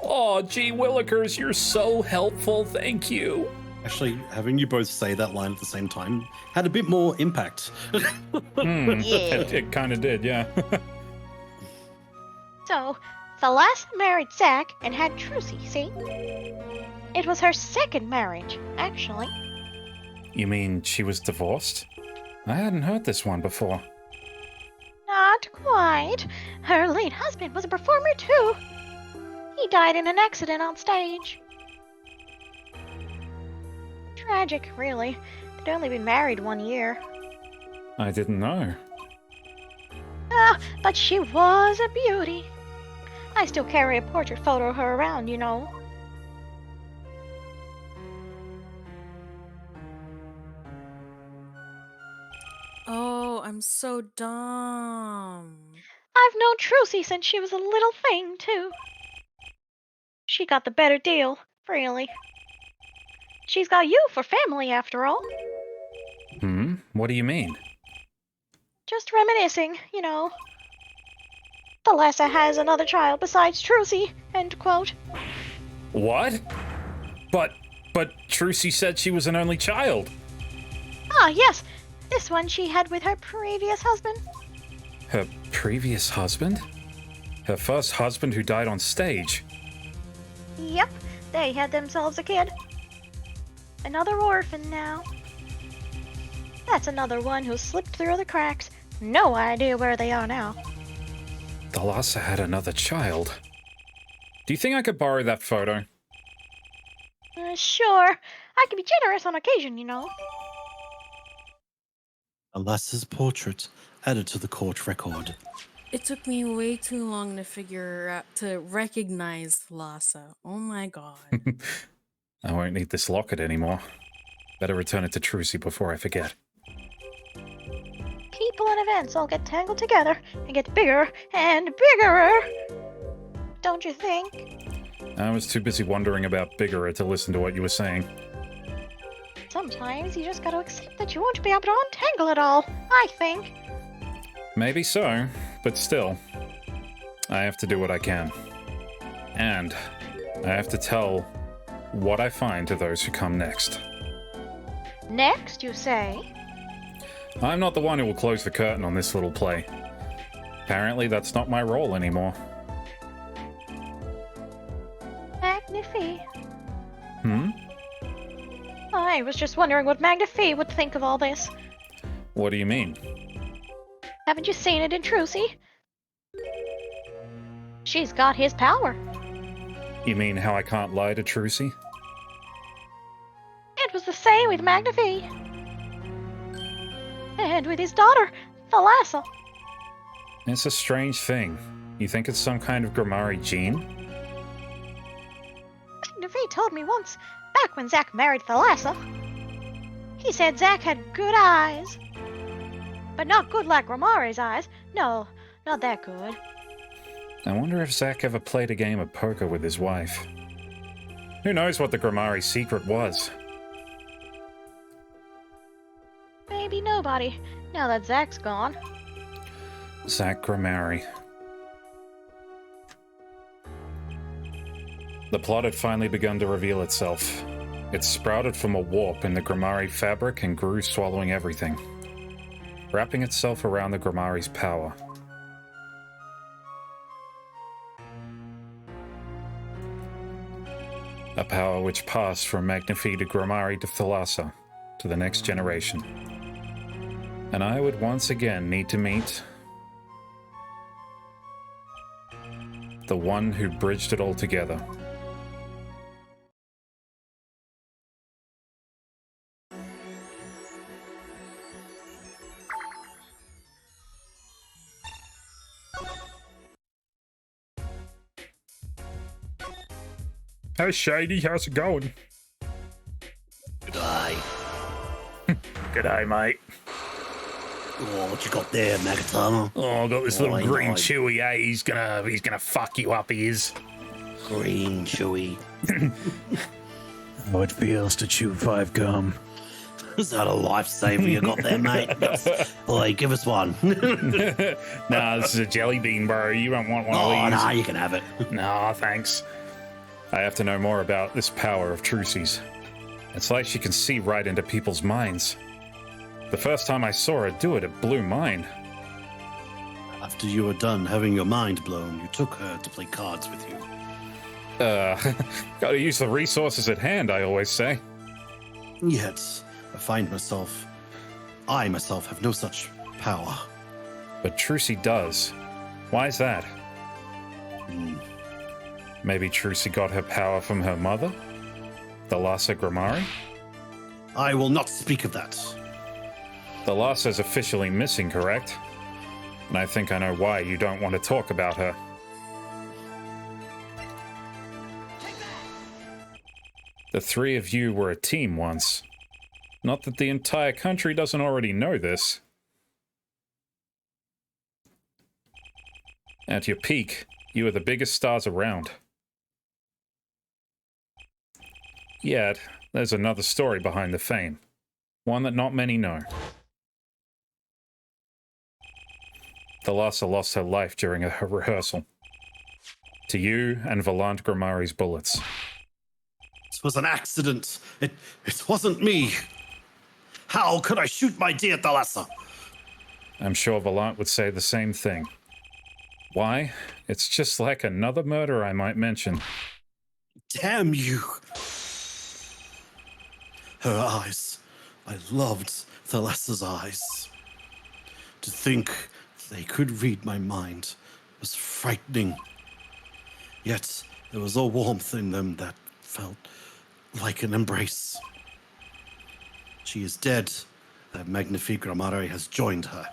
Oh, gee willikers, you're so helpful, thank you. Actually, having you both say that line at the same time had a bit more impact. It kind of did, yeah. So, Thalassa married Zach and had Trucy, see? It was her second marriage, actually. You mean she was divorced? I hadn't heard this one before. Not quite. Her late husband was a performer, too. He died in an accident on stage. Tragic, really. They'd only been married 1 year. I didn't know. But she was a beauty. I still carry a portrait photo of her around, you know. Oh, I'm so dumb. I've known Trucy since she was a little thing, too. She got the better deal, really. She's got you for family, after all. What do you mean? Just reminiscing, you know. Thalassa has another child besides Trucy, end quote. What? But Trucy said she was an only child. Ah, yes. This one she had with her previous husband. Her previous husband? Her first husband who died on stage. Yep, they had themselves a kid. Another orphan now. That's another one who slipped through the cracks. No idea where they are now. Thalassa had another child. Do you think I could borrow that photo? Sure. I can be generous on occasion, you know. Alas's portrait added to the court record. It took me way too long to figure out to recognize Lhasa. Oh my god. I won't need this locket anymore. Better return it to Trucy before I forget. People and events all get tangled together and get bigger and bigger. Don't you think? I was too busy wondering about Biggerer to listen to what you were saying. Sometimes you just gotta accept that you won't be able to untangle it all, I think. Maybe so, but still, I have to do what I can. And I have to tell what I find to those who come next. Next, you say? I'm not the one who will close the curtain on this little play. Apparently, that's not my role anymore. Magnifique. Hmm? I was just wondering what Magnifique would think of all this. What do you mean? Haven't you seen it in Trucy? She's got his power. You mean how I can't lie to Trucy? It was the same with Magnifique. And with his daughter, Thalassa. It's a strange thing. You think it's some kind of Grimari gene? Magnifique told me once, back when Zack married Thalassa. He said Zack had good eyes. But not good like Grimari's eyes. No, not that good. I wonder if Zack ever played a game of poker with his wife. Who knows what the Grimari secret was? Maybe nobody, now that Zack's gone. Zack Grimari. The plot had finally begun to reveal itself. It sprouted from a warp in the Grimari fabric and grew, swallowing everything, wrapping itself around the Grimari's power. A power which passed from Magnifique to Grimari to Thalassa, to the next generation. And I would once again need to meet the one who bridged it all together. Hey Shady, how's it going? G'day. G'day, mate. Oh, what you got there, Magatama? Oh, I got this little green chewy, eh? He's gonna fuck you up, he is. Green chewy. How it feels to chew 5 gum. Is that a lifesaver you got there, mate? Boy, give us one. Nah, this is a jelly bean, bro. You don't want one of these. Oh, nah, you can have it. Nah, thanks. I have to know more about this power of Trucy's. It's like she can see right into people's minds. The first time I saw her do it, it blew mine. After you were done having your mind blown, you took her to play cards with you. Gotta use the resources at hand, I always say. Yet, I myself have no such power. But Trucy does. Why is that? Maybe Trucy got her power from her mother? Thalassa Grimari? I will not speak of that. Thalassa's officially missing, correct? And I think I know why you don't want to talk about her. The 3 of you were a team once. Not that the entire country doesn't already know this. At your peak, you were the biggest stars around. Yet, there's another story behind the fame. One that not many know. Thalassa lost her life during a rehearsal. To you and Valant Grimari's bullets. This was an accident. It wasn't me. How could I shoot my dear Thalassa? I'm sure Valant would say the same thing. Why? It's just like another murder I might mention. Damn you. Her eyes. I loved Thalassa's eyes. To think they could read my mind was frightening. Yet There was a warmth in them that felt like an embrace. She is dead. That Magnifique Gramare has joined her.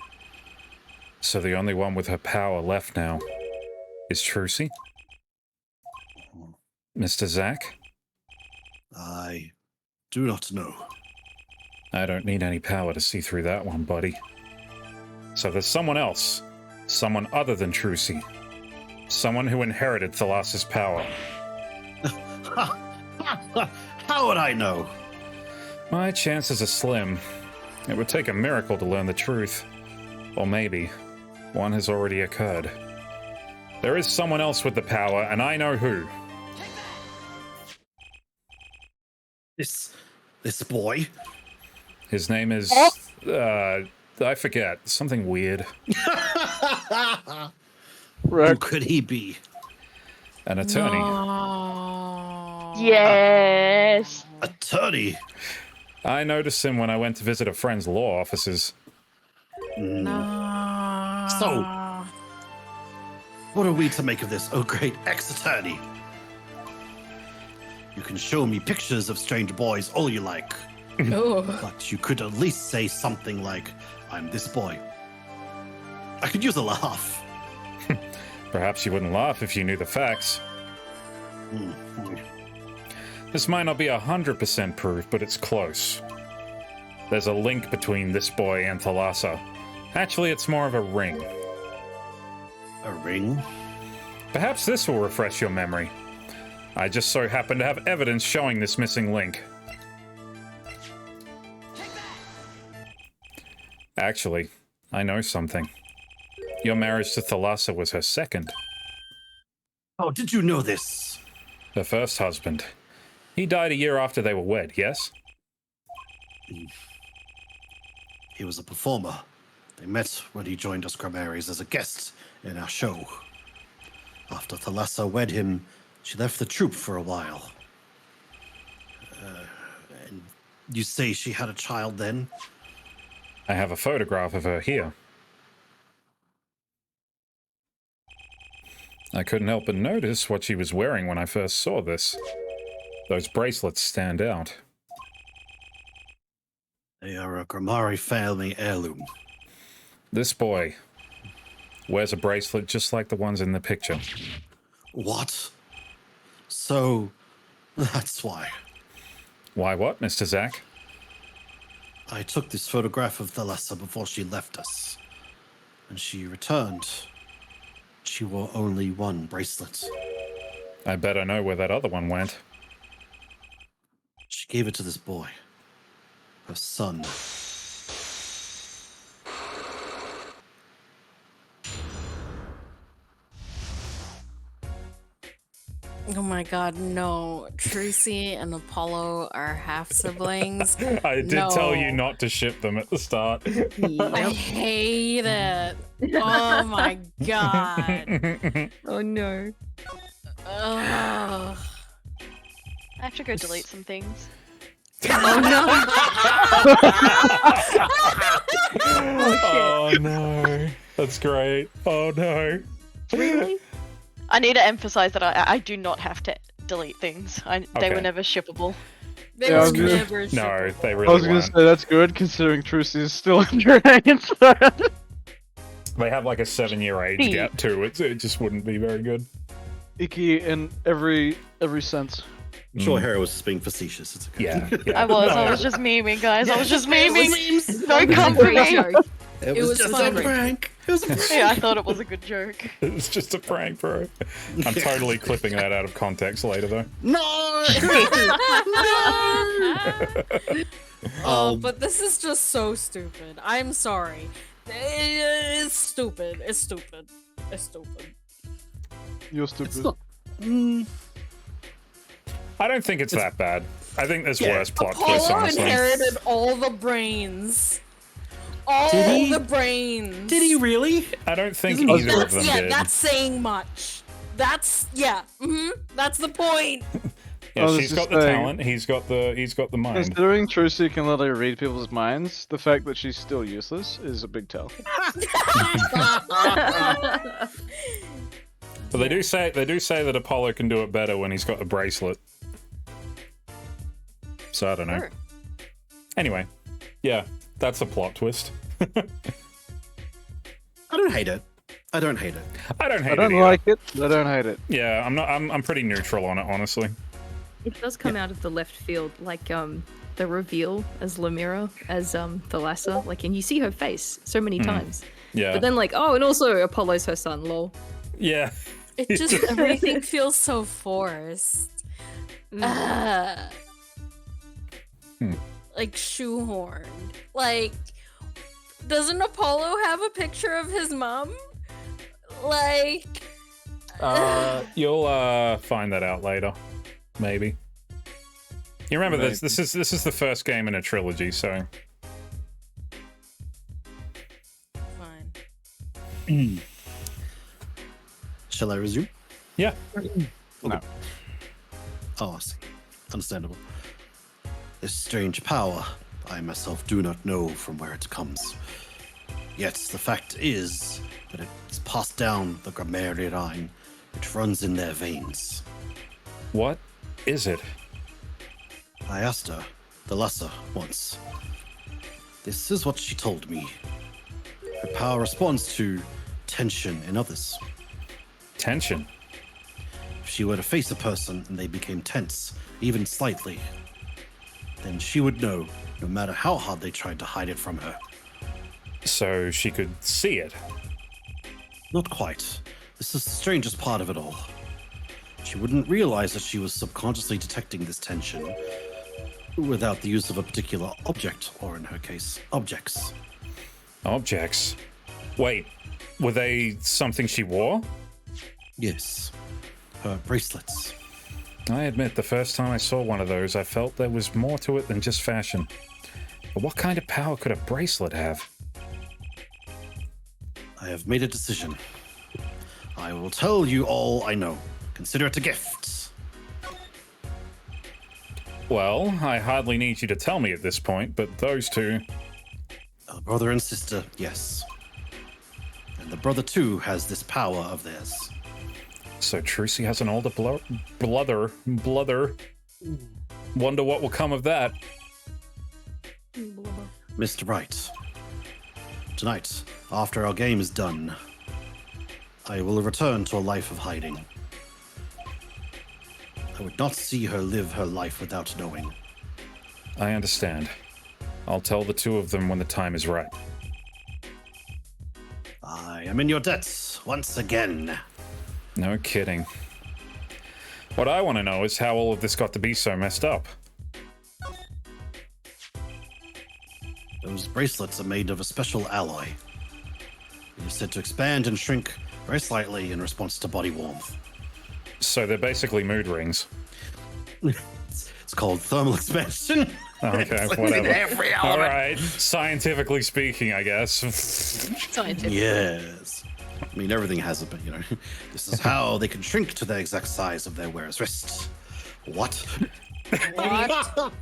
So the only one with her power left now is Trucy? Mr. Zack? I do not know. I don't need any power to see through that one, buddy. So there's someone else. Someone other than Trucy. Someone who inherited Thalas's power. How would I know? My chances are slim. It would take a miracle to learn the truth. Or maybe one has already occurred. There is someone else with the power, and I know who. This boy? His name is... I forget. Something weird. Who could he be? An attorney. Yes. Attorney? I noticed him when I went to visit a friend's law offices. So, what are we to make of this, oh great ex-attorney? You can show me pictures of strange boys all you like. Oh. But you could at least say something like, I'm this boy. I could use a laugh. Perhaps you wouldn't laugh if you knew the facts. This might not be 100% proof, but it's close. There's a link between this boy and Thalassa. Actually, it's more of a ring. A ring? Perhaps this will refresh your memory. I just so happen to have evidence showing this missing link. Actually, I know something. Your marriage to Thalassa was her second. Oh, did you know this? Her first husband. He died a year after they were wed, yes? He was a performer. They met when he joined us Gramaries as a guest in our show. After Thalassa wed him, she left the troupe for a while. And you say she had a child then? I have a photograph of her here. I couldn't help but notice what she was wearing when I first saw this. Those bracelets stand out. They are a Gramari family heirloom. This boy wears a bracelet just like the ones in the picture. What? So, that's why. Why what, Mr. Zack? I took this photograph of Thalassa before she left us. When she returned, she wore only one bracelet. I better know where that other one went. She gave it to this boy. Her son. Oh my god, no. Trucy and Apollo are half siblings. I did tell you not to ship them at the start. I hate it. Oh my god. Oh no. Ugh. I have to go delete some things. Oh no. That's great. Oh no. Really? I need to emphasize that I do not have to delete things. They were Okay. never shippable. They Yeah, were good. never No, they I really was gonna weren't. say that's good considering Trucy is still under inside. They have like a 7-year age gap too. It just wouldn't be very good. Icky in every sense. I'm sure Harry was being facetious. It's okay. Yeah. I was just memeing, guys. I was just memeing. It Don't was come a for great me. joke. It It was was just fun. a prank. It was a prank. Yeah, I thought it was a good joke. It's just a prank, bro. I'm totally clipping that out of context later, though. No! Oh, but this is just so stupid. I'm sorry. It's stupid. It's stupid. It's stupid. You're stupid. It's not. I don't think it's that bad. I think there's worse plot twists, Apollo honestly. inherited all the brains. All Did he? the brains. Did he really? I don't think Isn't either That's, of them yeah, did. that's saying much. That's that's the point. Yeah, I was she's just got the saying- talent. He's got the mind. Considering Trucy can literally read people's minds, the fact that she's still useless is a big tell. But they do say that Apollo can do it better when he's got a bracelet. So I don't know. Sure. Anyway, yeah, that's a plot twist. I don't hate it. I don't hate it. I don't hate I don't it. like it. I don't hate it. Yeah, I'm pretty neutral on it, honestly. It does come out of the left field, like the reveal as Lemira, as Thalassa, like, and you see her face so many times. Yeah. But then like, oh, and also Apollo's her son, lol. Yeah. It just everything feels so forced. Like shoehorned. Like, doesn't Apollo have a picture of his mom? Like, You'll find that out later, maybe. You remember this? This is the first game in a trilogy, so. fine. Shall I resume? Yeah. No. Oh, I see. Understandable. This strange power, I myself do not know from where it comes. Yet the fact is that it's passed down the grammarian line, which runs in their veins. What is it? I asked her, the lesser, once. This is what she told me. Her power responds to tension in others. Tension? If she were to face a person and they became tense, even slightly, then she would know, no matter how hard they tried to hide it from her. So she could see it? Not quite. This is the strangest part of it all. She wouldn't realize that she was subconsciously detecting this tension without the use of a particular object, or in her case, objects. Objects? Wait, were they something she wore? Yes. Her bracelets. I admit, the first time I saw one of those, I felt there was more to it than just fashion. But what kind of power could a bracelet have? I have made a decision. I will tell you all I know. Consider it a gift. Well, I hardly need you to tell me at this point, but those two... A brother and sister, yes. And the brother too has this power of theirs. So Trucy has an older brother. Wonder what will come of that. Mr. Wright, tonight, after our game is done, I will return to a life of hiding. I would not see her live her life without knowing. I understand. I'll tell the two of them when the time is right. I am in your debts once again. No kidding. What I want to know is how all of this got to be so messed up. Those bracelets are made of a special alloy. It is said to expand and shrink very slightly in response to body warmth. So they're basically mood rings. It's called thermal expansion. Okay, whatever. All right, scientifically speaking, I guess. Scientific. Yes. I mean, everything has it, but you know, this is how they can shrink to the exact size of their wearer's wrist. What? What?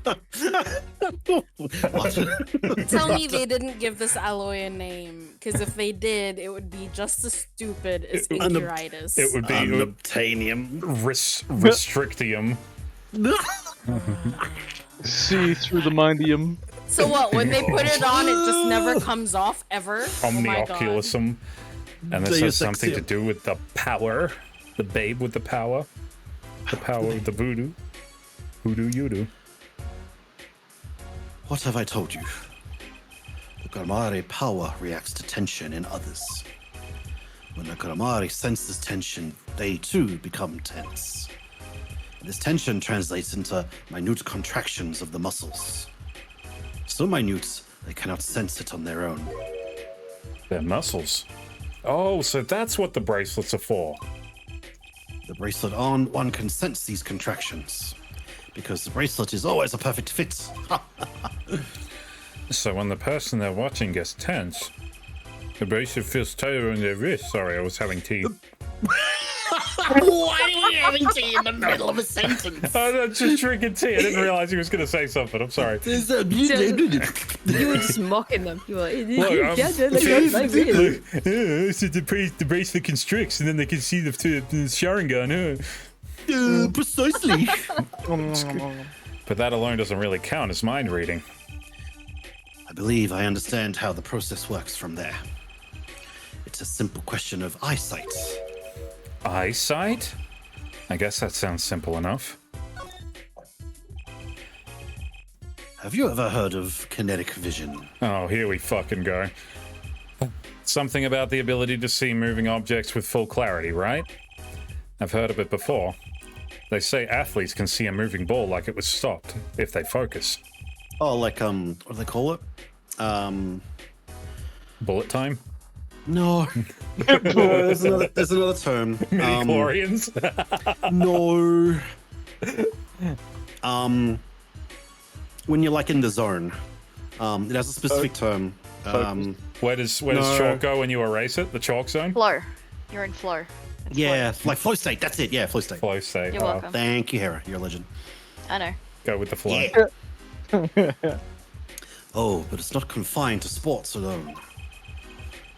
What? Tell me they didn't give this alloy a name, because if they did, it would be just as stupid as Anchoritis. It would be unobtainium. Restrictium. See through the mindium. So what, when they put it on, it just never comes off, ever? Omnioculusum. And this has something to do with the power. The babe with the power. The power of the voodoo. Hoodoo you-do. What have I told you? The Karamari power reacts to tension in others. When the Karamari senses tension, they too become tense. This tension translates into minute contractions of the muscles. So minute, they cannot sense it on their own. Their muscles? Oh, so that's what the bracelets are for. The bracelet on, one can sense these contractions. Because the bracelet is always a perfect fit. So when the person they're watching gets tense, the bracelet feels tighter on their wrist. Sorry, I was having tea. Why do we having tea in the middle of a sentence. I'm just drinking tea. I didn't realize he was going to say something. I'm sorry. You were just mocking them. You were like, Look, yeah, that's like really. So the bracelet constricts, and then they can see the Sharingan. Precisely. But that alone doesn't really count as mind reading. I believe I understand how the process works from there. It's a simple question of eyesight. Eyesight? I guess that sounds simple enough. Have you ever heard of kinetic vision? Oh, here we fucking go. Something about the ability to see moving objects with full clarity, right? I've heard of it before. They say athletes can see a moving ball like it was stopped if they focus. Oh, like, what do they call it? Bullet time? No. there's another term. Midi-chlorians? No. When you're like in the zone. It has a specific term. Where does chalk go when you erase it? The chalk zone? Flow. You're in flow. It's Yeah, flow. like flow state. That's it. Yeah, flow state. Flow state. You're welcome. Thank you, Hera. You're a legend. I know. Go with the flow. Yeah. Oh, but it's not confined to sports alone.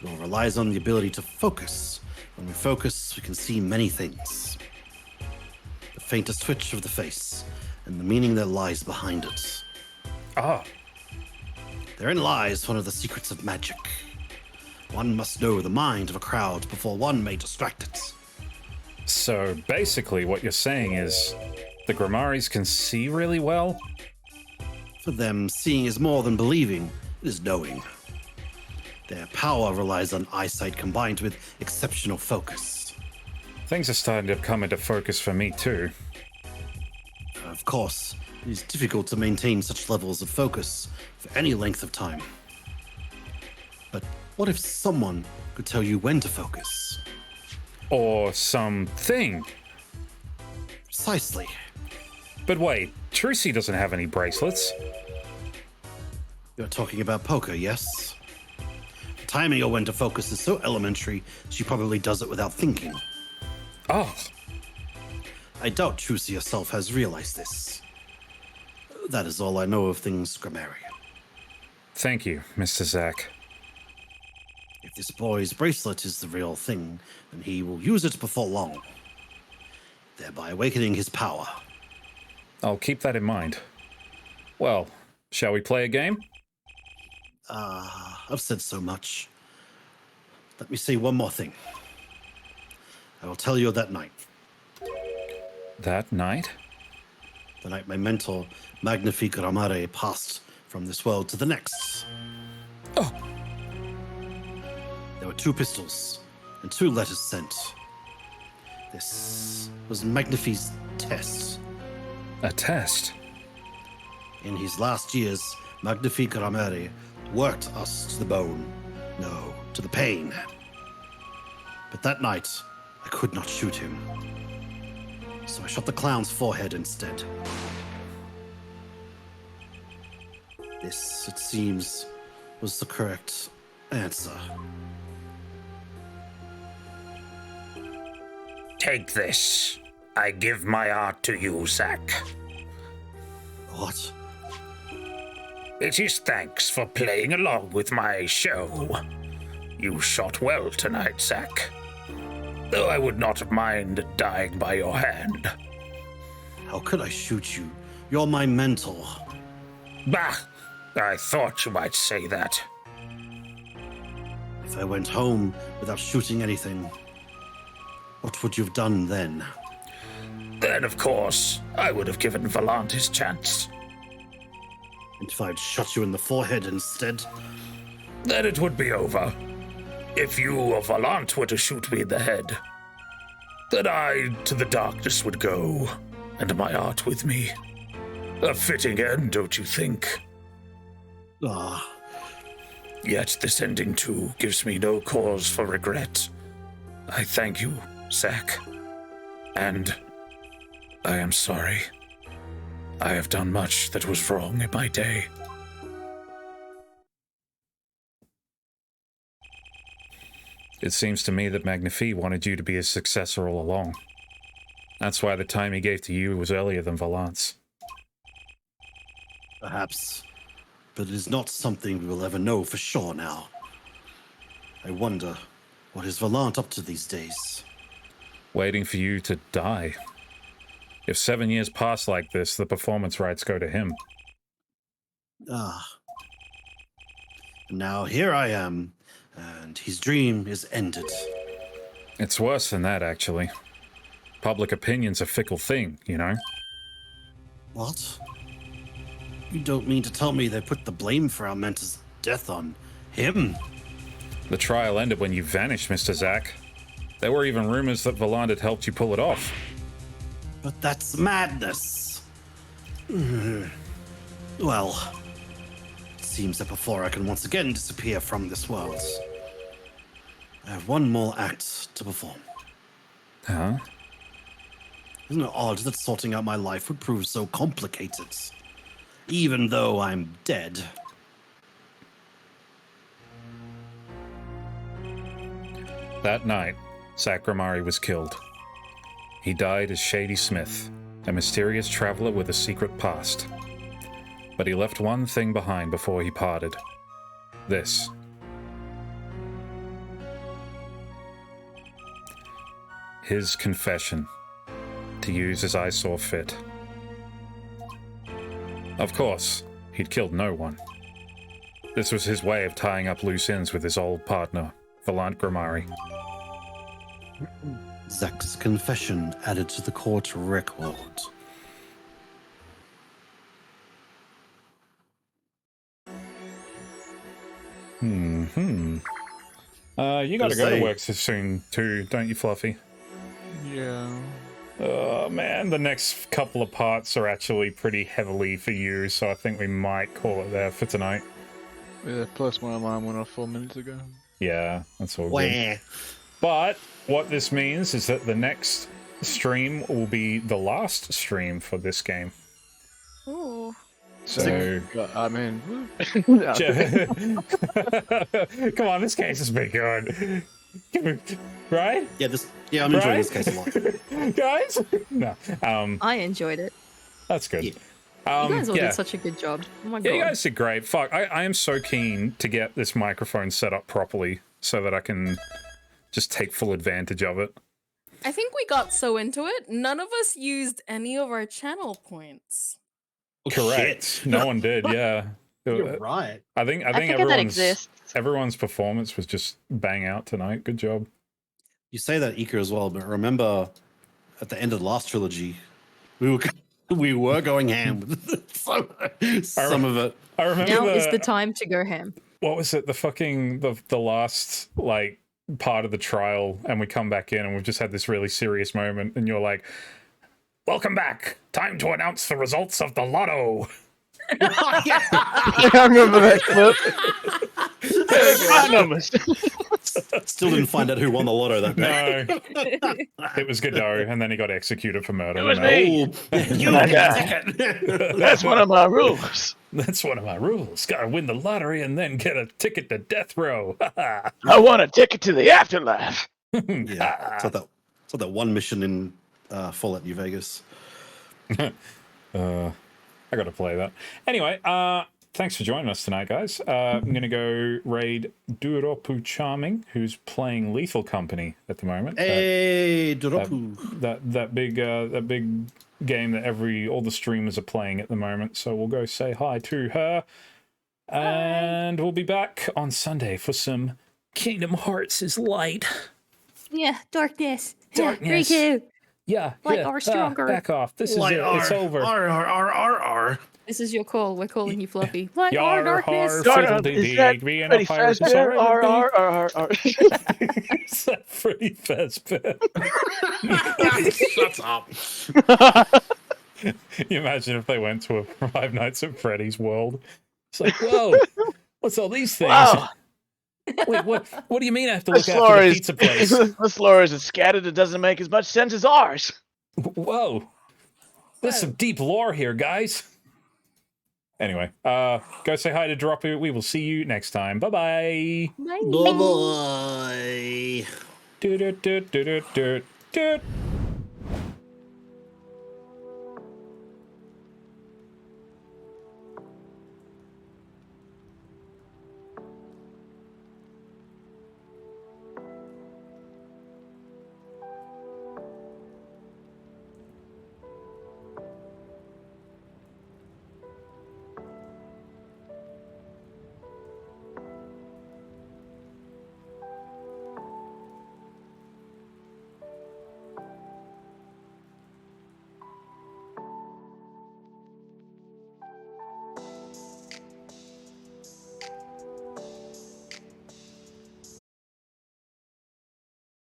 It all relies on the ability to focus. When we focus, we can see many things. The faintest twitch of the face, and the meaning that lies behind it. Ah. Therein lies one of the secrets of magic. One must know the mind of a crowd before one may distract it. So basically what you're saying is the Grimoires can see really well? For them, seeing is more than believing, it is knowing. Their power relies on eyesight combined with exceptional focus. Things are starting to come into focus for me too. Of course, it is difficult to maintain such levels of focus for any length of time. But what if someone could tell you when to focus? Or something. Precisely. But wait, Trucy doesn't have any bracelets. You're talking about poker, yes? The timing of when to focus is so elementary, she probably does it without thinking. Oh. I doubt Trucy herself has realized this. That is all I know of things grammarian. Thank you, Mr. Zack. If this boy's bracelet is the real thing, then he will use it before long, thereby awakening his power. I'll keep that in mind. Well, shall we play a game? I've said so much. Let me say one more thing. I will tell you that night. That night? The night my mentor, Magnifique Ramare, passed from this world to the next. Oh! There were 2 pistols and 2 letters sent. This was Magnifique's test. A test? In his last years, Magnifique Ramare worked us to the bone. No, to the pain. But that night, I could not shoot him. So I shot the clown's forehead instead. This, it seems, was the correct answer. Take this. I give my art to you, Zack. What? It is thanks for playing along with my show. You shot well tonight, Zack. Though I would not mind dying by your hand. How could I shoot you? You're my mentor. Bah! I thought you might say that. If I went home without shooting anything, what would you have done then? Then, of course, I would have given Valant his chance. And if I'd shot you in the forehead instead? Then it would be over. If you or Valant were to shoot me in the head, then I to the darkness would go, and my art with me. A fitting end, don't you think? Ah. Yet this ending too gives me no cause for regret. I thank you, Zack. And I am sorry. I have done much that was wrong in my day. It seems to me that Magnifique wanted you to be his successor all along. That's why the time he gave to you was earlier than Valant's. Perhaps. But it is not something we will ever know for sure now. I wonder, what is Valant up to these days? Waiting for you to die. If 7 years pass like this, the performance rights go to him. Ah. Now here I am, and his dream is ended. It's worse than that, actually. Public opinion's a fickle thing, you know? What? You don't mean to tell me they put the blame for our mentor's death on him? The trial ended when you vanished, Mr. Zack. There were even rumors that Valant had helped you pull it off. But that's madness. Well, it seems that before I can once again disappear from this world, I have one more act to perform. Huh? Isn't it odd that sorting out my life would prove so complicated? Even though I'm dead. That night, Sakramari was killed. He died as Shady Smith, a mysterious traveler with a secret past. But he left one thing behind before he parted. This. His confession, to use as I saw fit. Of course, he'd killed no one. This was his way of tying up loose ends with his old partner, Valant Grimari. Zack's confession added to the court record. You gotta go to work soon too, don't you, Fluffy? Yeah. Oh man, the next couple of parts are actually pretty heavily for you, so I think we might call it there for tonight. Yeah, plus my alarm went off 4 minutes ago. Yeah, that's all Wah. good. But what this means is that the next stream will be the last stream for this game. Ooh. So, I'm in. come on, this case has been good. Right? Yeah, I'm enjoying this case a lot. Guys? No. I enjoyed it. That's good. You guys all did such a good job. Oh my god. Yeah, you guys did great. Fuck, I am so keen to get this microphone set up properly so that I can just take full advantage of it. I think we got so into it, none of us used any of our channel points. Correct. Shit. No one did, yeah. You're right. I think everyone's performance was just bang out tonight. Good job. You say that, Iker, as well, but remember at the end of the last trilogy, we were going ham with some of it. I remember Now is the time to go ham. What was it? The last like part of the trial, and we come back in and we've just had this really serious moment, and you're like, "Welcome back. Time to announce the results of the lotto." I remember that clip. My numbers. Still didn't find out who won the lotto that day. No. It was Godot, and then he got executed for murder. It was me. That's one of my rules. That's one of my rules. Gotta win the lottery and then get a ticket to death row. I want a ticket to the afterlife. Yeah, it's like that one mission in Fallout New Vegas. I gotta play that. Anyway, thanks for joining us tonight, guys. I'm gonna go raid Duropu Charming, who's playing Lethal Company at the moment. Hey, Duropu. That big game that all the streamers are playing at the moment. So we'll go say hi to her, and we'll be back on Sunday for some Kingdom Hearts is Light. Yeah, darkness. Darkness. Riku. Yeah, Light yeah. are stronger. Back off. This is Light it. It's over. R. This is your call. We're calling you Fluffy. Light Yar, are darkness. har, fiddle-dee-dee, being a pirate is alright. Is that Freddy Fazbear? Shut up. You imagine if they went to a Five Nights at Freddy's world. It's like, whoa, what's all these things? Wow. Wait, what do you mean I have to look after the pizza place? This lore is scattered. It doesn't make as much sense as ours. Whoa. There's some deep lore here, guys. Anyway, go say hi to Dropu. We will see you next time. Bye-bye. Bye-bye. Do-do-do-do-do-do.